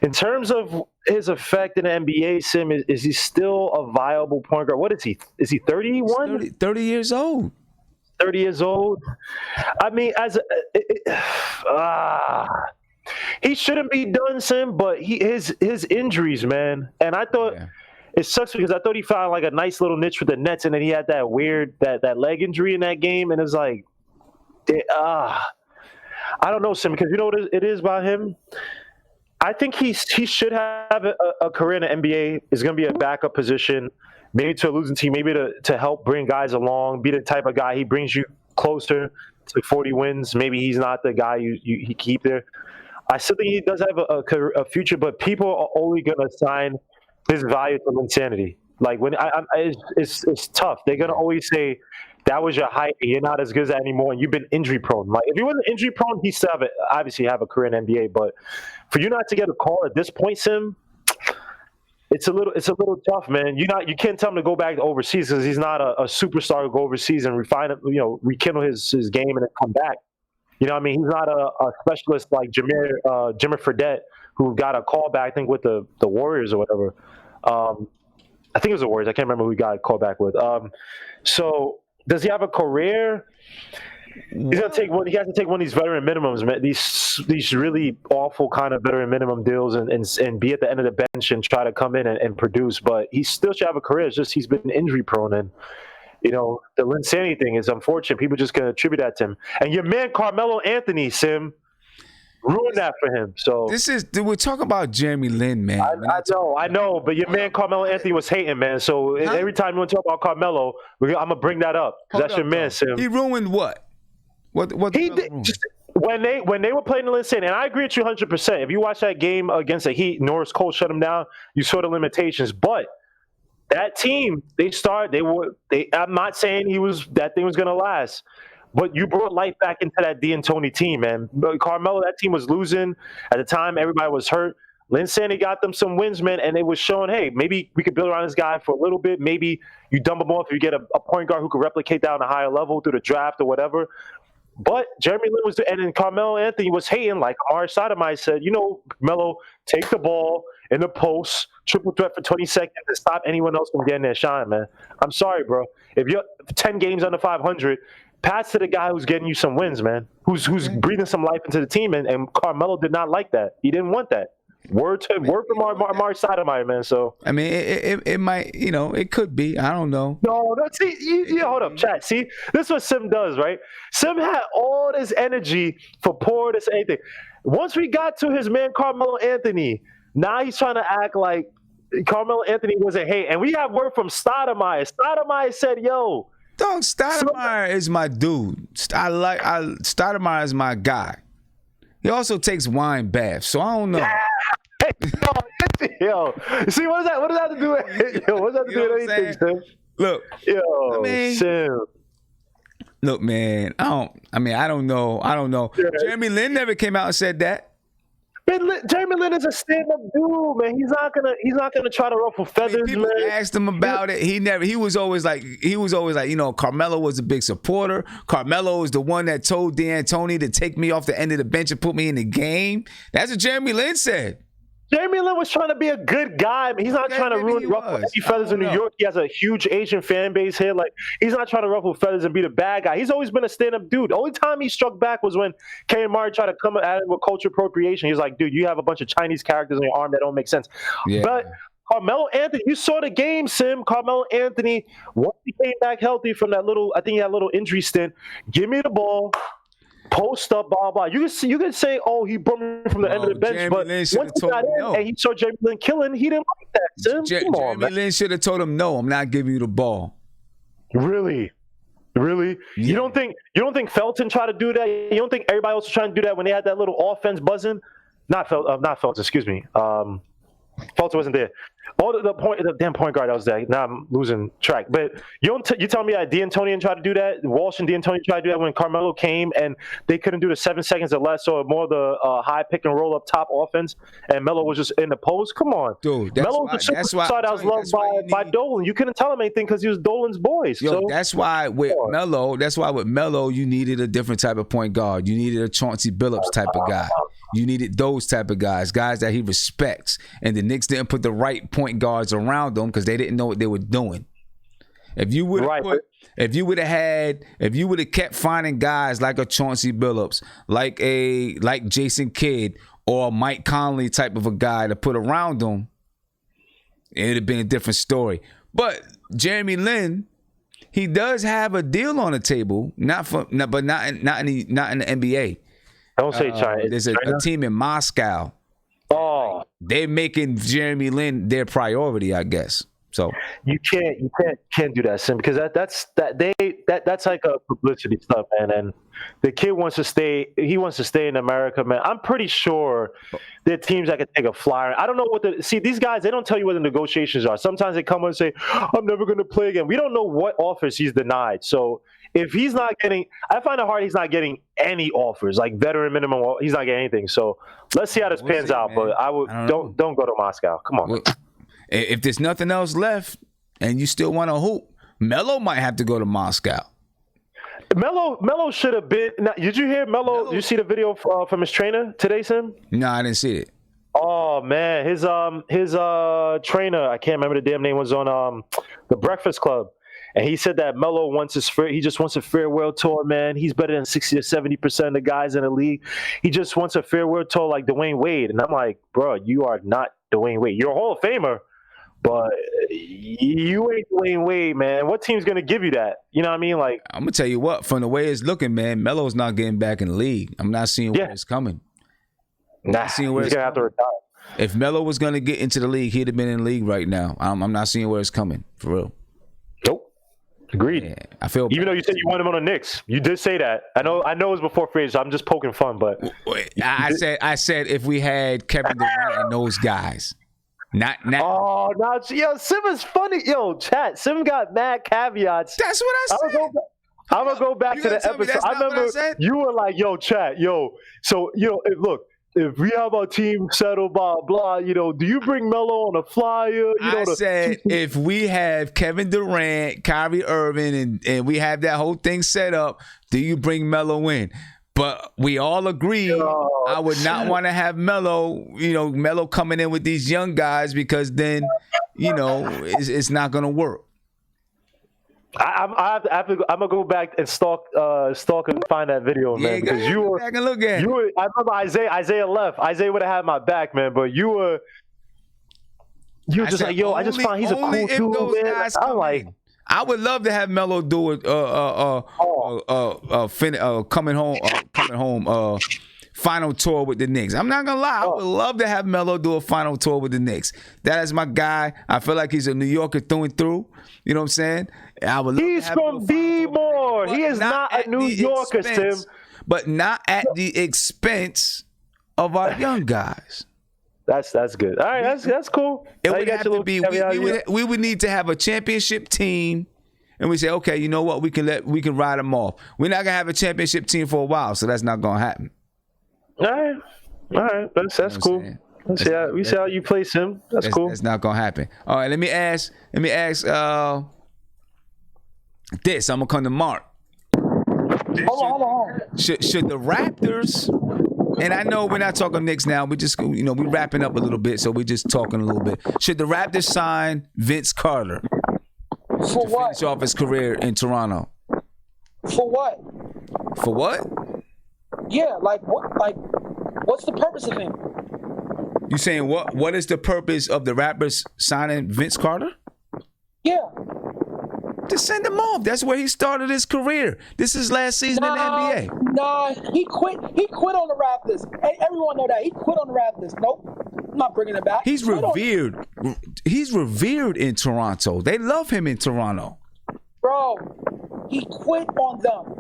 in terms of his effect in the NBA, Sim, is he still a viable point guard? What is he? Is he 31? 30 years old. 30 years old. He shouldn't be done, Sim, but his injuries, man. And I thought it sucks because I thought he found like a nice little niche with the Nets, and then he had that weird that leg injury in that game, and it's like, I don't know, Sim, because you know what it is about him. I think he should have a career in the NBA. Is going to be a backup position, maybe to a losing team, maybe to help bring guys along, be the type of guy he brings you closer to 40 wins. Maybe he's not the guy you keep there. I still think he does have a future, but people are only going to assign his value to insanity. Like when it's tough. They're going to always say that was your height. You're not as good as that anymore, and you've been injury prone. Like if he wasn't injury prone, he still obviously have a career in NBA. But for you not to get a call at this point, Sim, it's a little tough, man. You can't tell him to go back to overseas because he's not a superstar to go overseas and rekindle his game and then come back. You know what I mean? He's not a specialist like Jimmer Fredette, who got a call back, I think, with the Warriors or whatever. I think it was the Warriors. I can't remember who he got a call back with. So does he have a career? He has to take one of these veteran minimums, man. These really awful kind of veteran minimum deals and be at the end of the bench and try to come in and produce. But he still should have a career. It's just he's been injury prone, and the Linsanity thing is unfortunate. People just gonna attribute that to him. And your man Carmelo Anthony, Sim, ruined that for him. So we're talking about Jeremy Lin, man. I know, but your man Carmelo Anthony was hating, man. So every time you want to talk about Carmelo, I'm gonna bring that up. That's your man, Sim. He ruined what? What he did? When they were playing the Linsanity, and I agree with you 100%. If you watch that game against the Heat, Norris Cole shut him down. You saw the limitations, but that team, I'm not saying that thing was going to last, but you brought life back into that D'Antoni team, man. Carmelo, that team was losing. At the time, everybody was hurt. Linsanity got them some wins, man, and it was showing, hey, maybe we could build around this guy for a little bit. Maybe you dump him off if you get a point guard who could replicate that on a higher level through the draft or whatever. But Jeremy Lin and then Carmelo Anthony was hating, like Amar Sotomayor said, Melo, take the ball in the post, triple threat for 20 seconds and stop anyone else from getting their shine, man. I'm sorry, bro. If you're 10 games under 500, pass to the guy who's getting you some wins, man, who's breathing some life into the team. And Carmelo did not like that. He didn't want that. Word from Amar Sotomayor, man. So it might, it could be. I don't know. No. See, hold up, chat. See, this is what Sim does, right? Sim had all this energy for Portis, anything. Once we got to his man Carmelo Anthony, now he's trying to act like Carmelo Anthony wasn't hate. And we have word from Stoudemire. Stoudemire said, "Yo, Dog, Stoudemire is my dude. Stoudemire is my guy. He also takes wine baths, so I don't know. Yo, see, what does that have to do with yo? What does that have to do with anything, Sim? Look, yo, Sim. Look, man, I don't know. Yeah. Jeremy Lin never came out and said that. Jeremy Lin is a stand-up dude, man. He's not gonna try to ruffle feathers, people man. Asked him about it. He was always like, Carmelo was a big supporter. Carmelo is the one that told D'Antoni to take me off the end of the bench and put me in the game. That's what Jeremy Lin said. Jeremy Lin was trying to be a good guy. He's not trying to ruffle any feathers in New York. He has a huge Asian fan base here. Like, he's not trying to ruffle feathers and be the bad guy. He's always been a stand-up dude. The only time he struck back was when Kay Murray tried to come at him with culture appropriation. He was like, dude, you have a bunch of Chinese characters on your arm that don't make sense. Yeah. But Carmelo Anthony, you saw the game, Sim. Carmelo Anthony, once he came back healthy from that little, I think he had a little injury stint, give me the ball. Post up, blah blah. You can say, oh, he brought me from the end of the bench, Jeremy but Lin once he got in and he saw Jeremy Lin killing, he didn't like that. Sim. Jeremy Lin should have told him, no, I'm not giving you the ball. Really? Yeah. You don't think Felton tried to do that? You don't think everybody else was trying to do that when they had that little offense buzzing? Not Felton. Excuse me. Felton wasn't there. The damn point guard that was there. Now I'm losing track. But you tell me that D'Antoni tried to do that? Walsh and D'Antoni tried to do that when Carmelo came and they couldn't do the 7 seconds or less, or more the high pick and roll up top offense, and Melo was just in the post? Come on. Dude, Melo was a superstar that was loved by Dolan. You couldn't tell him anything because he was Dolan's boy. That's why with Melo, you needed a different type of point guard. You needed a Chauncey Billups type of guy. You needed those type of guys that he respects. And the Knicks didn't put the right point guards around them because they didn't know what they were doing. If you would have kept finding guys like a Chauncey Billups, like Jason Kidd or Mike Conley type of a guy to put around them, it would have been a different story. But Jeremy Lin, he does have a deal on the table, not in the NBA. Don't say China. There's a team in Moscow. Oh, they're making Jeremy Lin their priority, I guess. So you can't do that, Sim, because that's like a publicity stuff, man. And the kid wants to stay. He wants to stay in America, man. I'm pretty sure there are teams that can take a flyer. I don't know these guys. They don't tell you what the negotiations are. Sometimes they come and say, "I'm never going to play again." We don't know what offers he's denied. So if he's not getting, I find it hard he's not getting any offers, like veteran minimum. He's not getting anything. So let's see how this pans out. Man. But don't go to Moscow. Come on. Well, if there's nothing else left and you still want to hoop, Melo might have to go to Moscow. Melo should have been. Now, did you hear Melo? Did you see the video from his trainer today, Sim? No, I didn't see it. Oh man, his trainer, I can't remember the damn name, was on the Breakfast Club. And he said that Melo he just wants a farewell tour, man. He's better than 60 or 70% of the guys in the league. He just wants a farewell tour like Dwayne Wade. And I'm like, bro, you are not Dwayne Wade. You're a Hall of Famer, but you ain't Dwayne Wade, man. What team's going to give you that? You know what I mean? Like, I'm going to tell you what, from the way it's looking, man, Melo's not getting back in the league. I'm not seeing where it's coming. He's going to have to retire. If Melo was going to get into the league, he'd have been in the league right now. I'm not seeing where it's coming, for real. Nope. Agreed. Yeah, I feel even though you said you want him on the Knicks, you did say that. I know it was before free agency. I'm just poking fun, but I said if we had Kevin Durant and those guys, not. Oh, now Sim is funny. Yo, chat. Sim got mad caveats. That's what I said. I'm gonna go back to the episode. I remember you were like, "Yo, chat, yo." So look. If we have our team settled, blah, blah, do you bring Melo on a flyer? I said if we have Kevin Durant, Kyrie Irving, and we have that whole thing set up, do you bring Melo in? But we all agree I would not want to have Melo coming in with these young guys because then, it's not going to work. I'm gonna go back and stalk and find that video, man. Because you were, back and look at it. I remember Isaiah left. Isaiah would have had my back, man. But you were just like, yo, I just find he's a cool dude, man. I'm like, I would love to have Melo do it. Coming home, final tour with the Knicks. I'm not gonna lie, I would love to have Melo do a final tour with the Knicks. That is my guy. I feel like he's a New Yorker through and through. You know what I'm saying? I would love He's to have from B-More. He is not a New Yorker, Tim. But not at the expense of our young guys. That's good. All right, that's cool. It would have to be. We would need to have a championship team, and we say, okay, you know what? We can ride them off. We're not gonna have a championship team for a while, so that's not gonna happen. All right. That's cool. We see how you place him. That's cool. That's not gonna happen. All right, let me ask. This I'm gonna come to Mark. Hold on. Should the Raptors? And I know we're not talking Knicks now. We just we're wrapping up a little bit, so we're just talking a little bit. Should the Raptors sign Vince Carter For to what? finish off his career in Toronto? For what? For what? Yeah, like what? Like, what's the purpose of him? You saying what? What is the purpose of the Raptors signing Vince Carter? Yeah. To send him off. That's where he started his career. This is last season in the NBA. Nah, he quit. He quit on the Raptors. Hey, everyone know that he quit on the Raptors. Nope, I'm not bringing it back. He's revered. He's revered in Toronto. They love him in Toronto. Bro, he quit on them.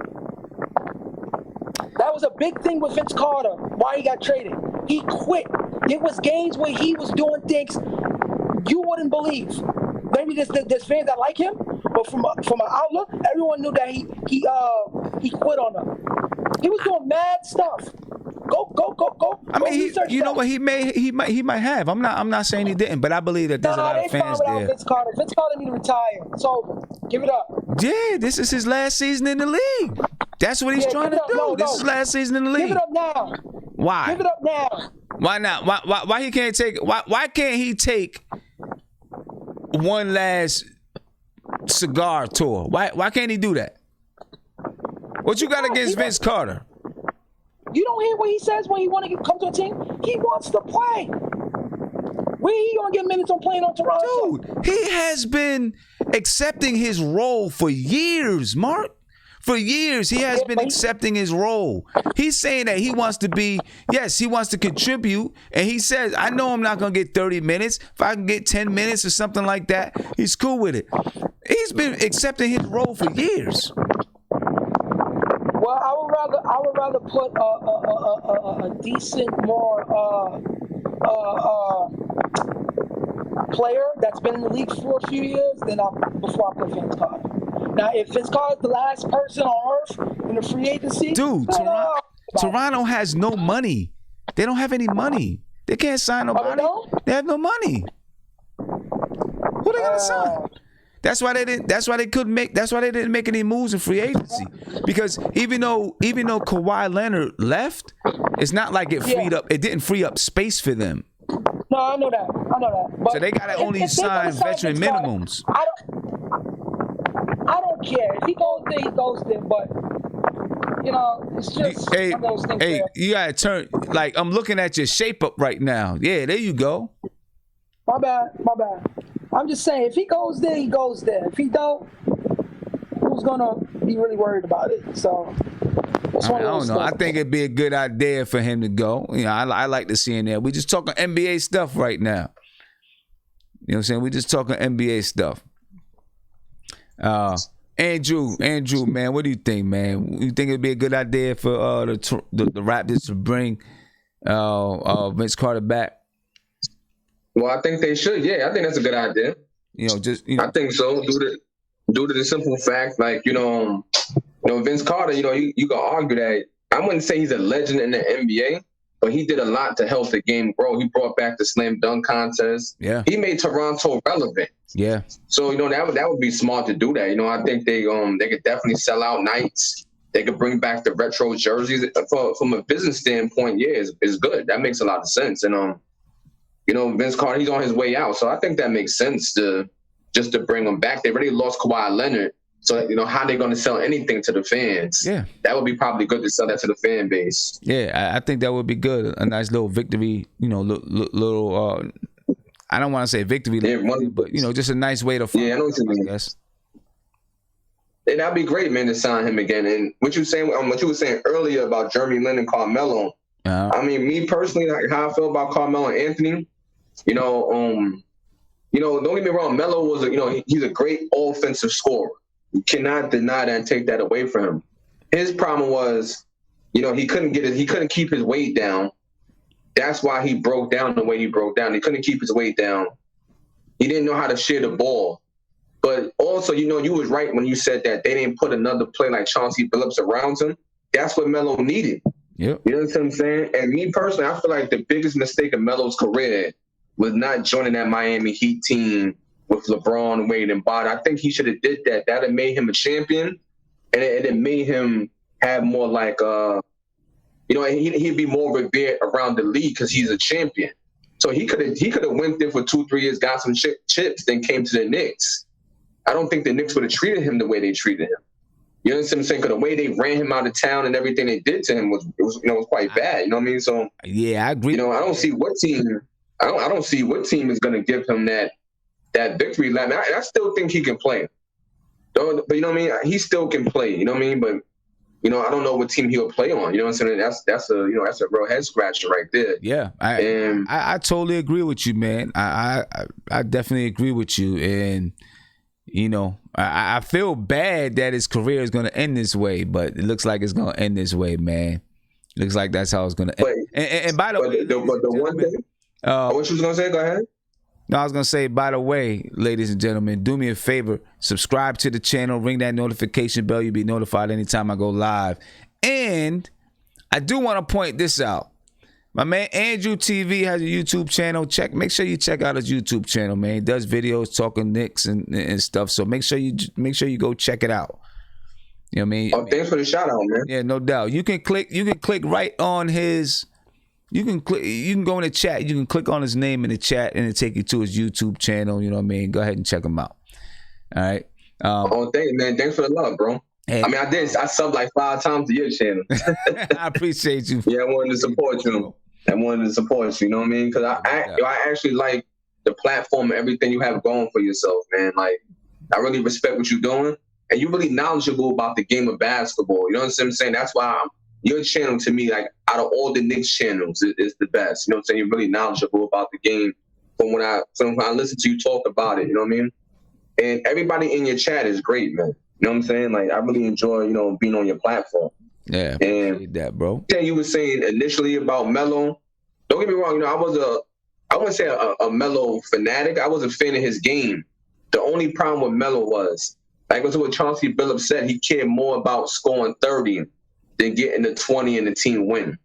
That was a big thing with Vince Carter. Why he got traded? He quit. It was games where he was doing things you wouldn't believe. Maybe there's fans that like him, but from an outlook, everyone knew that he quit on them. He was doing mad stuff. Go. I mean, you know what? He might have. I'm not saying he didn't, but I believe that there's a lot of fans there. Vince Carter need to retire. It's over. Give it up. Yeah, this is his last season in the league. That's what he's trying to do. This is last season in the league. Give it up now. Why? Give it up now. Why not? Why he can't take? Why can't he take one last cigar tour? Why can't he do that? What you got against Vince Carter? You don't hear what he says when he want to come to a team? He wants to play. Where he gonna get minutes on playing on Toronto? Dude, he has been accepting his role for years, Mark. For years, he has been accepting his role. He's saying that he wants to be, yes, he wants to contribute. And he says, I know I'm not going to get 30 minutes. If I can get 10 minutes or something like that, he's cool with it. He's been accepting his role for years. Well, I would rather put a decent, more player that's been in the league for a few years before I put Vince Carter. Now, if Vince Carter's the last person on earth in the free agency, dude, Toronto has no money. They don't have any money. They can't sign nobody. They have no money. Who they gonna sign? That's why they didn't. That's why they couldn't make. That's why they didn't make any moves in free agency. Because even though Kawhi Leonard left, it's not like it freed up. It didn't free up space for them. No, I know that. But so they gotta only sign veteran minimums. I don't care. If he goes there, he goes there. But it's just one of those things. Hey, you gotta turn. Like, I'm looking at your shape up right now. Yeah, there you go. My bad. I'm just saying, if he goes there, he goes there. If he don't, who's gonna be really worried about it? So I don't know. I think it'd be a good idea for him to go. I like to see him there. We just talking NBA stuff right now. You know what I'm saying? We just talking NBA stuff. Andrew, man, what do you think, man? You think it'd be a good idea for the Raptors to bring Vince Carter back? Well, I think they should. Yeah, I think that's a good idea. I think so. Due to the simple fact, like Vince Carter. You can argue that I wouldn't say he's a legend in the NBA, but he did a lot to help the game grow. He brought back the slam dunk contest. Yeah, he made Toronto relevant. Yeah. So that would be smart to do that. I think they could definitely sell out nights. They could bring back the retro jerseys. From a business standpoint, yeah, it's good. That makes a lot of sense. And Vince Carter, he's on his way out, so I think that makes sense to bring him back. They already lost Kawhi Leonard, so how they going to sell anything to the fans? Yeah, that would be probably good to sell that to the fan base. Yeah, I think that would be good. A nice little victory, little. I don't want to say victory, but just a nice way to. Yeah, I know what you mean. I guess. And that'd be great, man, to sign him again. And what you were saying earlier about Jeremy Lin and Carmelo, I mean, me personally, like how I feel about Carmelo and Anthony, don't get me wrong. Melo was he's a great offensive scorer. You cannot deny that and take that away from him. His problem was, he couldn't keep his weight down. That's why he broke down the way he broke down. He couldn't keep his weight down. He didn't know how to share the ball. But also, you was right when you said that they didn't put another player like Chauncey Billups around him. That's what Melo needed. Yep. You know what I'm saying? And me personally, I feel like the biggest mistake of Melo's career was not joining that Miami Heat team with LeBron, Wade, and Bud. I think he should have did that. That would have made him a champion, and it made him have more like he'd be more revered around the league because he's a champion. So he could have went there for 2-3 years, got some chips, then came to the Knicks. I don't think the Knicks would have treated him the way they treated him. You know what I'm saying? Because the way they ran him out of town and everything they did to him was quite bad. You know what I mean? So yeah, I agree. I don't see what team. I don't see what team is going to give him that victory lap. I still think he can play. But you know what I mean? He still can play. You know what I mean? But I don't know what team he'll play on. You know what I'm saying? That's a real head scratcher right there. Yeah, I totally agree with you, man. I definitely agree with you, and I feel bad that his career is going to end this way, but it looks like it's going to end this way, man. Looks like that's how it's going to end. And by the way, the one thing. What you was gonna say? Go ahead. No, I was gonna say, by the way, ladies and gentlemen, do me a favor, subscribe to the channel, ring that notification bell. You'll be notified anytime I go live. And I do want to point this out. My man Andrew TV has a YouTube channel. Make sure you check out his YouTube channel, man. He does videos talking Knicks and stuff. So make sure you go check it out. You know what I mean? Oh, thanks for the shout out, man. Yeah, no doubt. You can click right on his. You can go in the chat. You can click on his name in the chat, and it'll take you to his YouTube channel. You know what I mean? Go ahead and check him out. All right. Thanks for the love, bro. Hey, I mean, I subbed like 5 times to your channel. I appreciate you. Yeah, I wanted to support you. You know what I mean? Because I actually like the platform and everything you have going for yourself, man. Like, I really respect what you're doing, and you're really knowledgeable about the game of basketball. You know what I'm saying? That's why your channel, to me, like out of all the Knicks channels, is the best. You know what I'm saying? You're really knowledgeable about the game from when I listen to you talk about it. You know what I mean? And everybody in your chat is great, man. You know what I'm saying? Like, I really enjoy, being on your platform. Yeah, appreciate that, bro. You were saying initially about Melo. Don't get me wrong. I wouldn't say a Melo fanatic. I was a fan of his game. The only problem with Melo was, like what Chauncey Billups said, he cared more about scoring 30 than getting the 20 and the team win.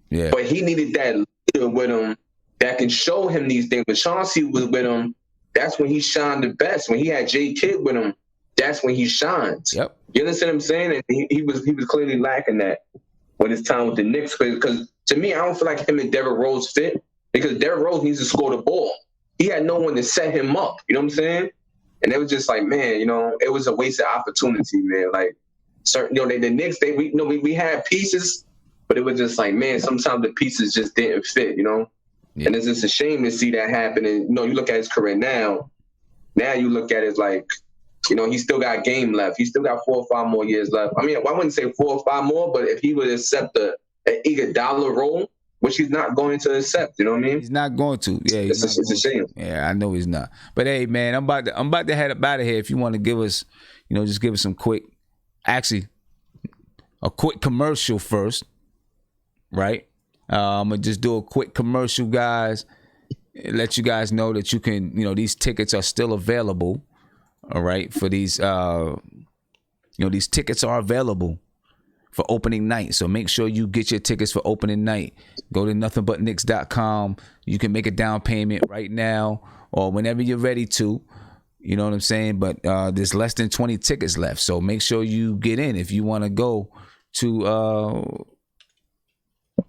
Yeah. But he needed that leader with him that can show him these things. When Chauncey was with him, that's when he shined the best. When he had J. Kidd with him, that's when he shines. Yep. You understand what I'm saying? And he was clearly lacking that with his time with the Knicks. Because to me, I don't feel like him and Derrick Rose fit, because Derrick Rose needs to score the ball. He had no one to set him up. You know what I'm saying? And it was just like, man, it was a wasted opportunity, man. Like, certain, the Knicks, we had pieces, but it was just like, man, sometimes the pieces just didn't fit, Yeah. And it's just a shame to see that happen. And, you look at his career now you look at it like, he still got game left. He still got 4 or 5 more years left. I mean, I wouldn't say 4 or 5 more, but if he would accept an Iguodala role, which he's not going to accept, you know what I mean? He's not going to. Yeah, it's a shame. Yeah, I know he's not. But hey, man, I'm about to head up out of here. If you want to give us, just give us some quick, actually, a quick commercial first, right? I'm gonna just do a quick commercial, guys. Let you guys know that you can, these tickets are still available. All right, for these, these tickets are available for opening night. So make sure you get your tickets for opening night. Go to nothingbutnicks.com. You can make a down payment right now or whenever you're ready to. You know what I'm saying? But there's less than 20 tickets left. So make sure you get in if you want to go to,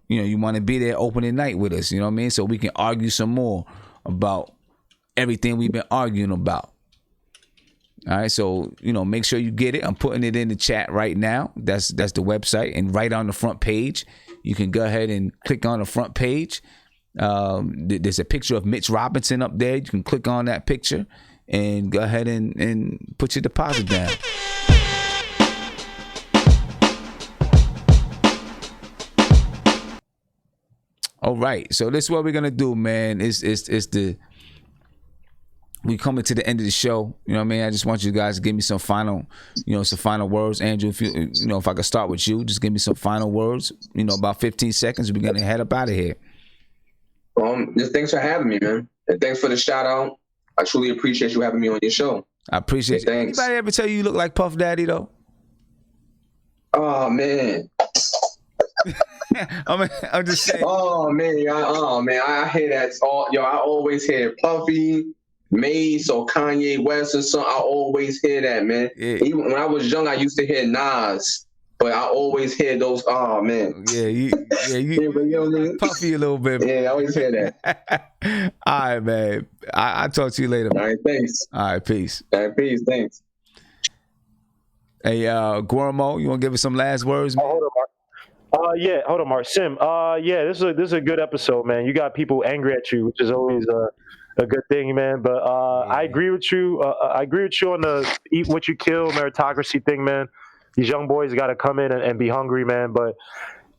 you want to be there opening night with us. You know what I mean? So we can argue some more about everything we've been arguing about. All right, so make sure you get it. I'm putting it in the chat right now. That's the website, and right on the front page, you can go ahead and click on the front page. There's a picture of Mitch Robinson up there. You can click on that picture and go ahead and put your deposit down. All right. So this is what we're gonna do, man. We coming to the end of the show. You know what I mean? I just want you guys to give me some final words. Andrew, if I could start with you, just give me some final words. About 15 seconds. We're gonna head up out of here. Just thanks for having me, man. And thanks for the shout out. I truly appreciate you having me on your show. I appreciate it. Thanks. Anybody ever tell you look like Puff Daddy though? Oh man. I'm just saying. Oh man, I hear that all. Yo, I always hear Puffy, Mace, or Kanye West or something. I always hear that, man. Yeah. Even when I was young, I used to hear Nas, but I always hear those. Oh man. Yeah, you know Puffy a little bit. Yeah, I always hear that. All right, man. I'll talk to you later. All right, thanks. All right, peace. All right, peace. Thanks. Hey, Guillermo, you want to give us some last words, man? Hold on, Mark. Sim, this is a good episode, man. You got people angry at you, which is always a good thing, man. But I agree with you. I agree with you on the eat what you kill meritocracy thing, man. These young boys got to come in and be hungry, man.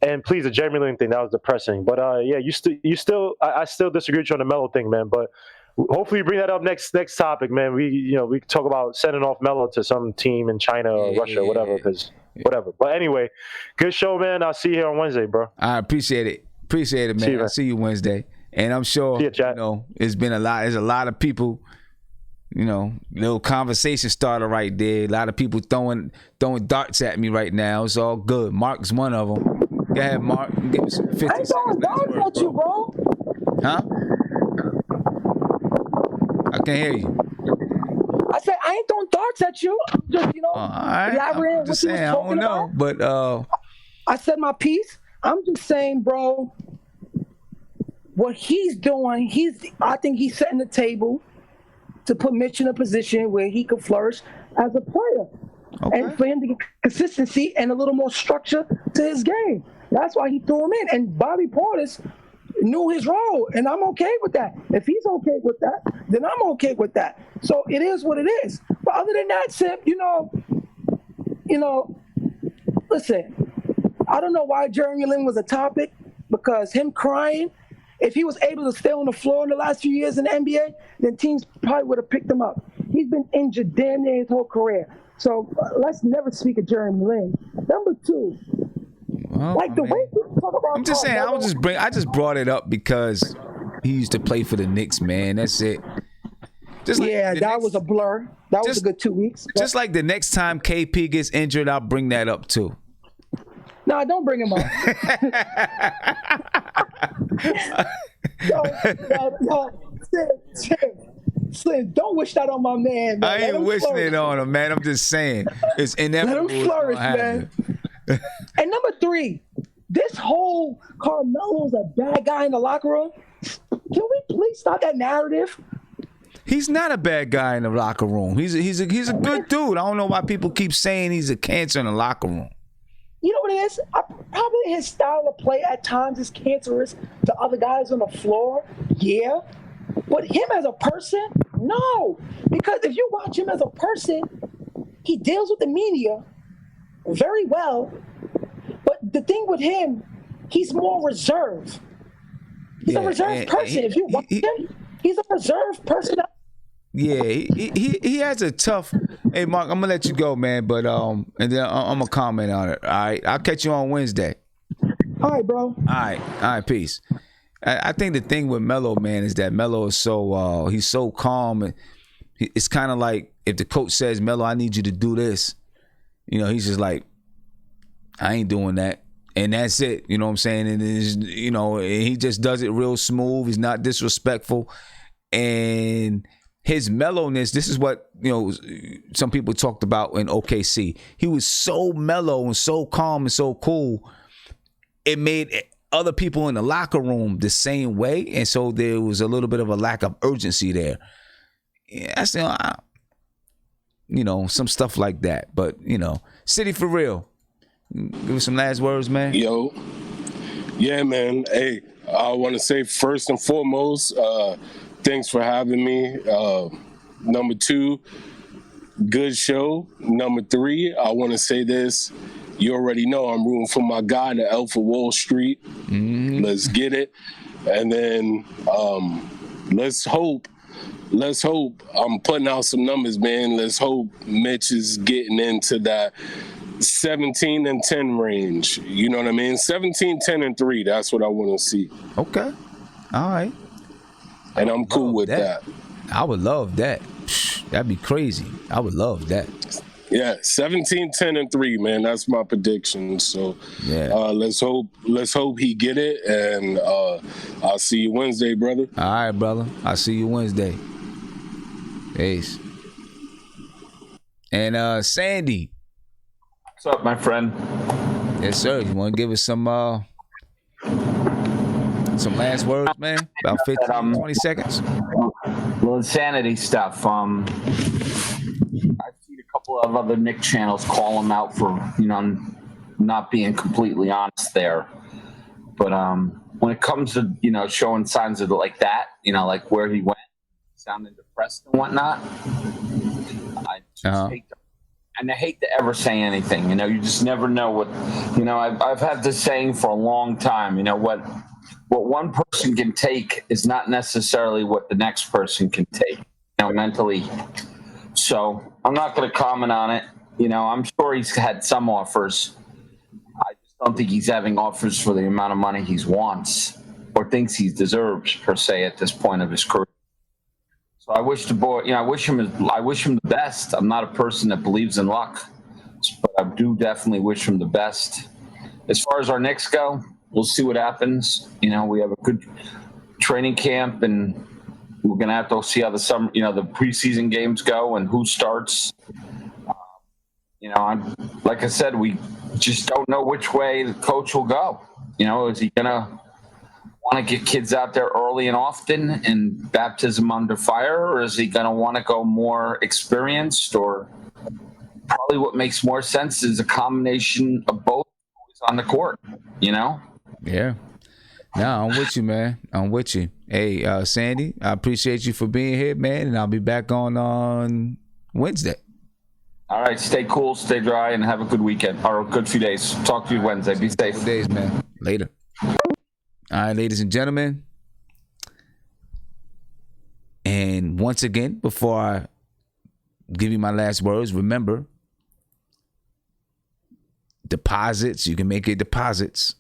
And please, the Jeremy Lin thing, that was depressing. But I still disagree with you on the Melo thing, man. But hopefully you bring that up next topic, man. We can talk about sending off Melo to some team in China or Russia or whatever, because whatever. But anyway, good show, man. I'll see you here on Wednesday, bro. I appreciate it, man. I'll see you Wednesday. And I'm sure it's been there's a lot of people, little conversation starter right there. A lot of people throwing darts at me right now. It's all good. Mark's one of them. Go ahead, Mark. Give us 50 I ain't throwing darts at you, bro. Huh? I can't hear you. I said I ain't throwing darts at you. I'm just, elaborating I'm just what you was saying, talking about. But I said my piece. I'm just saying, bro, what he's doing, I think he's setting the table to put Mitch in a position where he could flourish as a player. Okay. And for him to get consistency and a little more structure to his game. That's why he threw him in. And Bobby Portis knew his role, and I'm okay with that. If he's okay with that, then I'm okay with that. So it is what it is. But other than that, Sim, listen, I don't know why Jeremy Lin was a topic, because him crying, if he was able to stay on the floor in the last few years in the NBA, then teams probably would have picked him up. He's been injured damn near his whole career. So let's never speak of Jeremy Lin. Number two, way people talk about. I'm just saying, I just brought it up because he used to play for the Knicks, man. That's it. That was a blur. That was a good 2 weeks. Just like the next time KP gets injured, I'll bring that up too. No, don't bring him up. Slim, don't wish that on my man. I ain't wishing it on him, man. I'm just saying it's inevitable. Let him flourish, man. And number three, this whole Carmelo's a bad guy in the locker room. Can we please stop that narrative? He's not a bad guy in the locker room. He's a good dude. I don't know why people keep saying he's a cancer in the locker room. You know what it is? Probably his style of play at times is cancerous to other guys on the floor. Yeah. But him as a person, no. Because if you watch him as a person, he deals with the media very well. But the thing with him, he's more reserved. He's a reserved person. If you watch him, he's a reserved person. Yeah, he has a tough. Hey, Mark, I'm gonna let you go, man. But and then I'm gonna comment on it. All right, I'll catch you on Wednesday. All right, bro. All right, peace. I think the thing with Melo, man, is that Melo is so he's so calm, and it's kind of like if the coach says, Melo, I need you to do this, he's just like, I ain't doing that, and that's it. You know what I'm saying? And he just does it real smooth. He's not disrespectful, and his mellowness, this is what, some people talked about in OKC. He was so mellow and so calm and so cool. It made other people in the locker room the same way. And so there was a little bit of a lack of urgency there. Yeah, some stuff like that. But, City for real. Give us some last words, man. Yo. Yeah, man. Hey, I want to say first and foremost, thanks for having me. Number two, good show. Number three, I want to say this. you already know I'm rooting for my guy, the Elf of Wall Street. Mm-hmm. Let's get it. And then let's hope. I'm putting out some numbers, man. Let's hope Mitch is getting into that 17-10 range. You know what I mean? 17, 10, and 3. That's what I want to see. Okay. All right. And I'm cool with that. I would love that. That'd be crazy. I would love that. Yeah, 17, 10, and 3, man. That's my prediction. So yeah. Let's hope he get it. And I'll see you Wednesday, brother. All right, brother. I'll see you Wednesday. Peace. And Sandy. What's up, my friend? Yes, sir. You want to give us some last words, man? About 15, 20 seconds. Well, insanity stuff. I've seen a couple of other Knicks channels call him out for, not being completely honest there. But when it comes to, showing signs of like that, like where he went, sounding depressed and whatnot, I just hate to ever say anything. You just never know what. I've had this saying for a long time. What one person can take is not necessarily what the next person can take, mentally. So I'm not going to comment on it. I'm sure he's had some offers. I just don't think he's having offers for the amount of money he wants or thinks he deserves, per se, at this point of his career. So I wish the boy, I wish him the best. I'm not a person that believes in luck, but I do definitely wish him the best. As far as our Knicks go, we'll see what happens. We have a good training camp, and we're going to have to see how the summer, the preseason games go and who starts. Like I said, we just don't know which way the coach will go. Is he going to want to get kids out there early and often and baptism under fire, or is he going to want to go more experienced? Or probably what makes more sense is a combination of both on the court, Yeah. No, I'm with you, man. I'm with you. Hey, Sandy, I appreciate you for being here, man, and I'll be back on Wednesday. All right, stay cool, stay dry, and have a good weekend, or a good few days. Talk to you Wednesday. Be safe. Good days, man. Later. All right, ladies and gentlemen. And once again, before I give you my last words, remember, deposits, you can make your deposits.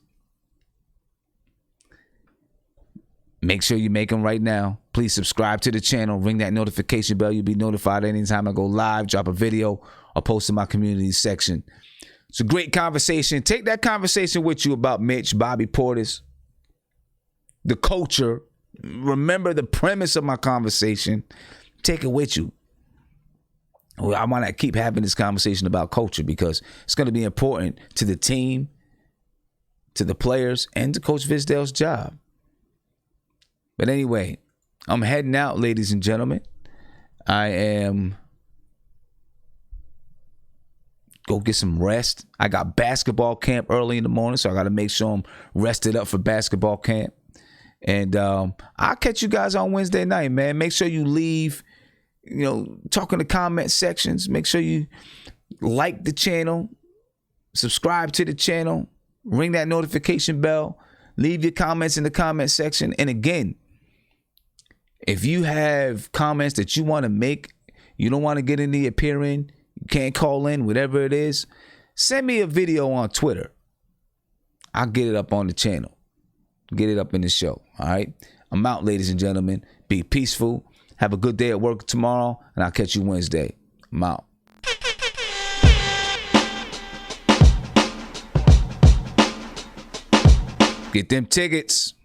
Make sure you make them right now. Please subscribe to the channel. Ring that notification bell. You'll be notified anytime I go live, drop a video, or post in my community section. It's a great conversation. Take that conversation with you about Mitch, Bobby Portis, the culture. Remember the premise of my conversation. Take it with you. I want to keep having this conversation about culture because it's going to be important to the team, to the players, and to Coach Visdale's job. But anyway, I'm heading out, ladies and gentlemen. I am go get some rest. I got basketball camp early in the morning, so I got to make sure I'm rested up for basketball camp. And I'll catch you guys on Wednesday night, man. Make sure you leave, talk in the comment sections. Make sure you like the channel, subscribe to the channel, ring that notification bell, leave your comments in the comment section. And again, if you have comments that you want to make, you don't want to get in the appearing, you can't call in, whatever it is, send me a video on Twitter. I'll get it up on the channel. Get it up in the show. All right. I'm out, ladies and gentlemen. Be peaceful. Have a good day at work tomorrow, and I'll catch you Wednesday. I'm out. Get them tickets.